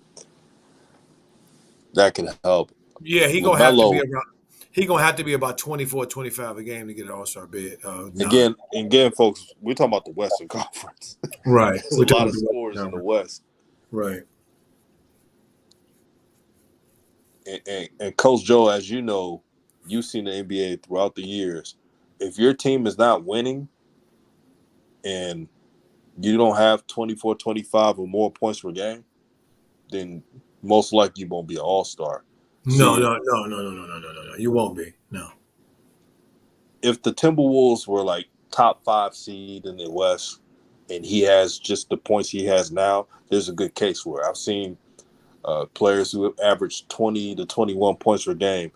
that can help. Yeah, Lamelo he gonna have to be about 24, 25 a game to get an all-star bid. Nod. again, folks. We're talking about the Western Conference. Right. There's a We're talking lot about of the Western scores in the Conference. West, Right. and Coach Joe, as you know, you've seen the NBA throughout the years. If your team is not winning, and you don't have 24, 25 or more points per game, then most likely you won't be an all-star. No, See, no, no, no, no, no, no, no, no, no. You won't be. No. if the Timberwolves were like top 5 seed in the West and he has just the points he has now, there's a good case for it. I've seen players who have averaged 20 to 21 points per game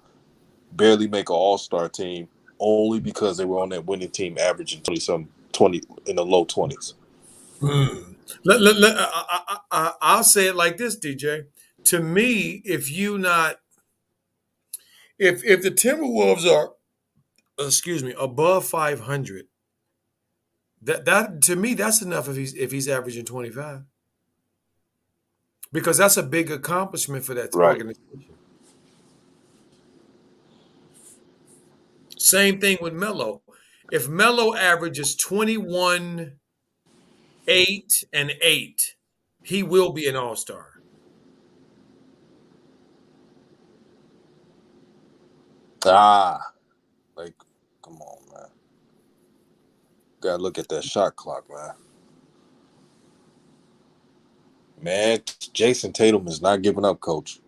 barely make an all-star team only because they were on that winning team averaging 20 in the low 20s. Mm. I'll say it like this, DJ. To me, if you not if the Timberwolves are excuse me above 500, that to me that's enough if he's averaging 25 because that's a big accomplishment for that Right. organization. Same thing with Melo. If Melo averages 21, 8, and 8, he will be an all-star. Ah, like, come on, man. Gotta look at that shot clock, man. Man, Jayson Tatum is not giving up, coach.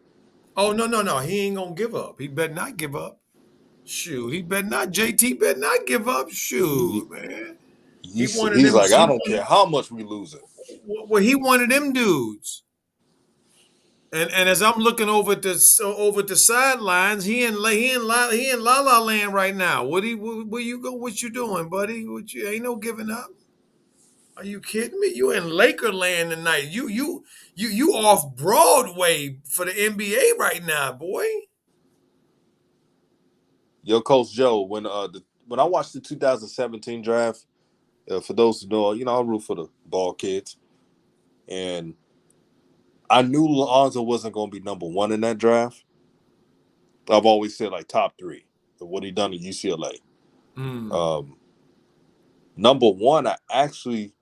Oh no, no, no. He ain't gonna give up. He better not give up. Shoot, he better not. JT better not give up. He, Shoot, man. He wanted he's them. like, I don't care how much we losing. Well, he wanted them dudes. And as I'm looking over the sidelines, he in La La Land right now. Where you go? What you doing, buddy? What you ain't no giving up. Are you kidding me? You in Lakerland tonight. You off Broadway for the NBA right now, boy. Yo, Coach Joe, when I watched the 2017 draft, for those who know, I root for the ball kids, and I knew Lonzo wasn't going to be number one in that draft. I've always said like top three of what he done at UCLA. Mm, Um, Number one, I actually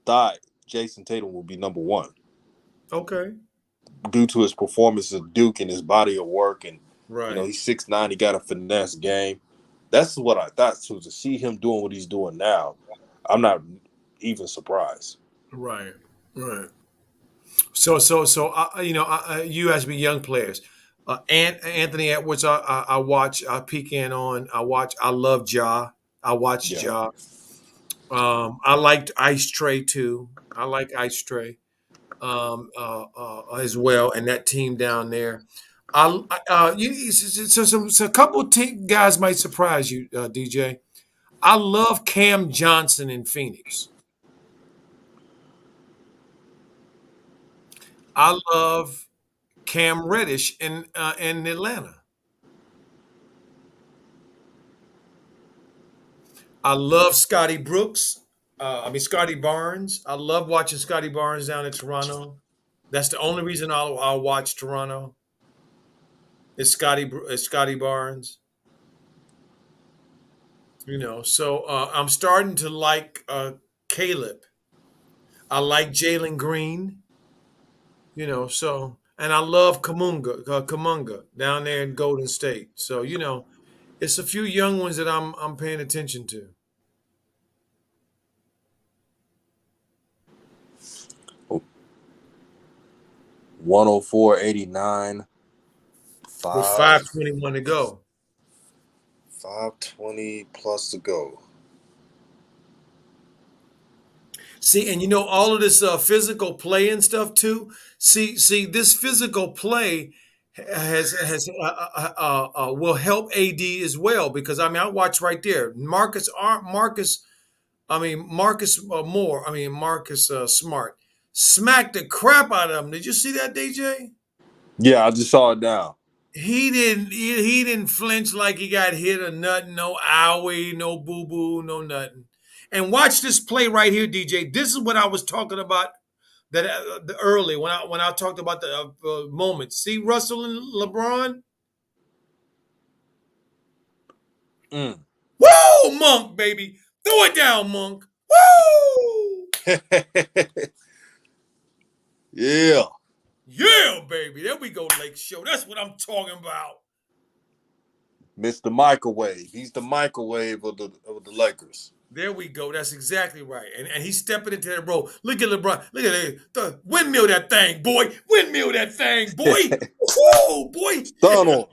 thought Jayson Tatum would be number one okay. due to his performance at Duke and his body of work, and Right. he's 6'9", he got a finesse game. That's what I thought. So to see him doing what he's doing now, I'm not even surprised. Right. Right. So, you asked me young players. Anthony Edwards, I watch, I peek in on, I watch, I love Ja. I watch Yeah. Ja. I liked Ice Tray too. I like Ice Tray as well, and that team down there. So a couple of guys might surprise you, DJ. I love Cam Johnson in Phoenix. I love Cam Reddish in Atlanta. I love Scotty Brooks. Scotty Barnes. I love watching Scotty Barnes down in Toronto. That's the only reason I'll watch Toronto. Is Scotty Barnes. So I'm starting to like Caleb. I like Jalen Green. And I love Kamunga down there in Golden State. So it's a few young ones that I'm paying attention to. 104.89, With 5, 5:21 to go. 520 plus to go. See, and all of this physical play and stuff too. See, this physical play has will help AD as well because I watch right there. Marcus Moore. Marcus Smart smacked the crap out of him. Did you see that, DJ? Yeah, I just saw it now. He didn't flinch like he got hit or nothing. No owie, no boo boo, no nothing. And watch this play right here, DJ. This is what I was talking about early when I talked about the moment. See Russell and LeBron. Mm. Woo, Monk, baby, throw it down, Monk. Woo, Yeah. yeah, baby. There we go, Lake Show. That's what I'm talking about. Mr. Microwave. He's the microwave of the Lakers. There we go. That's exactly right. And he's stepping into that role. Look at LeBron. Look at the windmill that thing, boy. Windmill that thing, boy. Oh, boy. Stun on him.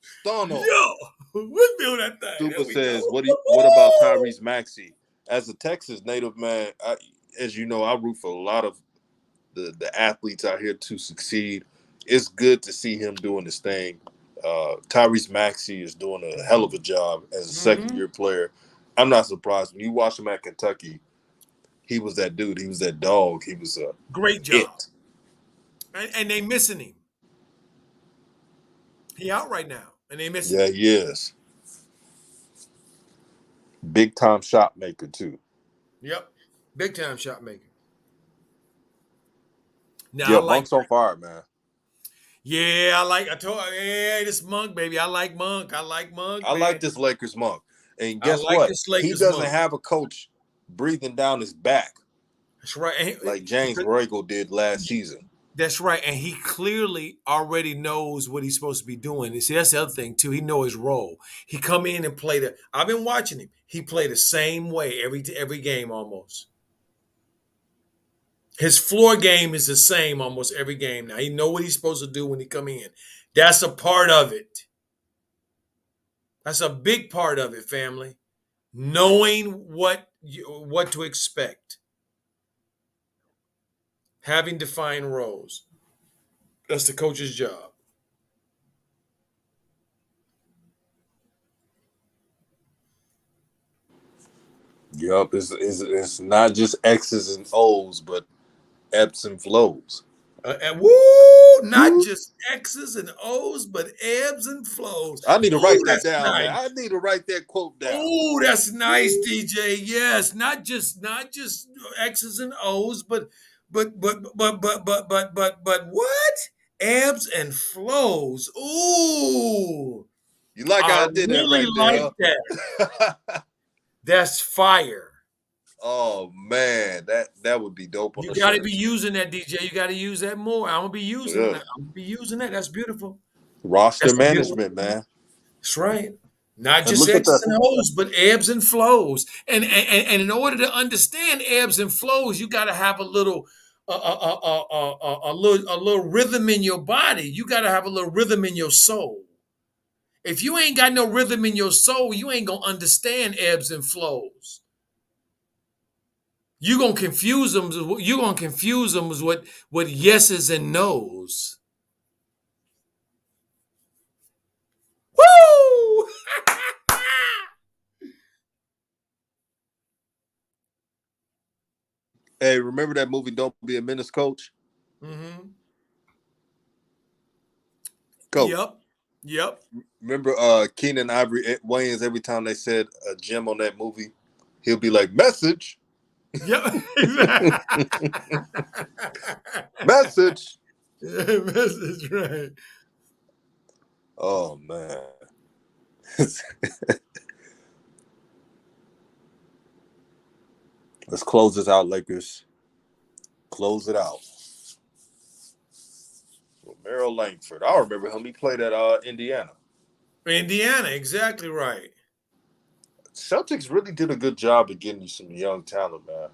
Stun on him. Yo, windmill that thing. Super There we go. says, what about Tyrese Maxey? As a Texas native man, as you know, I root for a lot of the athletes out here to succeed. It's good to see him doing his thing. Tyrese Maxey is doing a hell of a job as a second Mm-hmm. year player. I'm not surprised when you watch him at Kentucky. He was that dude. He was that dog. He was Great job. it. And they missing him. He out right now, and they missing Yeah, him. he is. Big time shot maker too. Yep. Big time shot maker. Now I Yeah, like Monk's on fire, man. Yeah, I told hey, this Monk, baby. I like Monk. I like Monk, I like man. this Lakers Monk. And I guess like what? this He Lakers doesn't Monk. have a coach breathing down his back That's right. like James Borrego did last season. That's right. And he clearly already knows what he's supposed to be doing. And see, that's the other thing too. He know his role. He come in and play the. I've been watching him. He play the same way every game almost. His floor game is the same almost every game now. He know what he's supposed to do when he come in. That's a part of it. That's a big part of it, family. Knowing what to expect. Having defined roles. That's the coach's job. Yup, it's not just X's and O's, but ebbs and flows. And woo, not Woo. just X's and O's, but ebbs and flows. I need to Ooh, write that that's down, man. I nice. need to write that quote down. Oh, that's nice, Woo. DJ. Yes, not just X's and O's, but what? Ebbs and flows. Ooh, You like I how I did that really right like there, that. huh? That's fire. Oh man, that would be dope on You the got to be shirts. using that, DJ. You got to use that more. I'm gonna be using Yeah. that. I'm gonna be using that. That's beautiful. Roster That's a beautiful. management, man. That's right. Not And just look at X's the and O's, but ebbs and flows. And in order to understand ebbs and flows, you got to have a little rhythm in your body. You got to have a little rhythm in your soul. If you ain't got no rhythm in your soul, you ain't gonna understand ebbs and flows. You gonna confuse them. You gonna confuse them with what yeses and nos. Woo! hey, remember that movie Don't Be a Menace, Coach? Mm-hmm. Coach. Yep. Yep. Remember Keenan Ivory Wayans every time they said a gem on that movie, he'll be like, message. Yep. Message. That's right. Oh man. Let's close this out, Lakers. Close it out. Well, Merrill Langford. I remember him. He played at Indiana. Indiana, exactly right. Celtics really did a good job of getting you some young talent, man.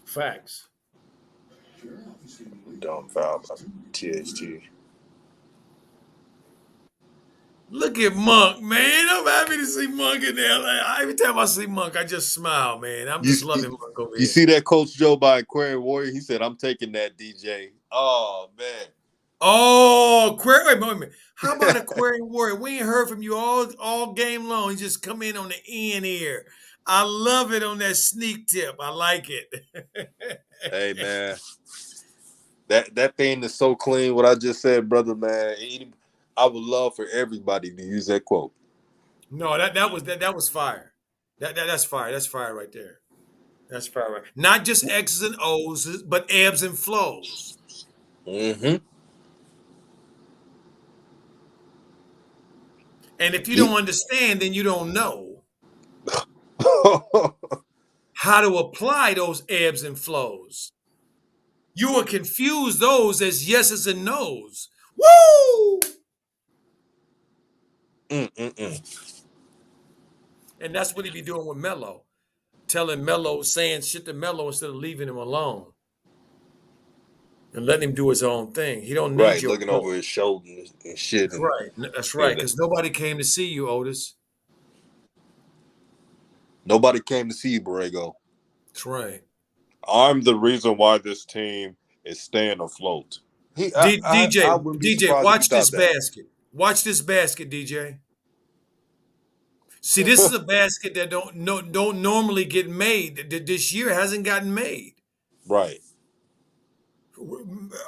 Facts. Dumb foul by THT. Look at Monk, man. I'm happy to see Monk in there. Every time I see Monk, I just smile, man. I'm You, just you, loving Monk over you here. see that Coach Joe by Aquarian Warrior? He said, I'm taking that, DJ. Oh, Oh, wait a minute. How about man. Aquarium Warrior? We ain't heard from you all game long. You just come in on the end here. I love it on that sneak tip. I like it. Hey, man. That thing is so clean, what I just said, brother, man. I would love for everybody to use that quote. No, that was fire. That's fire. That's fire right there. That's fire right. Not just X's and O's, but ebbs and flows. Mm-hmm. And if you don't understand, then you don't know Yeah. how to apply those ebbs and flows. You will confuse those as yeses and nos. Woo! Mm-mm-mm. And that's what he be doing with Melo. telling Melo, saying shit to Melo instead of leaving him alone and letting him do his own thing. He don't need Right, your looking over vote. his shoulder and shit, That's and right. That's yeah, right. Because nobody came to see you, Otis. nobody came to see you, Borrego. That's right. I'm the reason why this team is staying afloat. I DJ, wouldn't be DJ, surprised if he watch this thought that. basket. Watch this basket, DJ. See, this is a basket that don't normally get made. That this year hasn't gotten made. Right.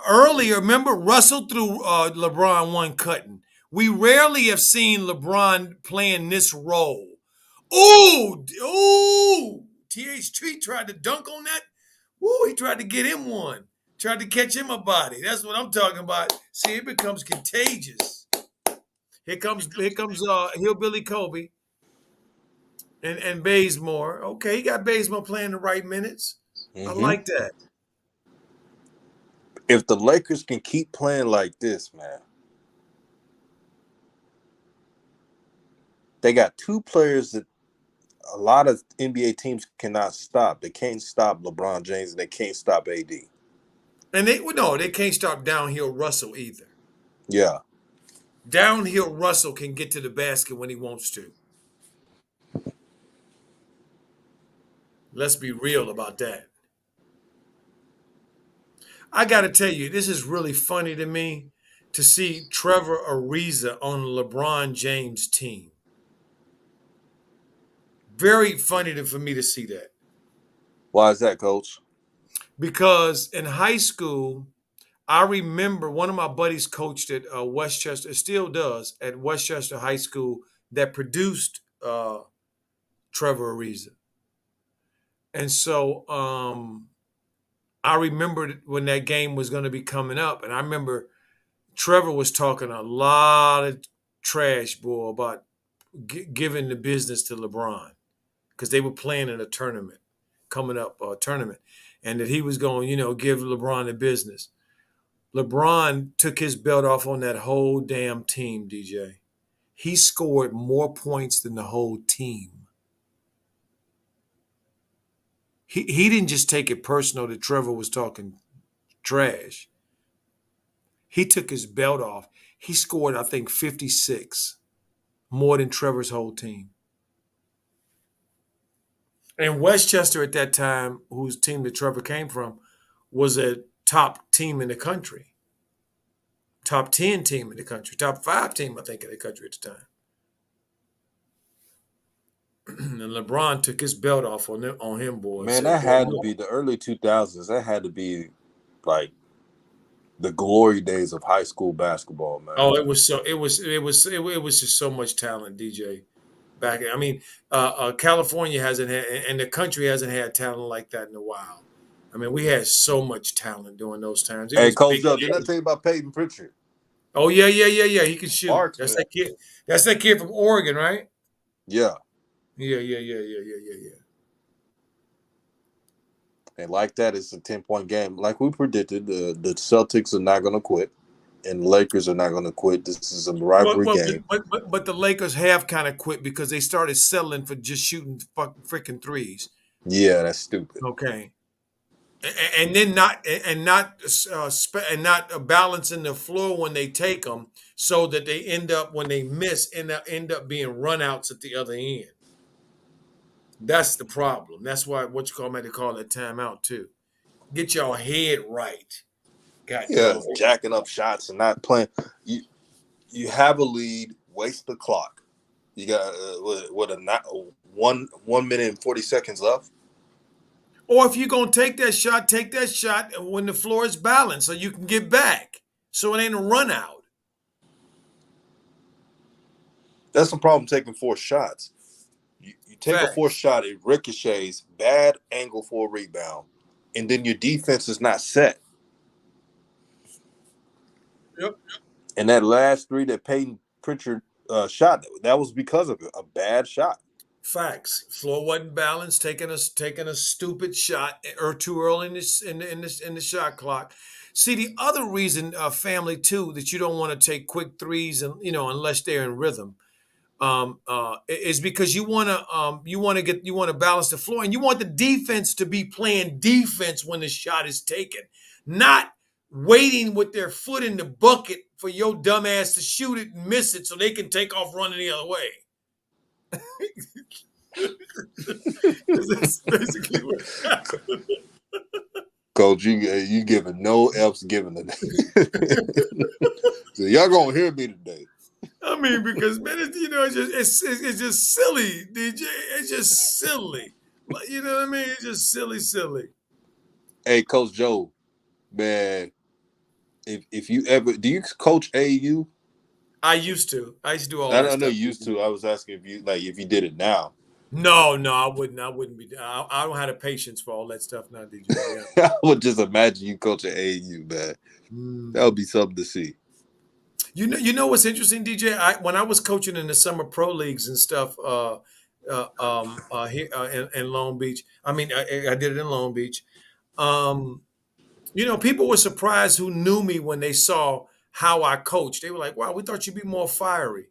Earlier, remember Russell threw LeBron one cutting. We rarely have seen LeBron playing this role. Ooh, ooh! TH3 tried to dunk on that. Ooh, he tried to get him one. Tried to catch him a body. That's what I'm talking about. See, it becomes contagious. Here comes Hillbilly Kobe and Bazemore. Okay, he got Bazemore playing the right minutes. I Hmm. like that. If the Lakers can keep playing like this, man, they got two players that a lot of NBA teams cannot stop. They can't stop LeBron James and they can't stop AD. And they can't stop downhill Russell either. Yeah. Downhill Russell can get to the basket when he wants to. Let's be real about that. I got to tell you, this is really funny to me to see Trevor Ariza on LeBron James' team. Very funny for me to see that. Why is that, Coach? Because in high school, I remember one of my buddies coached at Westchester, still does, at Westchester High School that produced Trevor Ariza. And so I remembered when that game was going to be coming up. And I remember Trevor was talking a lot of trash, boy, about giving the business to LeBron because they were playing in a tournament, coming up a tournament, and that he was going, give LeBron the business. LeBron took his belt off on that whole damn team, DJ. He scored more points than the whole team. He didn't just take it personal that Trevor was talking trash. He took his belt off. He scored, I think, 56, more than Trevor's whole team. And Westchester at that time, whose team that Trevor came from, was a top team in the country, top 10 team in the country, top 5 team, I think, in the country at the time. And LeBron took his belt off on him, boy, and Man, said, that boy, had to be the early 2000s. That had to be like the glory days of high school basketball, man. oh, it was just so much talent, DJ. Back, I mean, California hasn't had, and the country hasn't had talent like that in a while. I mean, we had so much talent during those times. It Hey, was Coach big. Joe, didn't I tell you about Peyton Pritchard? Oh yeah, yeah, yeah, yeah. He can shoot. Sparks, That's man. that kid. That's that kid from Oregon, right? Yeah. Yeah, yeah, yeah, yeah, yeah, yeah, yeah. And like that, it's a 10-point game. Like we predicted, the Celtics are not going to quit, and the Lakers are not going to quit. This is a But rivalry but game. but the Lakers have kind of quit because they started settling for just shooting freaking threes. Yeah, that's stupid. Okay, and then not balancing the floor when they take them, so that they end up when they miss end up being runouts at the other end. That's the problem. That's why what you call me they call it timeout too. Get your head right. God Yeah, dog. jacking up shots and not playing. You have a lead, waste the clock. You got what a not 1 minute and 40 seconds left. Or if you're gonna take that shot when the floor is balanced so you can get back. So it ain't a run out. That's the problem taking 4 shots. You take a fourth Facts. shot, it ricochets, bad angle for a rebound, and then your defense is not set. Yep. And that last three that Peyton Pritchard shot, that was because of a bad shot. Facts. Floor wasn't balanced, taking a stupid shot or too early in the shot clock. See, the other reason, family too, that you don't want to take quick threes and unless they're in rhythm. is because you want to balance the floor, and you want the defense to be playing defense when the shot is taken, not waiting with their foot in the bucket for your dumb ass to shoot it and miss it so they can take off running the other way. That's basically what happened. Coach, you giving no F's given today. So y'all gonna hear me today. I mean, because man, it's just silly, DJ. It's just silly. Like, you know what I mean? It's just silly, silly. Hey, Coach Joe, man, if you ever do you coach AU? I used to. I used to do all that I know stuff. you used to. I was asking if you did it now. No, no, I wouldn't. I wouldn't be. I don't have the patience for all that stuff now, DJ. Yeah. I would just imagine you coaching AU, man. That would Mm. be something to see. You know what's interesting, DJ? When I was coaching in the summer pro leagues and stuff, here in Long Beach. I mean, I did it in Long Beach. Um, people were surprised who knew me when they saw how I coached. They were like, "Wow, we thought you'd be more fiery."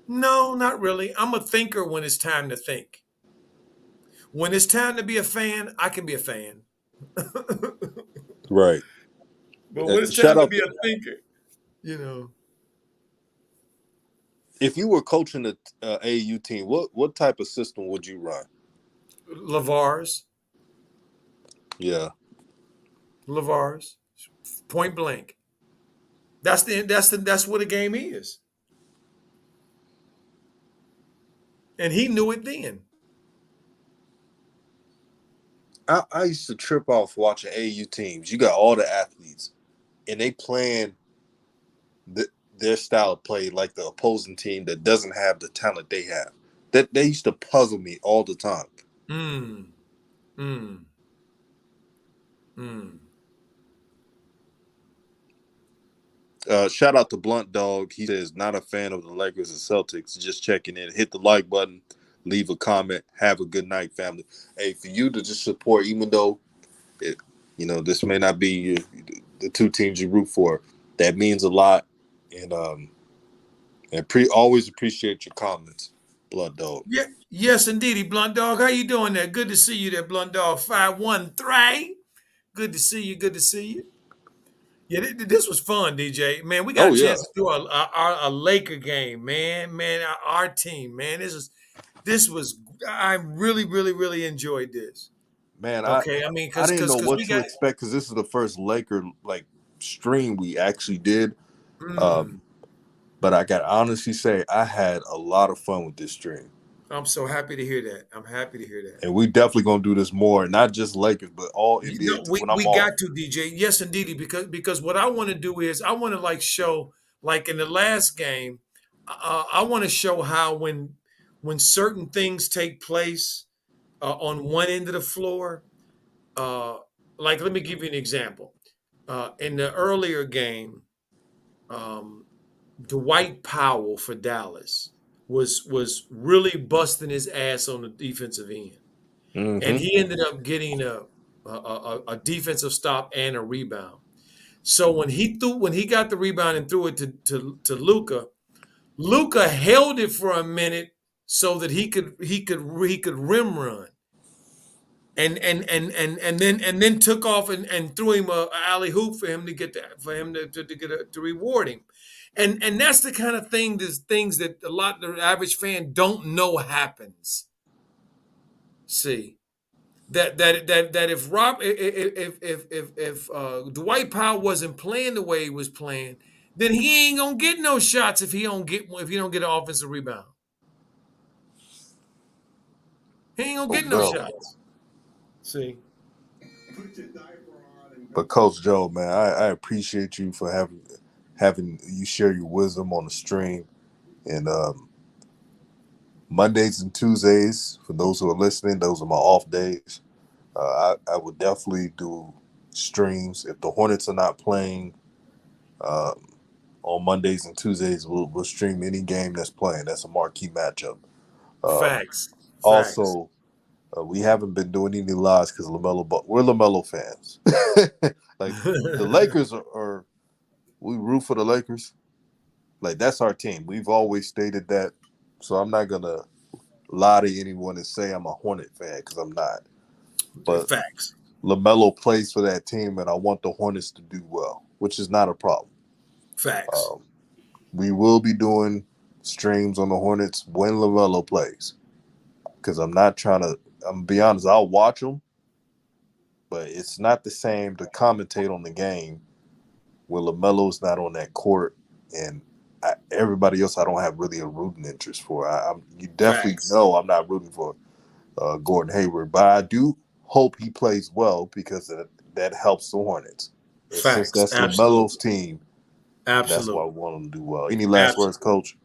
No, not really. I'm a thinker when it's time to think. When it's time to be a fan, I can be a fan. But Right. when it's Shout time to out be a thinker, you know, if you were coaching the AU team, what type of system would you run? Lavar's, Yeah. Lavar's, point blank. That's what a game is, and he knew it then. I used to trip off watching AU teams. You got all the athletes, and they playing the, their style of play like the opposing team that doesn't have the talent they have. That they used to puzzle me all the time. Mm, mm, mm. Shout out to Blunt Dog. He says not a fan of the Lakers and Celtics. Just checking in. Hit the like button. Leave a comment. Have a good night, family. Hey, for you to just support, even though it, this may not be the two teams you root for, that means a lot. And always appreciate your comments, Blood Dog. Yeah, yes, indeedy, Blunt Dog. How you doing there? Good to see you there, Blunt Dog 513. Good to see you. Good to see you. Yeah, this was fun, DJ. Man, we got Oh a yeah, chance to do a Laker game, man. Man, our team, man. This was. I really, really, really enjoyed this. man. Okay, I mean, I cause, didn't cause, know cause what we to got. expect because this is the first Laker stream we actually did. Mm, Um, but I got honestly say I had a lot of fun with this stream. I'm so happy to hear that. I'm happy to hear that. And we definitely gonna do this more, not just Lakers, but all NBA We when I'm we off. got to, DJ. Yes, indeedy. Because what I want to do is I want to like show like in the last game, I want to show how when certain things take place on one end of the floor. Uh, like let me give you an example. In the earlier game, um, Dwight Powell for Dallas was really busting his ass on the defensive end, and Mm-hmm. he ended up getting a defensive stop and a rebound. So when he got the rebound and threw it to Luca, Luca held it for a minute so that he could rim run. And then took off and threw him a alley hoop for him to get to reward him, and that's the kind of things that a lot of the average fan don't know happens. See, that if Dwight Powell wasn't playing the way he was playing, then he ain't gonna get no shots if he don't get an offensive rebound. He ain't gonna Oh get no no. shots. See, But Coach Joe, man, I appreciate you for having you share your wisdom on the stream. And Mondays and Tuesdays, for those who are listening, those are my off days. I would definitely do streams if the Hornets are not playing. Um, on Mondays and Tuesdays, we'll stream any game that's playing. That's a marquee matchup. Um, facts, facts. Also, we haven't been doing any lives because Lamelo, but we're Lamelo fans. Like the Lakers are, we root for the Lakers. Like that's our team. We've always stated that so I'm not gonna lie to anyone and say I'm a Hornet fan because I'm not. But Facts. LaMelo plays for that team, and I want the Hornets to do well, which is not a problem. Facts. Um, we will be doing streams on the Hornets when LaMelo plays because I'm not trying to. I'm gonna be honest. I'll watch them, but it's not the same to commentate on the game when LaMelo's not on that court and everybody else. I don't have really a rooting interest for. You definitely Facts. know I'm not rooting for Gordon Hayward, but I do hope he plays well because that helps the Hornets. And since Facts. that's LaMelo's Absolutely. team, that's why I Absolutely. want him to do well. Any last Absolutely. words, Coach?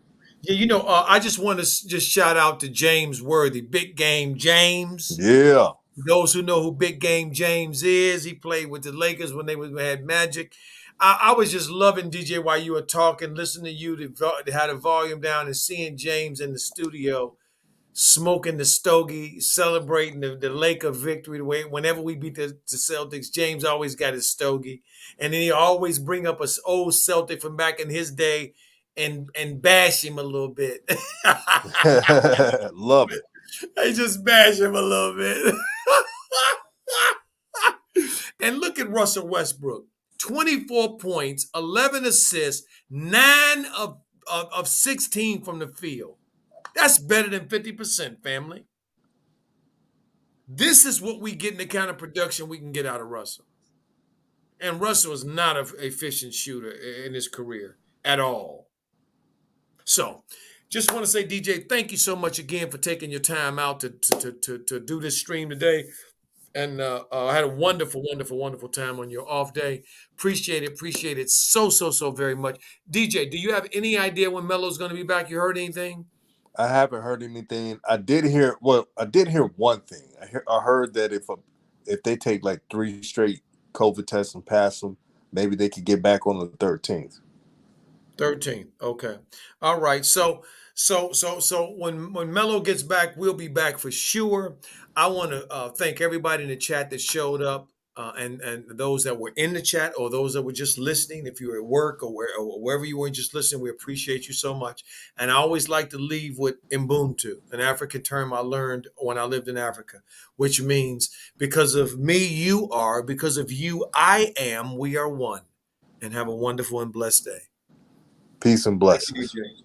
Yeah, I just want to just shout out to James Worthy, Big Game James. Yeah. Those who know who Big Game James is, he played with the Lakers when had Magic. I was just loving DJ while you were talking, listening to you to had the volume down and seeing James in the studio smoking the stogie, celebrating the Laker victory. The way whenever we beat the Celtics, James always got his stogie, and then he always bring up a old Celtic from back in his day and bash him a little bit. Love it. I just bash him a little bit. And look at Russell Westbrook. 24 points, 11 assists, 9 of 16 from the field. That's better than 50%, family. This is what we get in the kind of production we can get out of Russell. And Russell is not an efficient shooter in his career at all. So, just want to say, DJ, thank you so much again for taking your time out to do this stream today. And I had a wonderful, wonderful, wonderful time on your off day. Appreciate it so very much. DJ, do you have any idea when Melo's going to be back? You heard anything? I haven't heard anything. I did hear. Well, I did hear one thing. I heard that if they take like 3 straight COVID tests and pass them, maybe they could get back on the 13th. 13th. Okay. All right. So when Melo gets back, we'll be back for sure. I want to thank everybody in the chat that showed up, and those that were in the chat or those that were just listening. If you were at work or wherever you were just listening, we appreciate you so much. And I always like to leave with Ubuntu, an African term I learned when I lived in Africa, which means because of me, you are, because of you, I am, we are one. And have a wonderful and blessed day. Peace and Thank you, blessings. DJ.